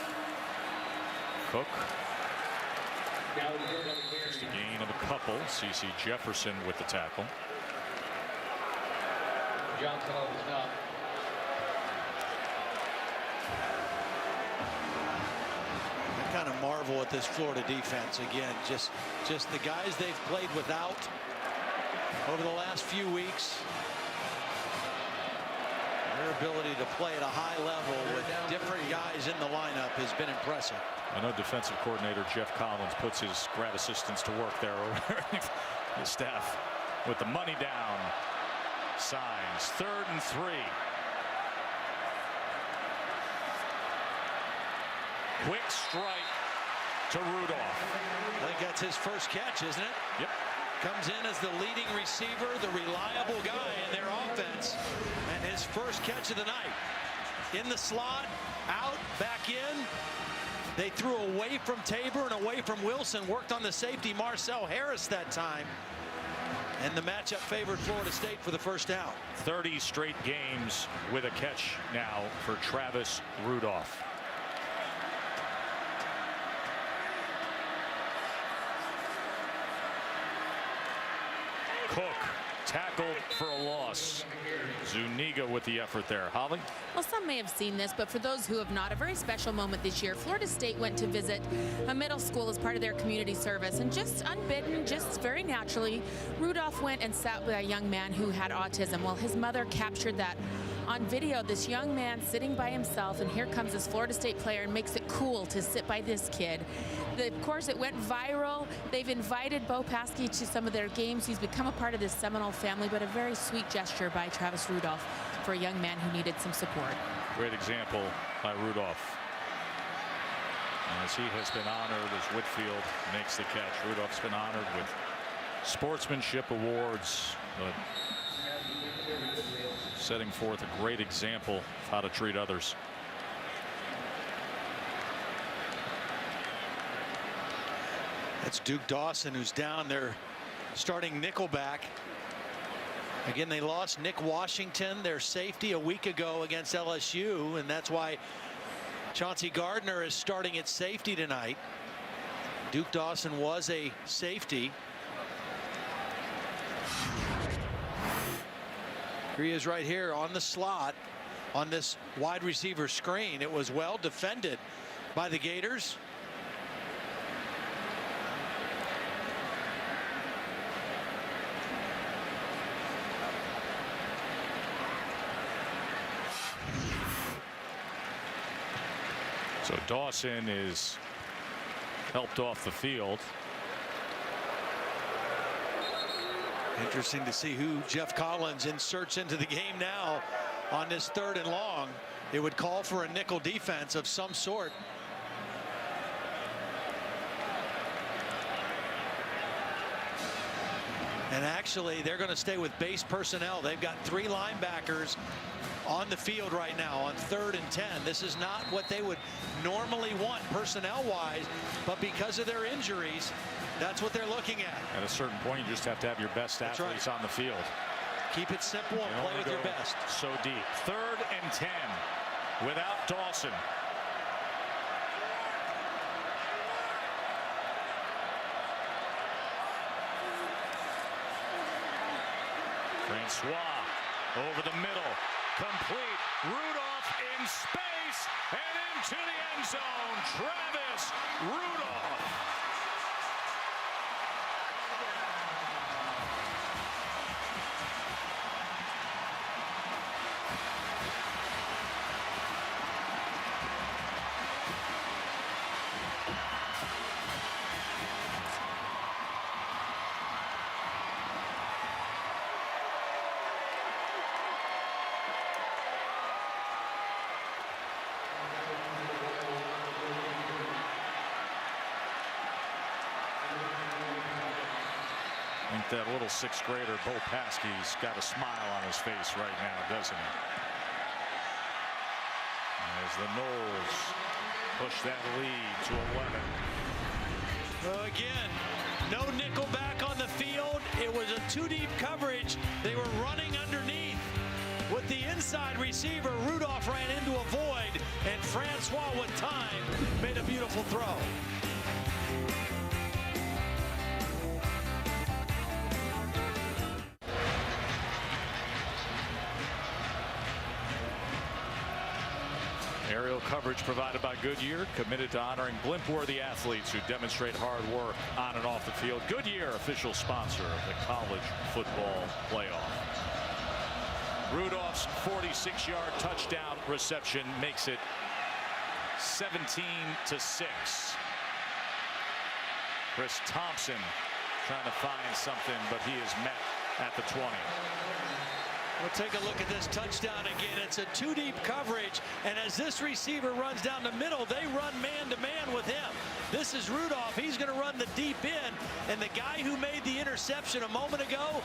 Speaker 2: Cook. Just a gain of a couple. CeCe Jefferson with the tackle.
Speaker 14: Johnson on the stop.
Speaker 3: I kind of marvel at this Florida defense again. Just the guys they've played without over the last few weeks. Their ability to play at a high level with different guys in the lineup has been impressive.
Speaker 2: I know defensive coordinator Jeff Collins puts his grad assistants to work there over the staff with the money down signs. 3rd and 3. Quick strike to Rudolph.
Speaker 3: I think that's his first catch, isn't it?
Speaker 2: Yep.
Speaker 3: Comes in as the leading receiver, the reliable guy in their offense, and his first catch of the night. In the slot, out, back in. They threw away from Tabor and away from Wilson. Worked on the safety Marcel Harris that time. And the matchup favored Florida State for the first down.
Speaker 2: 30 straight games with a catch now for Travis Rudolph. Cook tackled for a loss. Zuniga with the effort there. Holly?
Speaker 10: Well, some may have seen this, but for those who have not, a very special moment this year. Florida State went to visit a middle school as part of their community service, and just unbidden, just very naturally, Rudolph went and sat with a young man who had autism. Well, his mother captured that on video, this young man sitting by himself, and here comes this Florida State player and makes it cool to sit by this kid. Of course, it went viral. They've invited Bo Paskey to some of their games. He's become a part of this Seminole family, but a very sweet gesture by Travis Rudolph for a young man who needed some support.
Speaker 2: Great example by Rudolph. As he has been honored as Whitfield makes the catch. Rudolph's been honored with sportsmanship awards, but setting forth a great example of how to treat others.
Speaker 3: That's Duke Dawson, who's down there starting nickelback. Again, they lost Nick Washington, their safety, a week ago against LSU, and that's why Chauncey Gardner is starting at safety tonight. Duke Dawson was a safety. Here he is right here on the slot on this wide receiver screen. It was well defended by the Gators.
Speaker 2: So Dawson is helped off the field.
Speaker 3: Interesting to see who Jeff Collins inserts into the game now on this 3rd and long. It would call for a nickel defense of some sort. And actually, they're going to stay with base personnel. They've got 3 linebackers on the field right now on 3rd and 10. This is not what they would normally want personnel-wise, but because of their injuries, that's what they're looking at.
Speaker 2: At a certain point, you just have to have your best athletes on the field.
Speaker 3: Keep it simple and play with your best.
Speaker 2: So deep. 3rd and 10 without Dawson. Francois over the middle. Complete. Rudolph in space and into the end zone. Travis Rudolph. that little sixth grader, Bo Paskey's got a smile on his face right now, doesn't he? As the Noles push that lead to 11.
Speaker 3: Again, no nickel back on the field. It was a two-deep coverage. They were running underneath with the inside receiver. Rudolph ran into a void, and Francois, with time, made a beautiful throw.
Speaker 2: Aerial coverage provided by Goodyear, committed to honoring blimp-worthy athletes who demonstrate hard work on and off the field. Goodyear, official sponsor of the college football playoff. Rudolph's 46-yard touchdown reception makes it 17-6. Chris Thompson trying to find something, but he is met at the 20.
Speaker 3: We'll take a look at this touchdown again. It's a two-deep coverage, and as this receiver runs down the middle, they run man-to-man with him. This is Rudolph. He's going to run the deep end, and the guy who made the interception a moment ago,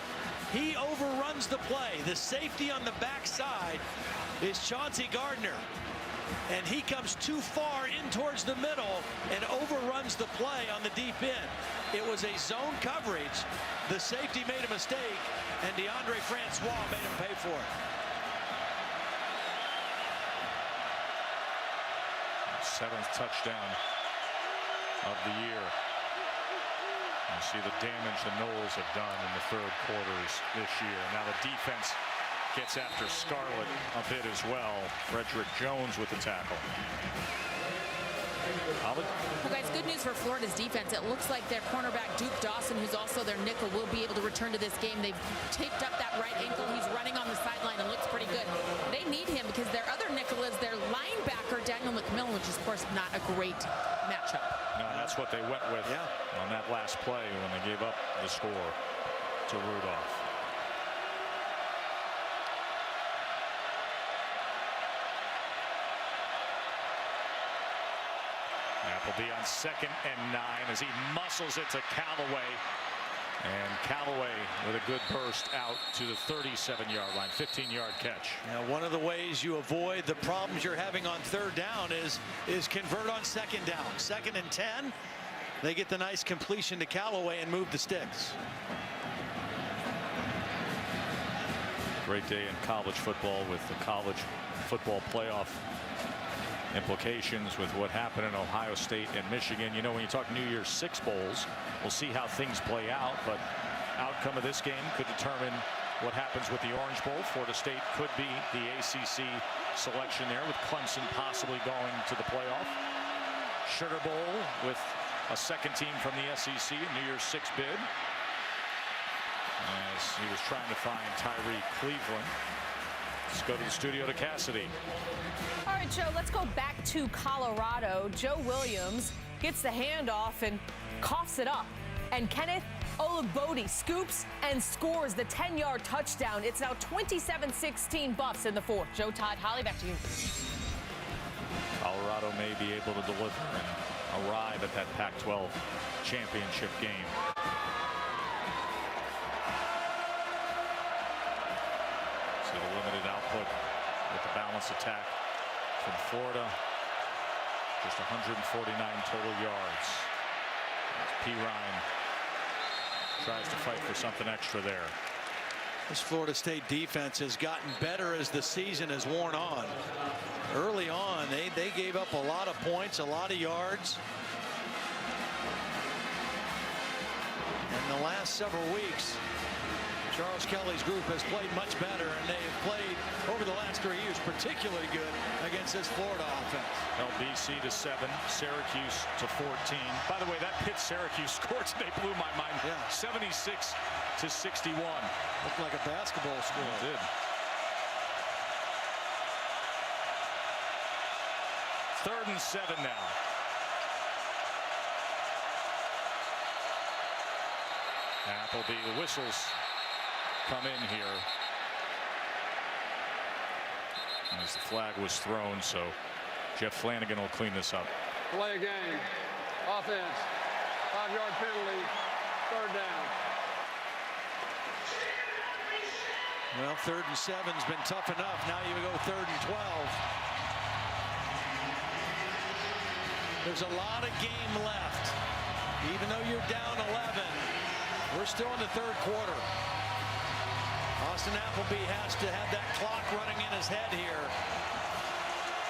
Speaker 3: he overruns the play. The safety on the backside is Chauncey Gardner, and he comes too far in towards the middle and overruns the play on the deep end. It was a zone coverage. The safety made a mistake, and DeAndre Francois made him pay for it.
Speaker 2: Seventh touchdown of the year. You see the damage the Noles have done in the third quarters this year. Now the defense gets after Scarlett a bit as well. Frederick Jones with the tackle.
Speaker 10: Well, guys, good news for Florida's defense. It looks like their cornerback, Duke Dawson, who's also their nickel, will be able to return to this game. They've taped up that right ankle. He's running on the sideline and looks pretty good. They need him because their other nickel is their linebacker, Daniel McMillan, which is, of course, not a great matchup.
Speaker 2: No, that's what they went with on that last play when they gave up the score to Rudolph. Appleby on 2nd and 9 as he muscles it to Callaway. And Callaway with a good burst out to the 37-yard line, 15-yard catch.
Speaker 3: Now, one of the ways you avoid the problems you're having on third down is convert on 2nd down. 2nd and 10, they get the nice completion to Callaway and move the sticks.
Speaker 2: Great day in college football with the college football playoff implications with what happened in Ohio State and Michigan. You know, when you talk New Year's 6 bowls, we'll see how things play out, but outcome of this game could determine what happens with the Orange Bowl. Florida State could be the ACC selection there, with Clemson possibly going to the playoff. Sugar Bowl with a second team from the SEC, a New Year's 6 bid, as he was trying to find Tyree Cleveland. Let's go to the studio to Cassidy.
Speaker 13: All right, Joe, let's go back to Colorado. Joe Williams gets the handoff and coughs it up. And Kenneth Olugbodi scoops and scores the 10-yard touchdown. It's now 27-16 Buffs in the fourth. Joe, Todd, Holly, back to you.
Speaker 2: Colorado may be able to deliver and arrive at that Pac-12 championship game. See the limited output with the balanced attack from Florida. Just 149 total yards. P. Ryan tries to fight for something extra there.
Speaker 3: This Florida State defense has gotten better as the season has worn on. Early on, they gave up a lot of points, a lot of yards. In the last several weeks, Charles Kelly's group has played much better, and they have played over the last 3 years particularly good against this Florida offense.
Speaker 2: LBC to 7, Syracuse to 14. By the way, that Pitt Syracuse score today blew my mind. 76-61.
Speaker 3: Looked like a basketball score.
Speaker 2: It did. Third and 7 now. Appleby, the whistles come in here as the flag was thrown, so Jeff Flanagan will clean this up.
Speaker 11: Play a game. Offense. 5-yard penalty. 3rd down.
Speaker 3: Well, 3rd and 7's been tough enough. Now you go 3rd and 12. There's a lot of game left. Even though you're down 11, we're still in the 3rd quarter. Austin Appleby has to have that clock running in his head here.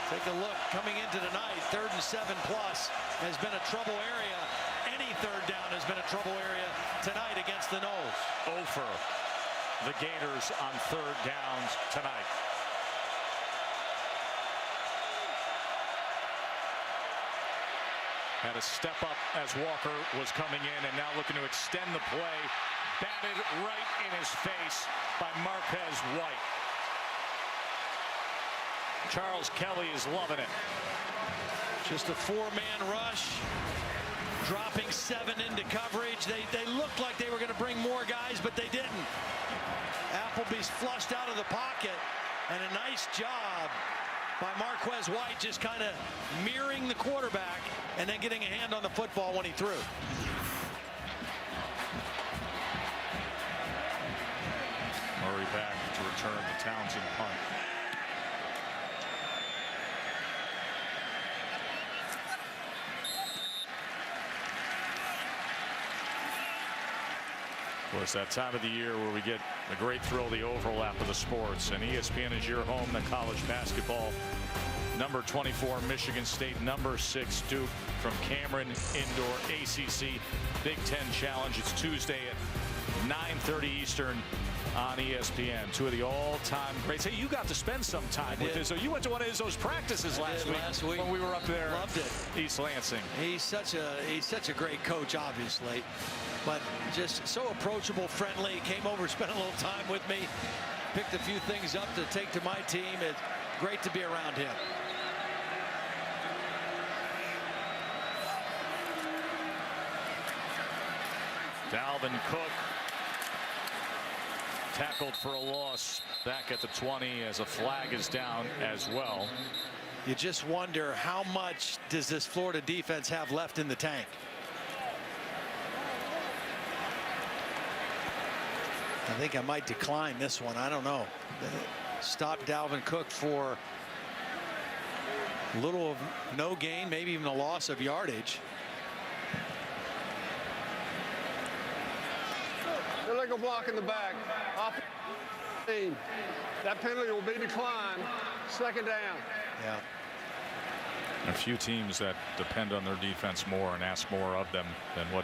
Speaker 3: Take a look coming into tonight. 3rd and 7 plus has been a trouble area. Any 3rd down has been a trouble area tonight against the Noles.
Speaker 2: Over the Gators on 3rd downs tonight. Had a step up as Walker was coming in, and now looking to extend the play. Batted right in his face by Marquez White. Charles Kelly is loving it.
Speaker 3: Just a 4-man rush. Dropping 7 into coverage. They looked like they were going to bring more guys, but they didn't. Appleby's flushed out of the pocket, and a nice job by Marquez White, just kind of mirroring the quarterback and then getting a hand on the football when he threw.
Speaker 2: Murray back to return the Townsend punt. Of course, that time of the year where we get the great thrill, the overlap of the sports, and ESPN is your home to college basketball. Number 24 Michigan State, number 6 Duke from Cameron Indoor ACC Big Ten Challenge. It's Tuesday at 9:30 Eastern on ESPN. Two of the all-time greats. Hey, you got to spend some time with Izzo. You went to one of Izzo's practices last week when we were up there.
Speaker 3: Loved it.
Speaker 2: East Lansing.
Speaker 3: He's such a great coach, obviously, but just so approachable, friendly. Came over, spent a little time with me, picked a few things up to take to my team. It's great to be around him.
Speaker 2: Dalvin Cook tackled for a loss back at the 20 as a flag is down as well.
Speaker 3: You just wonder how much does this Florida defense have left in the tank. I think I might decline this one. I don't know. Stop Dalvin Cook for a little of no gain, maybe even a loss of yardage.
Speaker 11: Illegal block in the back. Off team. That penalty will be declined. 2nd down.
Speaker 3: Yeah.
Speaker 2: A few teams that depend on their defense more and ask more of them than what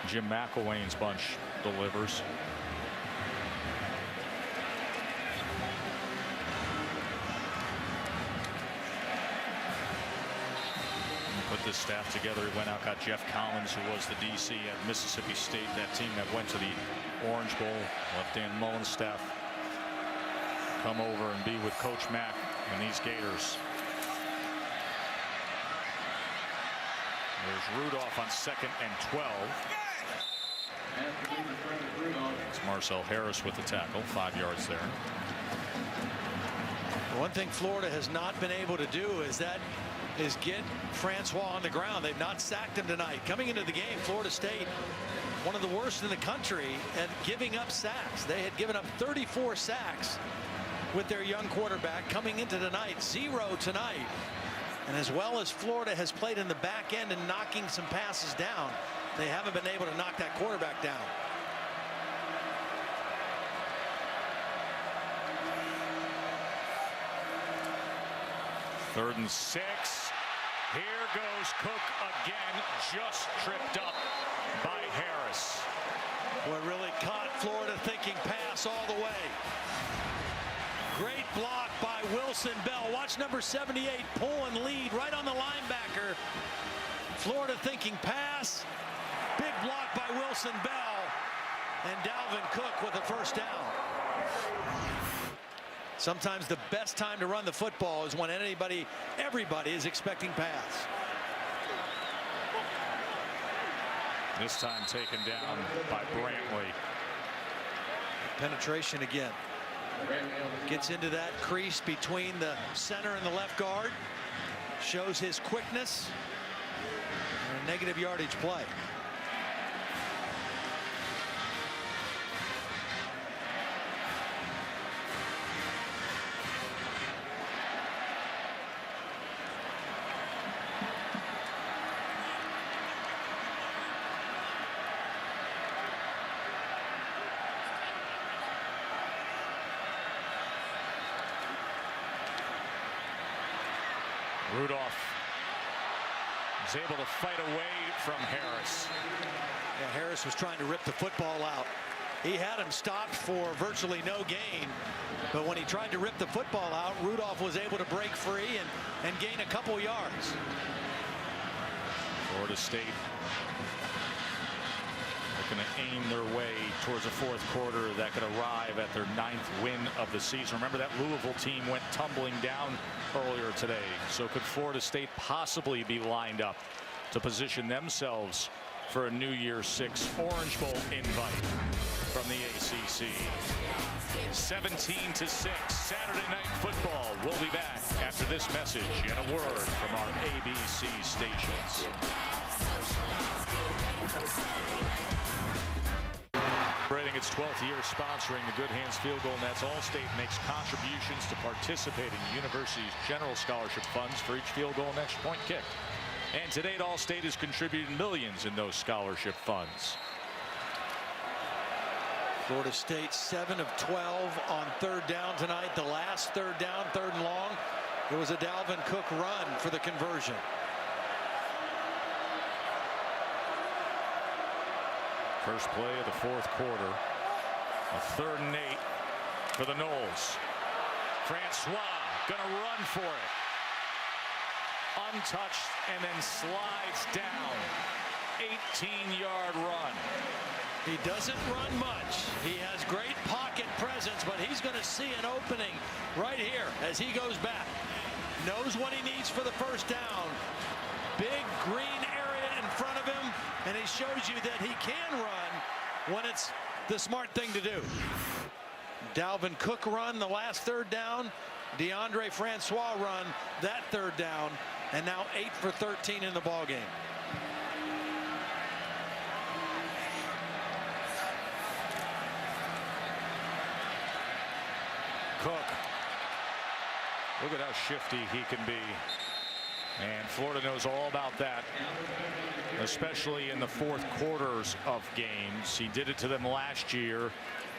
Speaker 2: Jim McElwain's bunch delivers. Put this staff together. He went out, got Jeff Collins, who was the DC at Mississippi State, that team that went to the Orange Bowl. Let Dan Mullen's staff come over and be with Coach Mack and these Gators. There's Rudolph on 2nd and 12. It's Marcel Harris with the tackle, 5 yards there.
Speaker 3: One thing Florida has not been able to do is get Francois on the ground. They've not sacked him tonight. Coming into the game, Florida State, one of the worst in the country at giving up sacks. They had given up 34 sacks with their young quarterback. Coming into tonight, 0 tonight. And as well as Florida has played in the back end and knocking some passes down, they haven't been able to knock that quarterback down.
Speaker 2: Third and 6. Here goes Cook again, just tripped up by Harris.
Speaker 3: What really caught Florida thinking pass all the way. Great block by Wilson Bell. Watch number 78 pull and lead right on the linebacker. Florida thinking pass. Big block by Wilson Bell. And Dalvin Cook with a 1st down. Sometimes the best time to run the football is when everybody is expecting pass.
Speaker 2: This time taken down by Brantley.
Speaker 3: Penetration again. Gets into that crease between the center and the left guard. Shows his quickness. And a negative yardage play.
Speaker 2: Rudolph was able to fight away from Harris.
Speaker 3: Yeah, Harris was trying to rip the football out. He had him stopped for virtually no gain, but when he tried to rip the football out, Rudolph was able to break free and gain a couple yards.
Speaker 2: Florida State looking to aim their way towards a fourth quarter that could arrive at their 9th win of the season. Remember, that Louisville team went tumbling down earlier today. So could Florida State possibly be lined up to position themselves for a New Year's 6 Orange Bowl invite from the ACC? 17-6, Saturday Night Football. We'll be back after this message and a word from our ABC stations. Celebrating its 12th year sponsoring the Good Hands Field Goal Nets, Allstate makes contributions to participating universities' general scholarship funds for each field goal and extra point kicked. And to date, Allstate has contributed millions in those scholarship funds.
Speaker 3: Florida State 7 of 12 on third down tonight. The last third down, 3rd and long, it was a Dalvin Cook run for the conversion.
Speaker 2: First play of the fourth quarter. A 3rd and 8 for the Noles. Francois gonna run for it. Untouched and then slides down. 18-yard run.
Speaker 3: He doesn't run much. He has great pocket presence, but he's going to see an opening right here as he goes back. Knows what he needs for the first down. Big green area in front of him, and he shows you that he can run when it's the smart thing to do. Dalvin Cook run the last 3rd down. DeAndre Francois run that 3rd down, and now 8 for 13 in the ballgame.
Speaker 2: Cook. Look at how shifty he can be. And Florida knows all about that, especially in the fourth quarters of games. He did it to them last year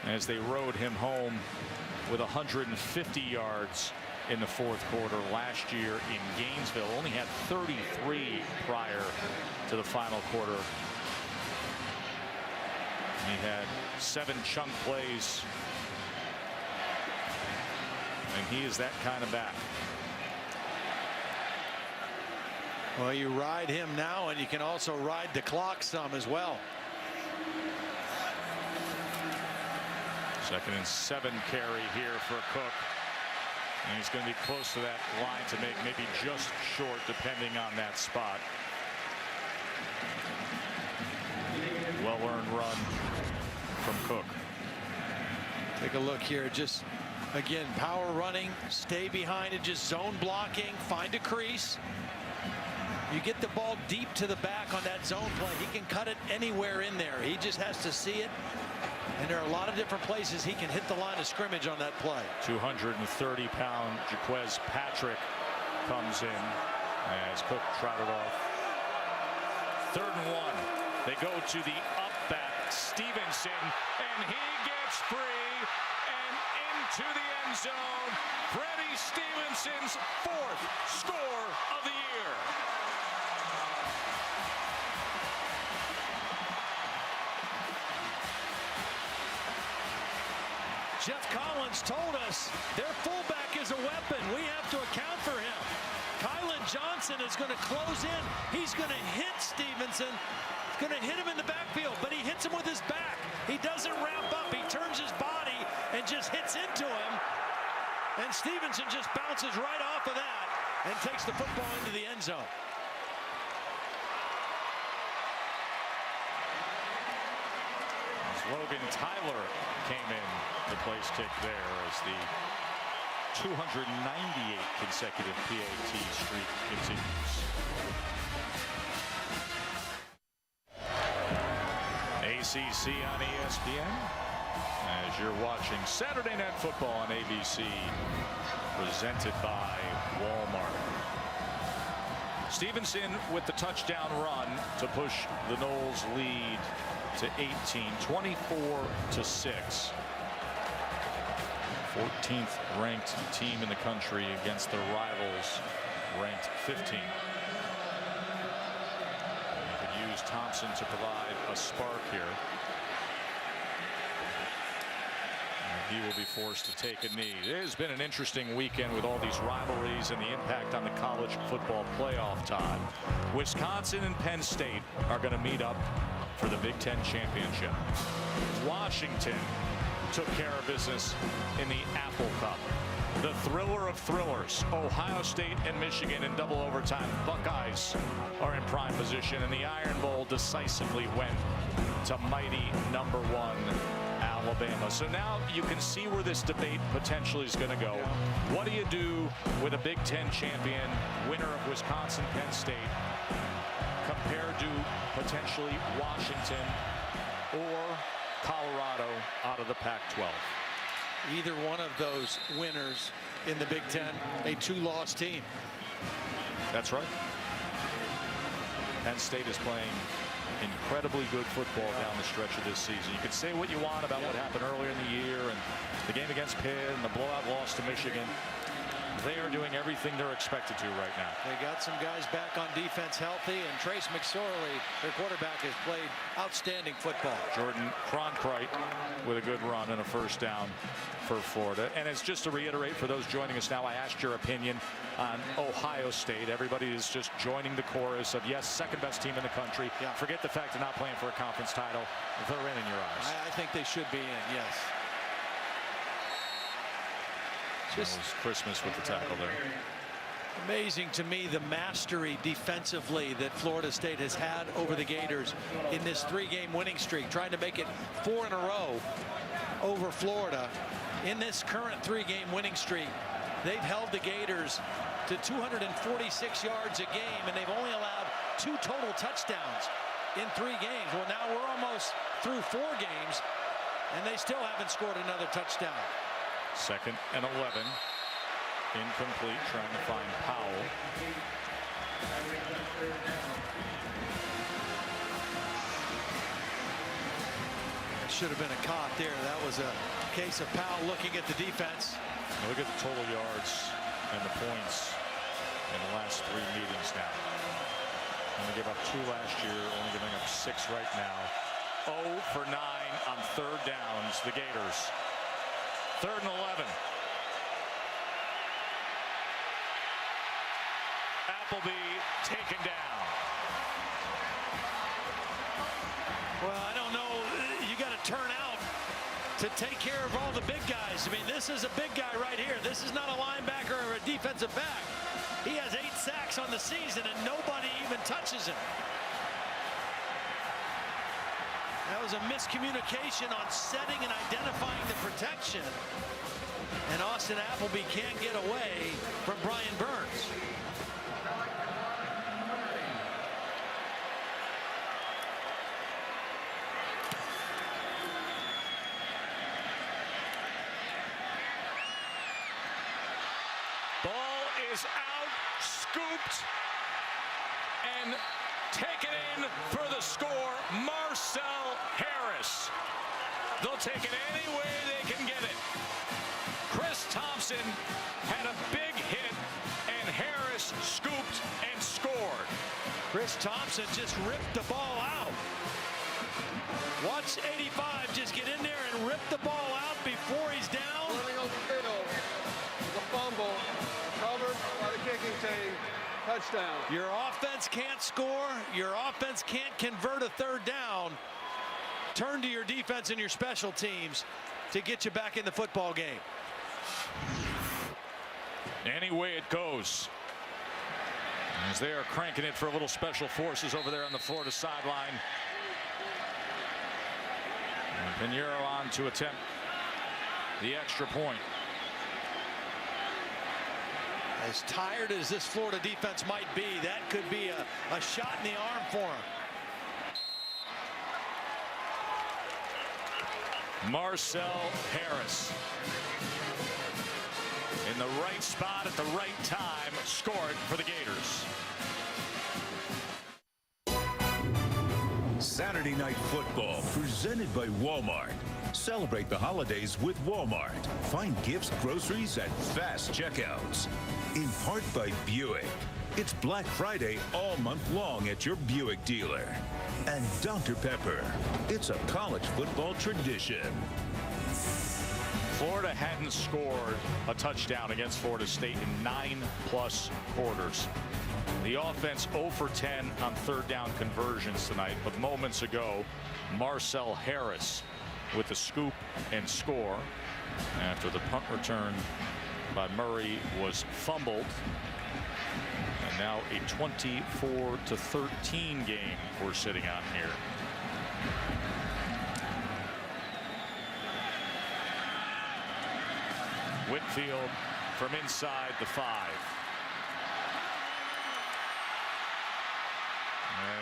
Speaker 2: as they rode him home with 150 yards in the fourth quarter last year in Gainesville. Only had 33 prior to the final quarter. He had 7 chunk plays. And he is that kind of back.
Speaker 3: Well, you ride him now, and you can also ride the clock some as well.
Speaker 2: 2nd and 7 carry here for Cook. And he's going to be close to that line to make maybe just short, depending on that spot. Well-earned run from Cook.
Speaker 3: Take a look here. Just, again, power running, stay behind it, just zone blocking, find a crease. You get the ball deep to the back on that zone play. He can cut it anywhere in there. He just has to see it. And there are a lot of different places he can hit the line of scrimmage on that play.
Speaker 2: 230-pound Jaquez Patrick comes in as Cook trotted off. 3rd and 1. They go to the up back, Stevenson, and he gets free and into the end zone. Freddie Stevenson's 4th score of the year.
Speaker 3: Jeff Collins told us their fullback is a weapon. We have to account for him. Kylan Johnson is going to close in. He's going to hit Stevenson. He's going to hit him in the backfield, but he hits him with his back. He doesn't ramp up. He turns his body and just hits into him. And Stevenson just bounces right off of that and takes the football into the end zone.
Speaker 2: Logan Tyler came in the place kick there as the 298 consecutive PAT streak continues. ACC on ESPN as you're watching Saturday Night Football on ABC, presented by Walmart. Stevenson with the touchdown run to push the Noles lead to 18, 24-6. 14th ranked team in the country against their rivals ranked 15. You could use Thompson to provide a spark here. He will be forced to take a knee. It has been an interesting weekend with all these rivalries and the impact on the college football playoff, Todd. Wisconsin and Penn State are going to meet up for the Big Ten championship. Washington took care of business in the Apple Cup. The thriller of thrillers, Ohio State and Michigan in double overtime. Buckeyes are in prime position, and the Iron Bowl decisively went to mighty #1 Alabama. So now you can see where this debate potentially is going to go. What do you do with a Big Ten champion, winner of Wisconsin, Penn State, compared to potentially Washington or Colorado out of the Pac-12?
Speaker 3: Either one of those winners in the Big Ten, a two-loss team.
Speaker 2: That's right. Penn State is playing incredibly good football down the stretch of this season. You can say what you want about what happened earlier in the year and the game against Pitt and the blowout loss to Michigan. They are doing everything they're expected to right now.
Speaker 3: They got some guys back on defense healthy, and Trace McSorley, their quarterback, has played outstanding football.
Speaker 2: Jordan Cronkrite with a good run and a first down for Florida. And it's just to reiterate for those joining us now, I asked your opinion on Ohio State. Everybody is just joining the chorus of, yes, second best team in the country.
Speaker 3: Yeah.
Speaker 2: Forget the fact they're not playing for a conference title. They're in your eyes.
Speaker 3: I think they should be in, yes.
Speaker 2: Just Christmas with the tackle there.
Speaker 3: Amazing to me the mastery defensively that Florida State has had over the Gators in this 3-game winning streak, trying to make it 4 in a row over Florida. In this current 3-game winning streak, they've held the Gators to 246 yards a game, and they've only allowed 2 total touchdowns in 3 games. Well, now we're almost through 4 games, and they still haven't scored another touchdown.
Speaker 2: 2nd and 11. Incomplete, trying to find Powell.
Speaker 3: It should have been a caught there. That was a case of Powell looking at the defense.
Speaker 2: Now look at the total yards and the points in the last 3 meetings now. Only gave up 2 last year, only giving up 6 right now. 0 for 9 on 3rd downs, the Gators. 3rd and 11. Appleby taken down.
Speaker 3: Well, I don't know. You got to turn out to take care of all the big guys. I mean, this is a big guy right here. This is not a linebacker or a defensive back. He has 8 sacks on the season, and nobody even touches him. That was a miscommunication on setting and identifying the protection. And Austin Appleby can't get away from Brian Burns.
Speaker 2: Ball is out, scooped, and taken in for the score, Marcel Harris. They'll take it any way they can get it. Chris Thompson had a big hit, and Harris scooped and scored.
Speaker 3: Chris Thompson just ripped the ball out. Watch 85 just get in there and rip the ball out before he's down.
Speaker 11: Running on the field, the fumble, covered by the kicking team. Touchdown.
Speaker 3: Your offense can't score. Your offense can't convert a 3rd down. Turn to your defense and your special teams to get you back in the football game.
Speaker 2: Any way it goes. As they are cranking it for a little special forces over there on the Florida sideline. And Pinheiro on to attempt the extra point.
Speaker 3: As tired as this Florida defense might be, that could be a shot in the arm for him.
Speaker 2: Marcel Harris in the right spot at the right time, scored for the Gators.
Speaker 1: Saturday Night Football presented by Walmart. Celebrate the holidays with Walmart. Find gifts, groceries, and fast checkouts. In part by Buick. It's Black Friday all month long at your Buick dealer. And Dr. Pepper. It's a college football tradition.
Speaker 2: Florida hadn't scored a touchdown against Florida State in 9+ quarters. The offense 0 for 10 on third down conversions tonight, but moments ago, Marcel Harris with the scoop and score after the punt return by Murray was fumbled. And now a 24-13 game we're sitting on here. Whitfield from inside the 5.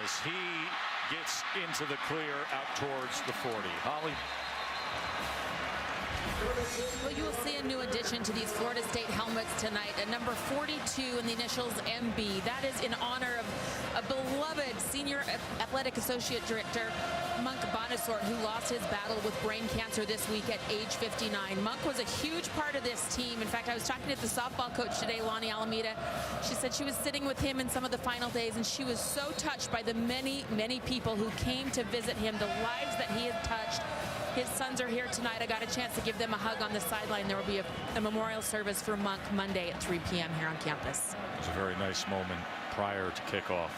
Speaker 2: As he gets into the clear out towards the 40. Holly.
Speaker 10: Well, you will see a new addition to these Florida State helmets tonight, a number 42 in the initials MB. That is in honor of a beloved senior athletic associate director, Monk Bonasorte, who lost his battle with brain cancer this week at age 59. Monk was a huge part of this team. In fact, I was talking to the softball coach today, Lonnie Alameda. She said she was sitting with him in some of the final days, and she was so touched by the many, many people who came to visit him, the lives that he had touched. His sons are here tonight. I got a chance to give them a hug on the sideline. There will be a memorial service for Monk Monday at 3 p.m. here on campus.
Speaker 2: It was a very nice moment prior to kickoff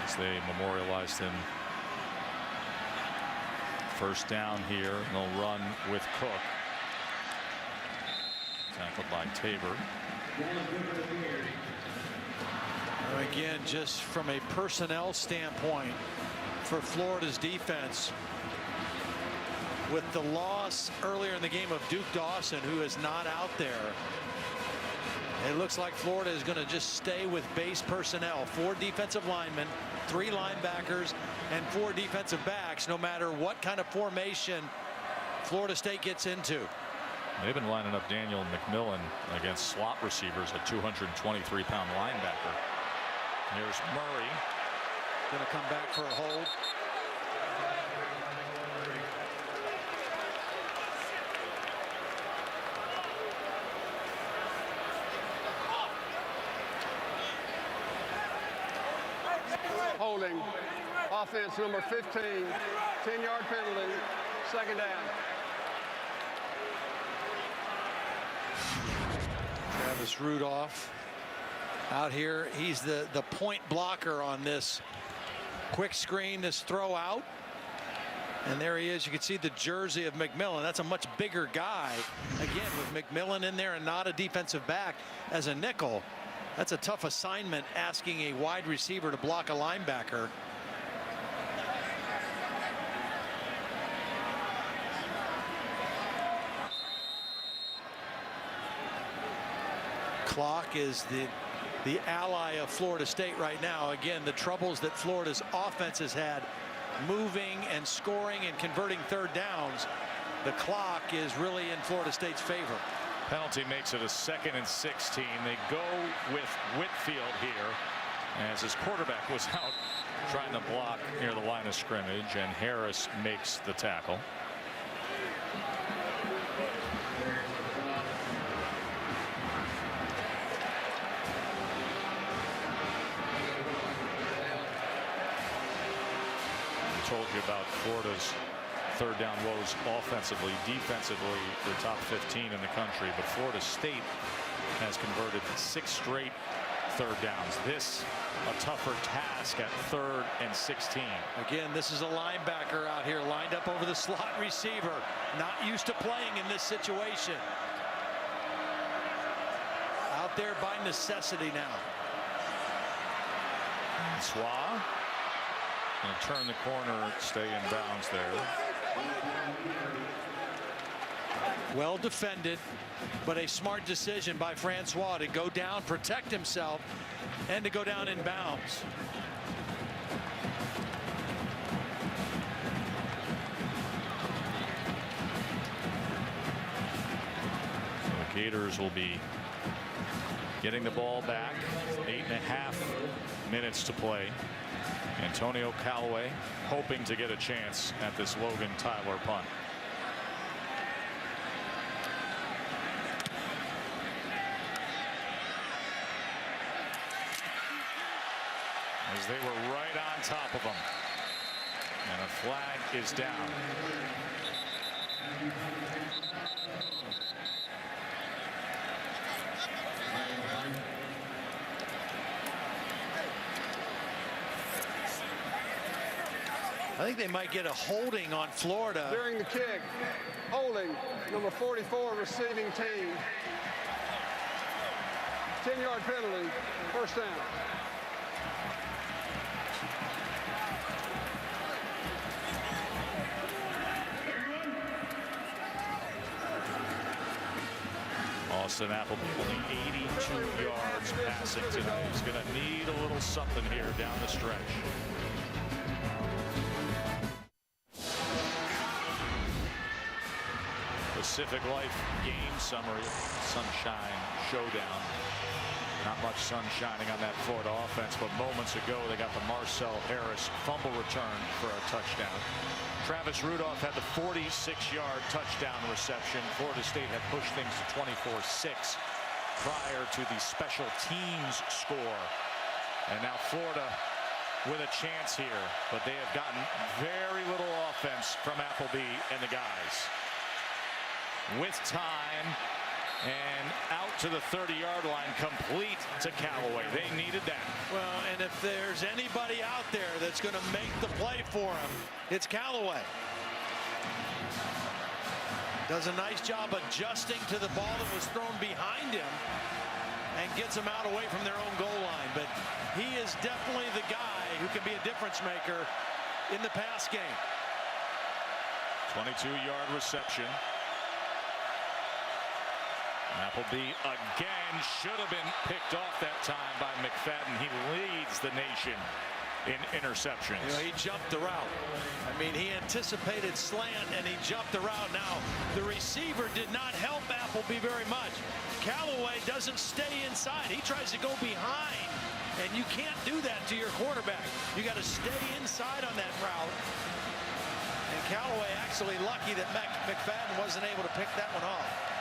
Speaker 2: as they memorialized him. First down here. They'll run with Cook. Tackled by Tabor.
Speaker 3: Again, just from a personnel standpoint, for Florida's defense, with the loss earlier in the game of Duke Dawson, who is not out there, it looks like Florida is going to just stay with base personnel. 4 defensive linemen, 3 linebackers, and 4 defensive backs, no matter what kind of formation Florida State gets into.
Speaker 2: They've been lining up Daniel McMillan against slot receivers, a 223-pound linebacker. Here's Murray.
Speaker 3: Going to come back for a hold.
Speaker 11: Holding. Offense number 15. 10-yard penalty. Second down.
Speaker 3: Travis Rudolph out here. He's the point blocker on this quick screen, this throw out. And there he is. You can see the jersey of McMillan. That's a much bigger guy. Again, with McMillan in there and not a defensive back as a nickel. That's a tough assignment, asking a wide receiver to block a linebacker. Clock is the ally of Florida State right now. Again, the troubles that Florida's offense has had moving and scoring and converting third downs. The clock is really in Florida State's favor.
Speaker 2: Penalty makes it a 2nd and 16. They go with Whitfield here as his quarterback was out trying to block near the line of scrimmage, and Harris makes the tackle. Told you about Florida's third down woes offensively. Defensively, they're top 15 in the country, but Florida State has converted 6 straight third downs. This a tougher task at 3rd and 16.
Speaker 3: Again, this is a linebacker out here lined up over the slot receiver, not used to playing in this situation. Out there by necessity now.
Speaker 2: Swa going to turn the corner, stay in bounds there.
Speaker 3: Well defended, but a smart decision by Francois to go down, protect himself, and to go down in bounds.
Speaker 2: So the Gators will be getting the ball back. 8.5 minutes to play Antonio Callaway hoping to get a chance at this Logan Tyler punt. As they were right on top of him. And a flag is down.
Speaker 3: I think they might get a holding on Florida.
Speaker 11: During the kick, holding number 44 receiving team. 10-yard penalty, first down.
Speaker 2: Austin Appleby only 82 yards passing tonight. He's going to need a little something here down the stretch. Pacific Life game summary. Sunshine showdown. Not much sun shining on that Florida offense, but moments ago they got the Marcel Harris fumble return for a touchdown. Travis Rudolph had the 46-yard touchdown reception. Florida State had pushed things to 24-6 prior to the special teams score. And now Florida with a chance here, but they have gotten very little offense from Appleby and the guys. With time and out to the 30-yard line, complete to Callaway. They needed that.
Speaker 3: Well, and if there's anybody out there that's going to make the play for him, it's Callaway. Does a nice job adjusting to the ball that was thrown behind him and gets them out away from their own goal line. But he is definitely the guy who can be a difference maker in the pass game.
Speaker 2: 22-yard reception. Appleby again should have been picked off that time by McFadden. He leads the nation in interceptions.
Speaker 3: You know, he jumped the route. I mean, he anticipated slant and he jumped the route. Now, the receiver did not help Appleby very much. Callaway doesn't stay inside. He tries to go behind, and you can't do that to your quarterback. You got to stay inside on that route. And Callaway actually lucky that McFadden wasn't able to pick that one off.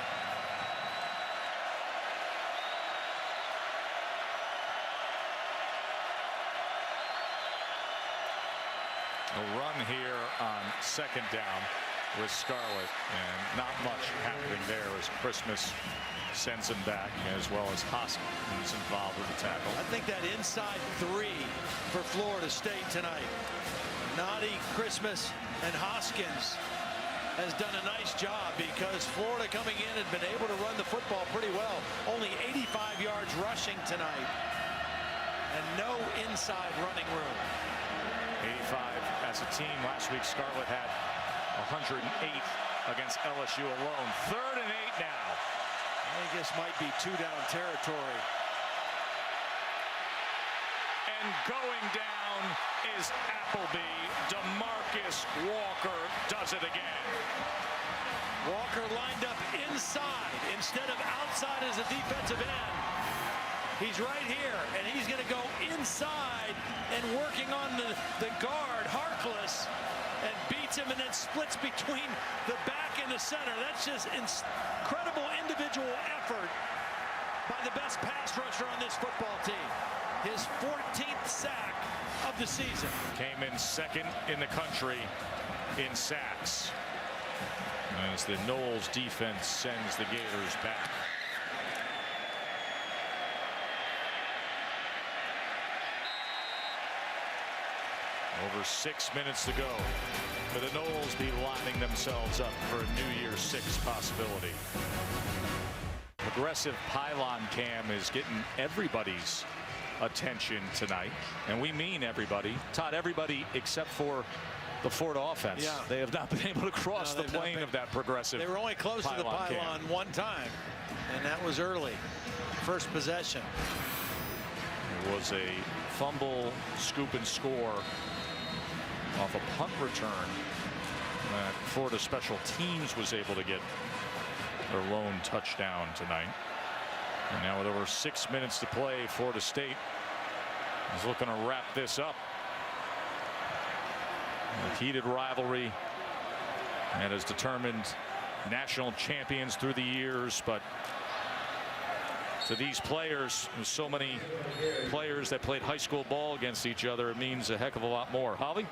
Speaker 2: A run here on second down with Scarlett, and not much happening there as Christmas sends him back, as well as Hoskins involved with the tackle.
Speaker 3: I think that inside three for Florida State tonight. Noddy, Christmas, and Hoskins has done a nice job because Florida coming in had been able to run the football pretty well. Only 85 yards rushing tonight, and no inside running room.
Speaker 2: 85 as a team. Last week Scarlett had 108 against LSU alone. 3rd and 8 now.
Speaker 3: I think this might be 2-down territory.
Speaker 2: And going down is Appleby. DeMarcus Walker does it again.
Speaker 3: Walker lined up inside instead of outside as a defensive end. He's right here, and he's going to go inside and working on the guard, Harkless, and beats him and then splits between the back and the center. That's just incredible individual effort by the best pass rusher on this football team. His 14th sack of the season.
Speaker 2: Came in second in the country in sacks as the Knowles defense sends the Gators back. Over 6 minutes to go. For the Knowles be lining themselves up for a New Year's 6 possibility. Progressive pylon cam is getting everybody's attention tonight, and we mean everybody. Todd, everybody except for the Florida offense.
Speaker 3: Yeah.
Speaker 2: They have not been able to cross the plane of that progressive.
Speaker 3: They were only close to the pylon one time, and that was early. First possession.
Speaker 2: It was a fumble, scoop and score off a punt return that Florida special teams was able to get their lone touchdown tonight. And now with over 6 minutes to play, Florida State is looking to wrap this up. A heated rivalry and has determined national champions through the years, but to these players, there's so many players that played high school ball against each other, it means a heck of a lot more. Holly?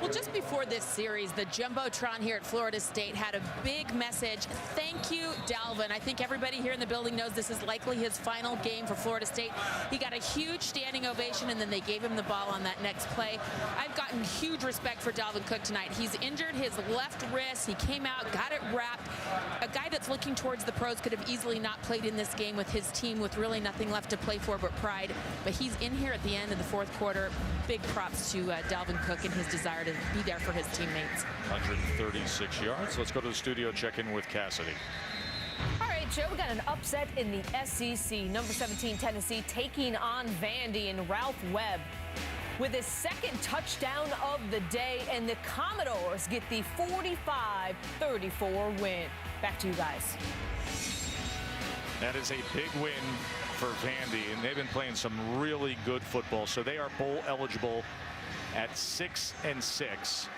Speaker 10: Well, just before this series, the Jumbotron here at Florida State had a big message. Thank you, Dalvin. I think everybody here in the building knows this is likely his final game for Florida State. He got a huge standing ovation, and then they gave him the ball on that next play. I've gotten huge respect for Dalvin Cook tonight. He's injured his left wrist. He came out, got it wrapped. A guy that's looking towards the pros could have easily not played in this game with his team with really nothing left to play for but pride. But he's in here at the end of the fourth quarter. Big props to Dalvin Cook and his desire to be there for his teammates.
Speaker 2: 136 yards. Let's go to the studio, check in with Cassidy.
Speaker 13: All right, Joe, we got an upset in the SEC. Number 17, Tennessee, taking on Vandy, and Ralph Webb with his second touchdown of the day, and the Commodores get the 45-34 win. Back to you guys.
Speaker 2: That is a big win for Vandy, and they've been playing some really good football. So they are bowl eligible at 6-6.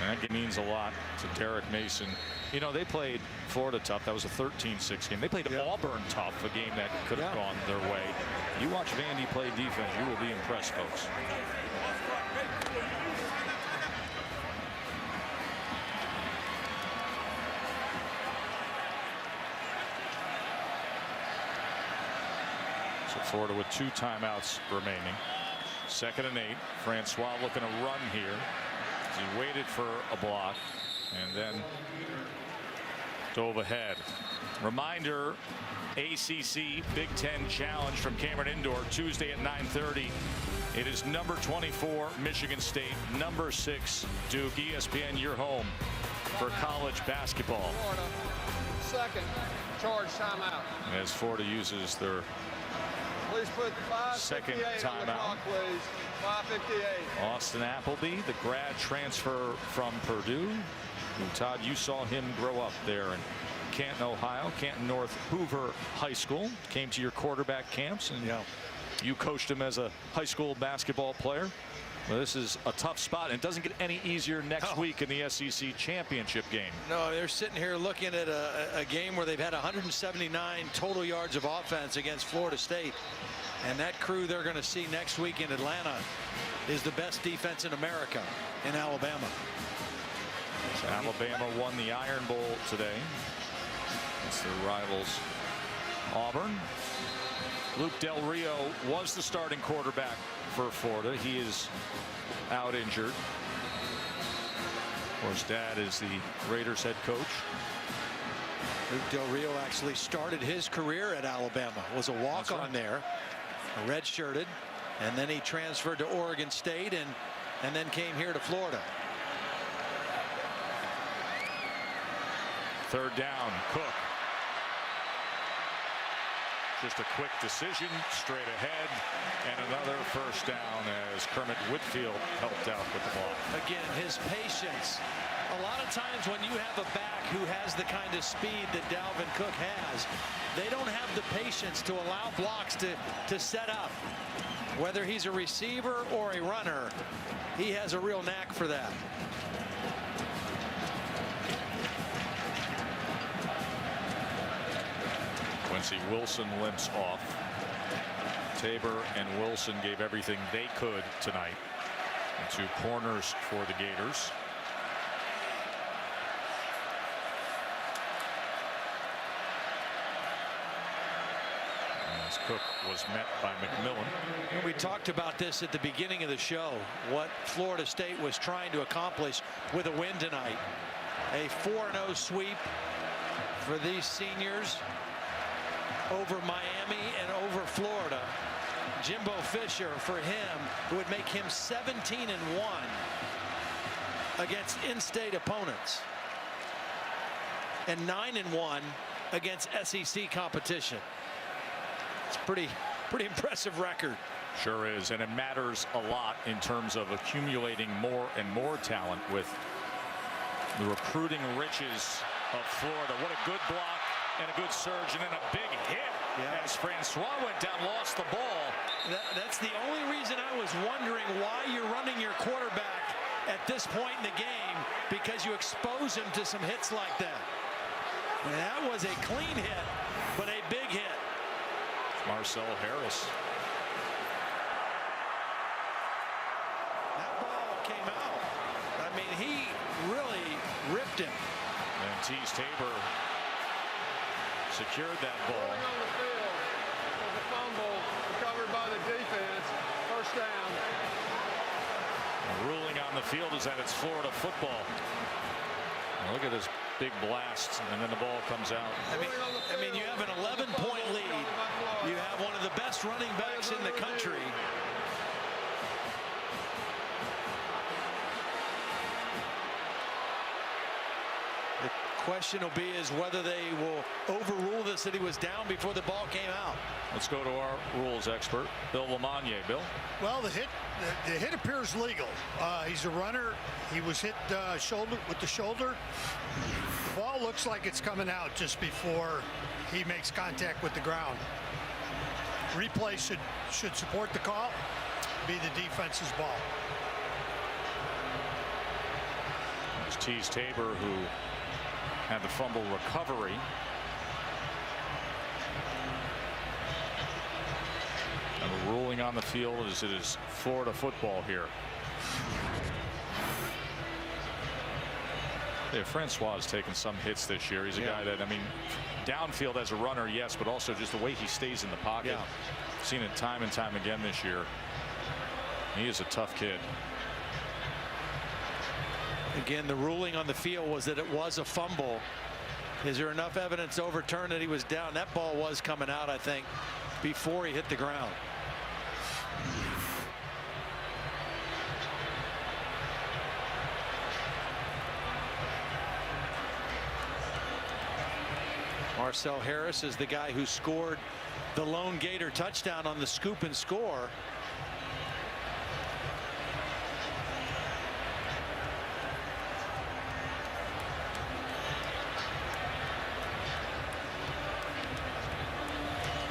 Speaker 2: And that means a lot to Derek Mason. You know, they played Florida tough. That was a 13-6 game. They played Auburn tough, a game that could have gone their way. You watch Vandy play defense, you will be impressed, folks. So Florida with 2 timeouts remaining. 2nd and 8. Francois looking to run here. He waited for a block and then dove ahead. Reminder, ACC Big Ten Challenge from Cameron Indoor, Tuesday at 9:30. It is number 24 Michigan State, number 6 Duke. ESPN, your home for college basketball.
Speaker 11: Florida, second charge timeout.
Speaker 2: As Florida uses their
Speaker 11: Please put 5:58
Speaker 2: second
Speaker 11: on the
Speaker 2: timeout.
Speaker 11: clock, please. 5:58.
Speaker 2: Austin Appleby, the grad transfer from Purdue. Todd, you saw him grow up there in Canton, Ohio, Canton North Hoover High School. Came to your quarterback camps, and you coached him as a high school basketball player. Well, this is a tough spot, and it doesn't get any easier next week in the SEC championship game.
Speaker 3: No, they're sitting here looking at a game where they've had 179 total yards of offense against Florida State. And that crew they're going to see next week in Atlanta is the best defense in America in Alabama.
Speaker 2: So Alabama won the Iron Bowl today. It's their rivals Auburn. Luke Del Rio was the starting quarterback for Florida. He is out injured. Of course, Dad is the Raiders head coach.
Speaker 3: Luke Del Rio actually started his career at Alabama. Was a walk-on there, redshirted, and then he transferred to Oregon State and then came here to Florida.
Speaker 2: 3rd down, Cook. Just a quick decision straight ahead, and another 1st down as Kermit Whitfield helped out with the ball.
Speaker 3: Again, his patience. A lot of times when you have a back who has the kind of speed that Dalvin Cook has, they don't have the patience to allow blocks to set up. Whether he's a receiver or a runner, he has a real knack for that.
Speaker 2: Quincy Wilson limps off. Tabor and Wilson gave everything they could tonight. The 2 corners for the Gators. As Cook was met by McMillan.
Speaker 3: And we talked about this at the beginning of the show, what Florida State was trying to accomplish with a win tonight. A 4-0 sweep for these seniors over Miami and over Florida. Jimbo Fisher, for him, would make him 17-1 against in-state opponents and 9-1 against SEC competition. It's pretty impressive record.
Speaker 2: Sure is, and it matters a lot in terms of accumulating more and more talent with the recruiting riches of Florida. What a good block and a good surge, and then a big hit as Francois went down, lost the ball,
Speaker 3: That's the only reason I was wondering why you're running your quarterback at this point in the game, because you expose him to some hits like that. And that was a clean hit, but a big hit.
Speaker 2: Marcel Harris.
Speaker 3: That ball came out. I mean, he really ripped him.
Speaker 2: And Tease Tabor secured that ball.
Speaker 11: On the field was a fumble recovered by the defense. First down.
Speaker 2: The ruling on the field is that it's Florida football. Now look at this big blast, and then the ball comes out.
Speaker 3: I mean, you have an 11-point lead. You have one of the best running backs in the country. The question will be is whether they will overrule this, that he was down before the ball came out.
Speaker 2: Let's go to our rules expert, Bill Lamagna. Bill?
Speaker 14: Well, the hit appears legal. He's a runner. He was hit shoulder with the shoulder. The ball looks like it's coming out just before he makes contact with the ground. Replay should support the call. Be the defense's ball.
Speaker 2: It's Tease Tabor who had the fumble recovery. And the ruling on the field is it is Florida football here. Yeah, Francois has taken some hits this year. He's a guy that, I mean, downfield as a runner, yes, but also just the way he stays in the pocket. Seen it time and time again this year. He is a tough kid.
Speaker 3: Again, the ruling on the field was that it was a fumble. Is there enough evidence to overturn that he was down? That ball was coming out, I think, before he hit the ground. Marcel Harris is the guy who scored the lone Gator touchdown on the scoop and score.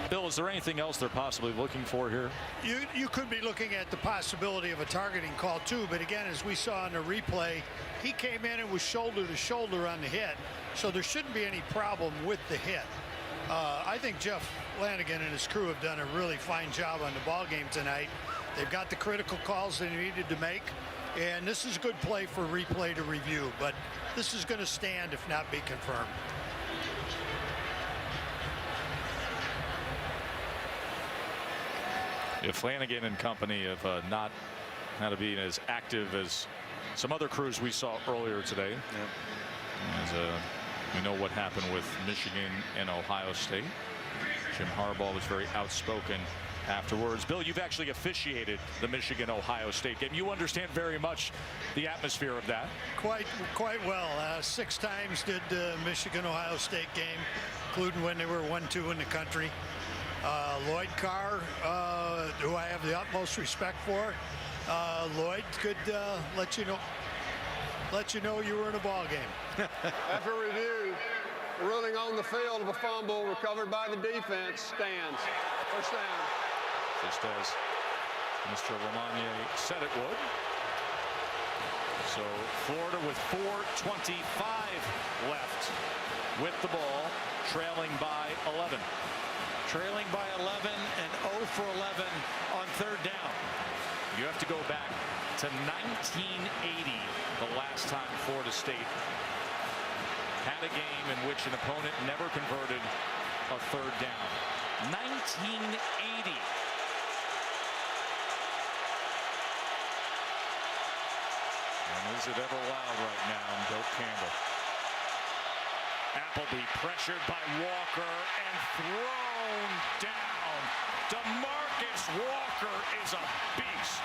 Speaker 2: Bill, is there anything else they're possibly looking for here?
Speaker 14: You could be looking at the possibility of a targeting call too, but again, as we saw in the replay, he came in and was shoulder to shoulder on the hit, so there shouldn't be any problem with the hit. I think Jeff Flanagan and his crew have done a really fine job on the ball game tonight. They've got the critical calls they needed to make, and this is a good play for replay to review, but this is going to stand if not be confirmed.
Speaker 2: If Flanagan and company have not had to be as active as some other crews we saw earlier today. As we know what happened with Michigan and Ohio State. Jim Harbaugh was very outspoken afterwards. Bill, you've actually officiated the Michigan-Ohio State game. You understand very much the atmosphere of that.
Speaker 14: Quite well. 6 times did the Michigan-Ohio State game, including when they were 1-2 in the country. Lloyd Carr, who I have the utmost respect for. Lloyd could let you know you were in a ball game.
Speaker 11: After review, the ruling on the field of a fumble recovered by the defense stands. First down.
Speaker 2: Just as Mr. Lamagna said it would. So Florida with 4:25 left with the ball, trailing by 11.
Speaker 3: Trailing by 11 and 0 for 11 on third down.
Speaker 2: You have to go back to 1980, the last time Florida State had a game in which an opponent never converted a third down. 1980. And is it ever loud right now in Doak Campbell? Appleby pressured by Walker and thrown down. DeMarcus Walker is a beast.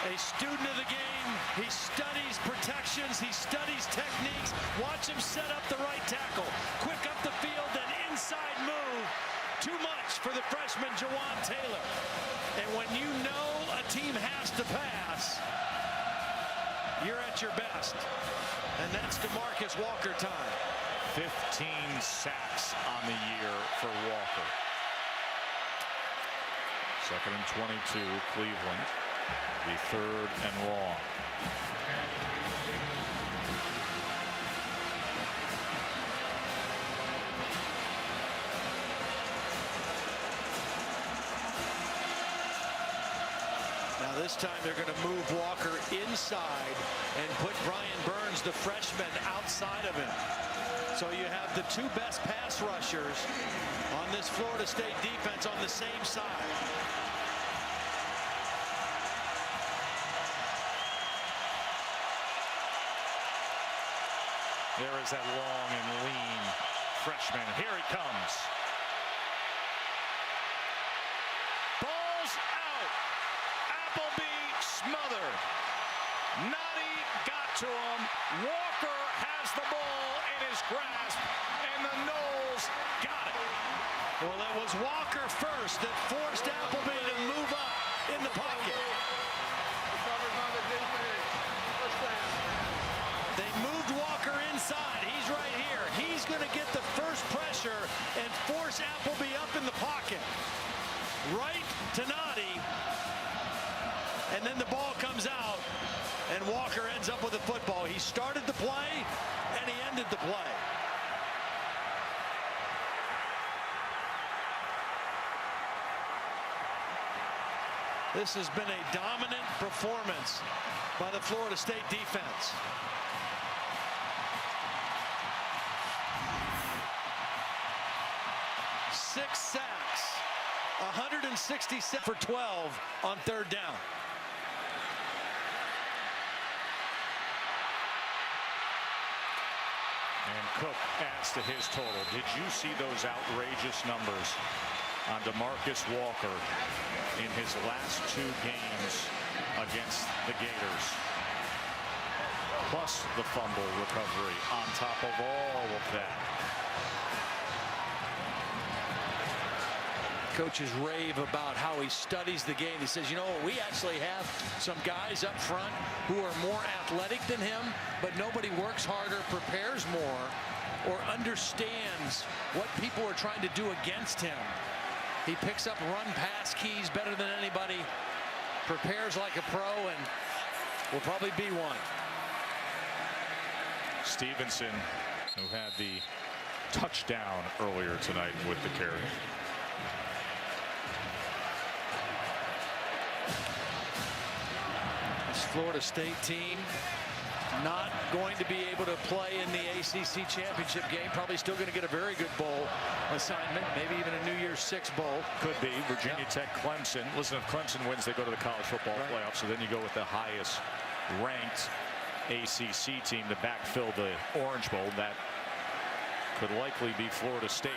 Speaker 3: A student of the game. He studies protections. He studies techniques. Watch him set up the right tackle. Quick up the field and inside move. Too much for the freshman Jawan Taylor. And when you know a team has to pass, you're at your best. And that's DeMarcus Walker time.
Speaker 2: 15 sacks on the year for Walker. Second and 22, Cleveland. The 3rd and long.
Speaker 3: Now this time they're going to move Walker inside and put Brian Burns, the freshman, outside of him. So you have the 2 best pass rushers on this Florida State defense on the same side.
Speaker 2: There is that long and lean freshman. Here he comes. Ball's out. Appleby smothered. Noddy got to him. Walker has the ball in his grasp, and the Noles got it.
Speaker 3: Well, that was Walker first that forced Appleby to move up in the pocket. They moved Walker inside. He's right here. He's going to get the first pressure and force Appleby up in the pocket. Right to Noddy. And then the ball comes out, and Walker ends up with the football. He started the play, and he ended the play. This has been a dominant performance by the Florida State defense. Six sacks, 167 for 12 on 3rd down.
Speaker 2: And Cook adds to his total. Did you see those outrageous numbers on DeMarcus Walker in his last 2 games against the Gators? Plus the fumble recovery on top of all of that.
Speaker 3: Coaches rave about how he studies the game. He says, you know, we actually have some guys up front who are more athletic than him, but nobody works harder, prepares more, or understands what people are trying to do against him. He picks up run-pass keys better than anybody, prepares like a pro, and will probably be one.
Speaker 2: Stevenson, who had the touchdown earlier tonight with the carry.
Speaker 3: This Florida State team not going to be able to play in the ACC championship game. Probably still going to get a very good bowl assignment, maybe even a New Year's Six bowl.
Speaker 2: Could be. Virginia Tech, Clemson. Listen, if Clemson wins, they go to the college football playoff. So then you go with the highest ranked ACC team to backfill the Orange Bowl. That could likely be Florida State.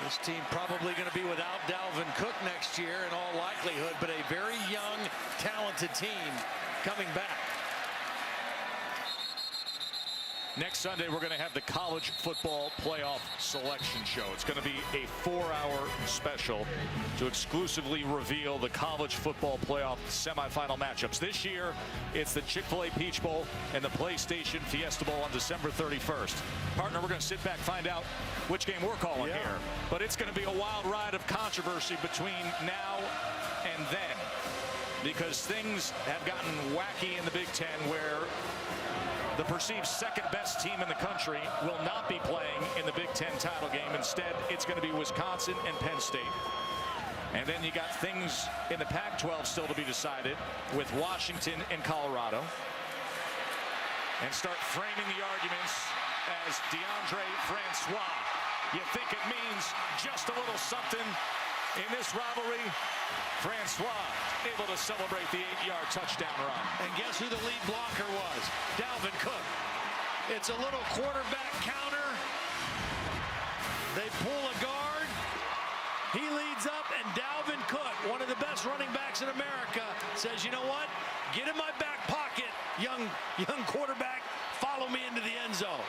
Speaker 3: This team probably going to be without Dalvin Cook next year in all likelihood, but a very young, talented team coming back.
Speaker 2: Next Sunday, we're going to have the college football playoff selection show. It's going to be a 4-hour special to exclusively reveal the college football playoff semifinal matchups. This year, it's the Chick-fil-A Peach Bowl and the PlayStation Fiesta Bowl on December 31st. Partner, we're going to sit back, find out which game we're calling here. But it's going to be a wild ride of controversy between now and then, because things have gotten wacky in the Big Ten, where the perceived second-best team in the country will not be playing in the Big Ten title game. Instead, it's going to be Wisconsin and Penn State. And then you got things in the Pac-12 still to be decided with Washington and Colorado. And start framing the arguments as DeAndre Francois. You think it means just a little something in this rivalry? Francois able to celebrate the 8-yard touchdown run.
Speaker 3: And guess who the lead blocker was? Dalvin Cook. It's a little quarterback counter. They pull a guard. He leads up, and Dalvin Cook, one of the best running backs in America, says, you know what? Get in my back pocket, young quarterback. Follow me into the end zone.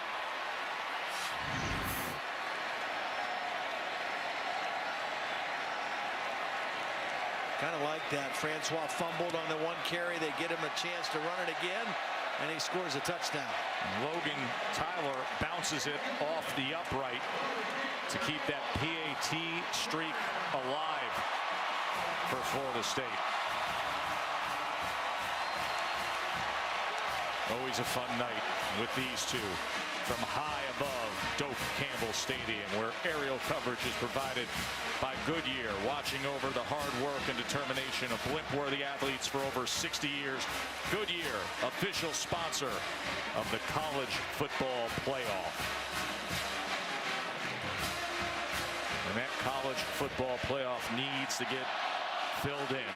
Speaker 3: Kind of like that. Francois fumbled on the 1 carry. They get him a chance to run it again, and he scores a touchdown.
Speaker 2: Logan Tyler bounces it off the upright to keep that PAT streak alive. for Florida State. Always a fun night with these two from high above Doak Campbell Stadium, where aerial coverage is provided by Goodyear, watching over the hard work and determination of blimp-worthy athletes for over 60 years. Goodyear, official sponsor of the college football playoff. And that college football playoff needs to get filled in.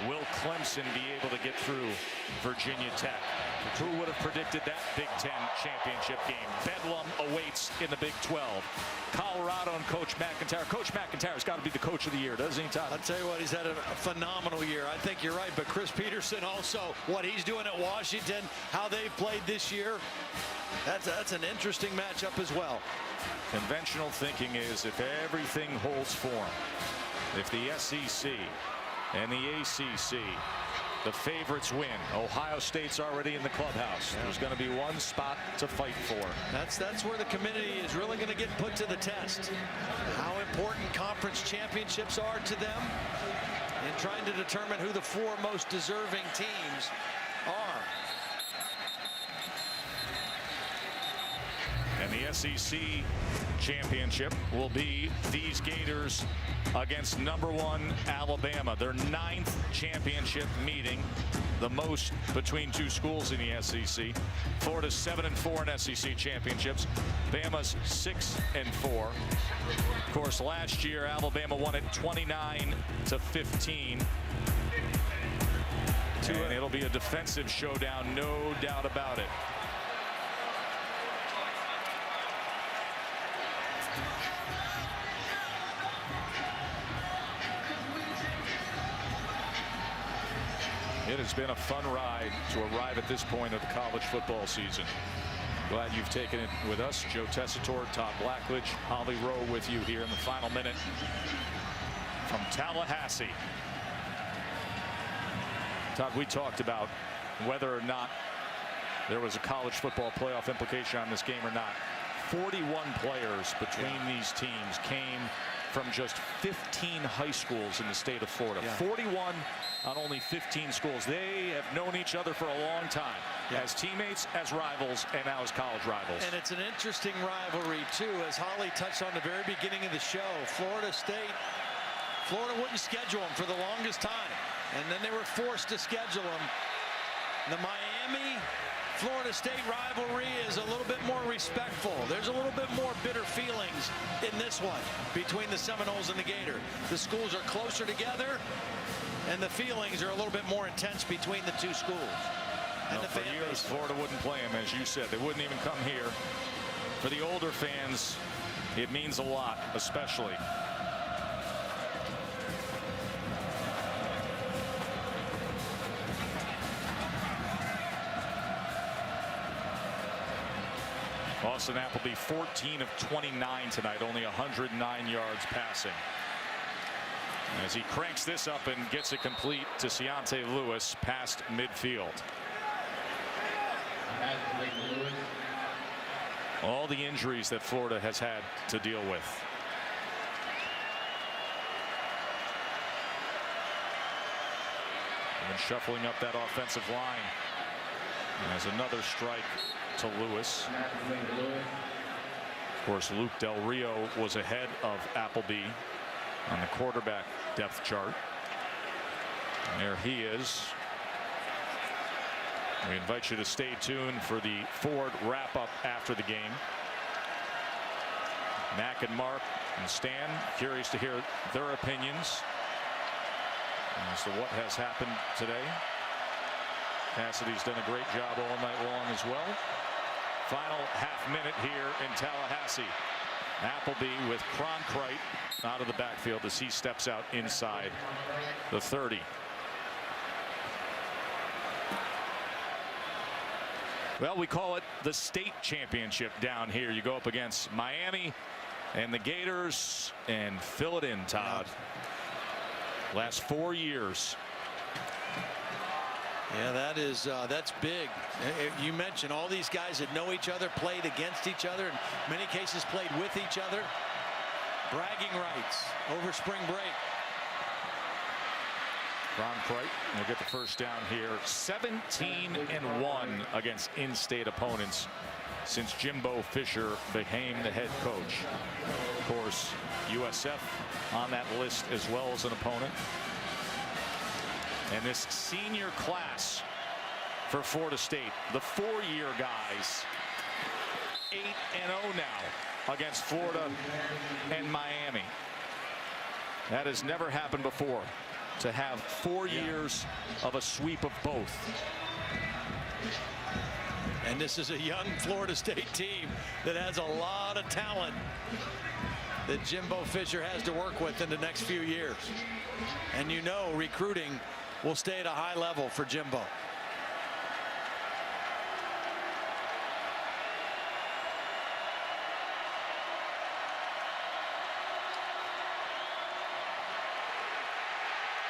Speaker 2: Will Clemson be able to get through Virginia Tech? Who would have predicted that Big Ten championship game? Bedlam awaits in the Big 12. Colorado and Coach McIntyre. Coach McIntyre's got to be the coach of the year, doesn't he, Todd?
Speaker 3: I'll tell you what, he's had a phenomenal year. I think you're right, but Chris Peterson also, what he's doing at Washington, how they've played this year, that's an interesting matchup as well.
Speaker 2: Conventional thinking is if everything holds form, if the SEC and the ACC, the favorites win. Ohio State's already in the clubhouse. There's going to be one spot to fight for.
Speaker 3: That's where the committee is really going to get put to the test. How important conference championships are to them in trying to determine who the four most deserving teams are.
Speaker 2: And the SEC championship will be these Gators against #1 Alabama, their 9th championship meeting, the most between two schools in the SEC. Florida's 7-4 in SEC championships. Bama's 6-4. Of course, last year Alabama won it 29-15. And it'll be a defensive showdown, no doubt about it. It has been a fun ride to arrive at this point of the college football season. Glad you've taken it with us. Joe Tessitore, Todd Blackledge, Holly Rowe with you here in the final minute from Tallahassee. Todd, we talked about whether or not there was a college football playoff implication on this game or not. 41 players between these teams came from just 15 high schools in the state of Florida. 41 on only 15 schools. They have known each other for a long time as teammates, as rivals, and now as college rivals.
Speaker 3: And it's an interesting rivalry, too, as Holly touched on the very beginning of the show. Florida wouldn't schedule them for the longest time, and then they were forced to schedule them. The Miami-Florida State rivalry is a little bit more respectful. There's a little bit more bitter feelings in this one between the Seminoles and the Gators. The schools are closer together, and the feelings are a little bit more intense between the two schools. And
Speaker 2: for years, Florida wouldn't play them, as you said. They wouldn't even come here. For the older fans, it means a lot, especially. Austin Appleby, 14 of 29 tonight, only 109 yards passing. As he cranks this up and gets it complete to Ciante Lewis past midfield. All the injuries that Florida has had to deal with. And shuffling up that offensive line. As another strike to Lewis. Of course, Luke Del Rio was ahead of Appleby on the quarterback depth chart. And there he is. We invite you to stay tuned for the Ford wrap-up after the game. Mac and Mark and Stan, curious to hear their opinions as to what has happened today. Cassidy's done a great job all night long as well. Final half minute here in Tallahassee. Appleby with Cronkrite out of the backfield as he steps out inside the 30. Well, we call it the state championship down here. You go up against Miami and the Gators and fill it in, Todd. Last 4 years.
Speaker 3: Yeah, that's big. You mentioned all these guys that know each other, played against each other, in many cases played with each other. Bragging rights over spring break.
Speaker 2: Ron Cricht will get the first down here. 17-1 against in-state opponents since Jimbo Fisher became the head coach. Of course, USF on that list as well as an opponent. And this senior class for Florida State, the four-year guys, 8-0 now against Florida and Miami. That has never happened before, to have 4 years of a sweep of both.
Speaker 3: And this is a young Florida State team that has a lot of talent that Jimbo Fisher has to work with in the next few years. And you know, recruiting will stay at a high level for Jimbo.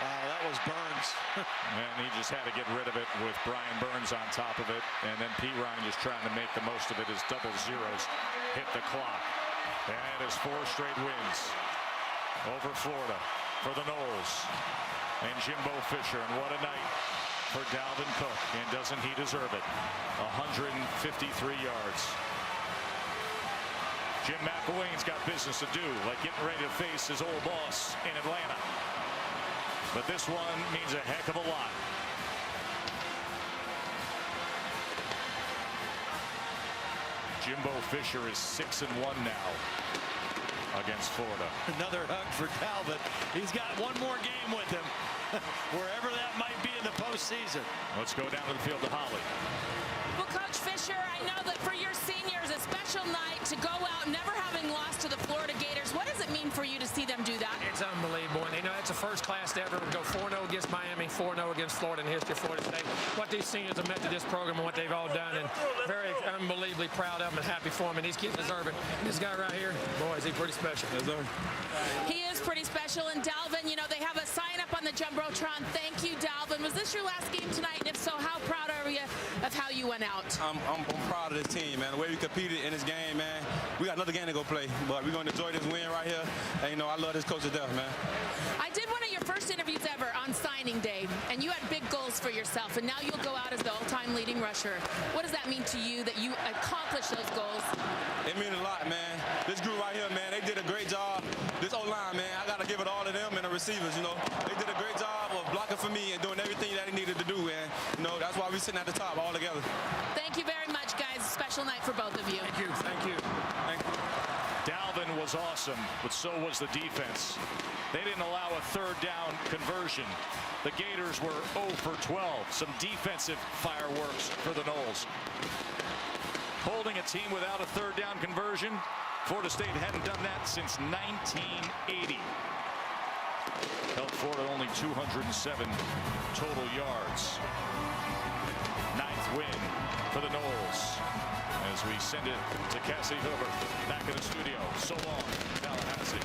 Speaker 3: Wow, that was Burns.
Speaker 2: And he just had to get rid of it with Brian Burns on top of it. And then Pete Ryan just trying to make the most of it as double zeros hit the clock. And it is 4 straight wins over Florida for the Noles and Jimbo Fisher. And what a night for Dalvin Cook. And doesn't he deserve it? 153 yards. Jim McElwain's got business to do, like getting ready to face his old boss in Atlanta. But this one means a heck of a lot. Jimbo Fisher is 6-1 now against Florida.
Speaker 3: Another hug for Dalvin. He's got one more game with him, wherever that might be in the postseason.
Speaker 2: Let's go down to the field to Holly.
Speaker 10: Well, Coach Fisher, I know that for your seniors, a special night to go out never having lost to the Florida Gators. What does it mean for you to see them do that?
Speaker 9: It's unbelievable. And, you know, it's a first class to ever go 4-0 against Miami, 4-0 against Florida in the history of Florida State. What these seniors have meant to this program and what they've all done, and very unbelievably proud of them and happy for them. And these kids deserve it. This guy right here, boy, is he pretty special. Yes, sir.
Speaker 10: He is pretty special. And Dalvin, you know, they have a sign up on the Jumbotron. Thank you, Dalvin. Was this your last game tonight? And if so, how proud are you of how you went out?
Speaker 15: I'm proud of this team, man. The way we competed in this game, man. We got another game to go play, but we're going to enjoy this win right here. And, you know, I love this coach to death, man.
Speaker 10: I did one of your first interviews ever on signing day, and you had big goals for yourself, and now you'll go out as the all-time leading rusher. What does that mean to you that you accomplished those goals?
Speaker 15: It means a lot, man. This group right here, man, they did a great job. This O-line, man, I got to give it all to them and the receivers, you know. They did a great job of blocking for me and doing everything that they needed to do, and, you know, that's why we're sitting at the top all together.
Speaker 10: Thank you very much, guys. Special night for both of you.
Speaker 9: Thank you. Thank you.
Speaker 15: Thank you.
Speaker 2: Dalvin was awesome, but so was the defense. They didn't allow a third down conversion. The Gators were 0 for 12. Some defensive fireworks for the Noles. Holding a team without a third down conversion. Florida State hadn't done that since 1980. Held Florida only 207 total yards. 9th win for the Noles. As we send it to Cassie Hilbert back in the studio. So long, Tallahassee.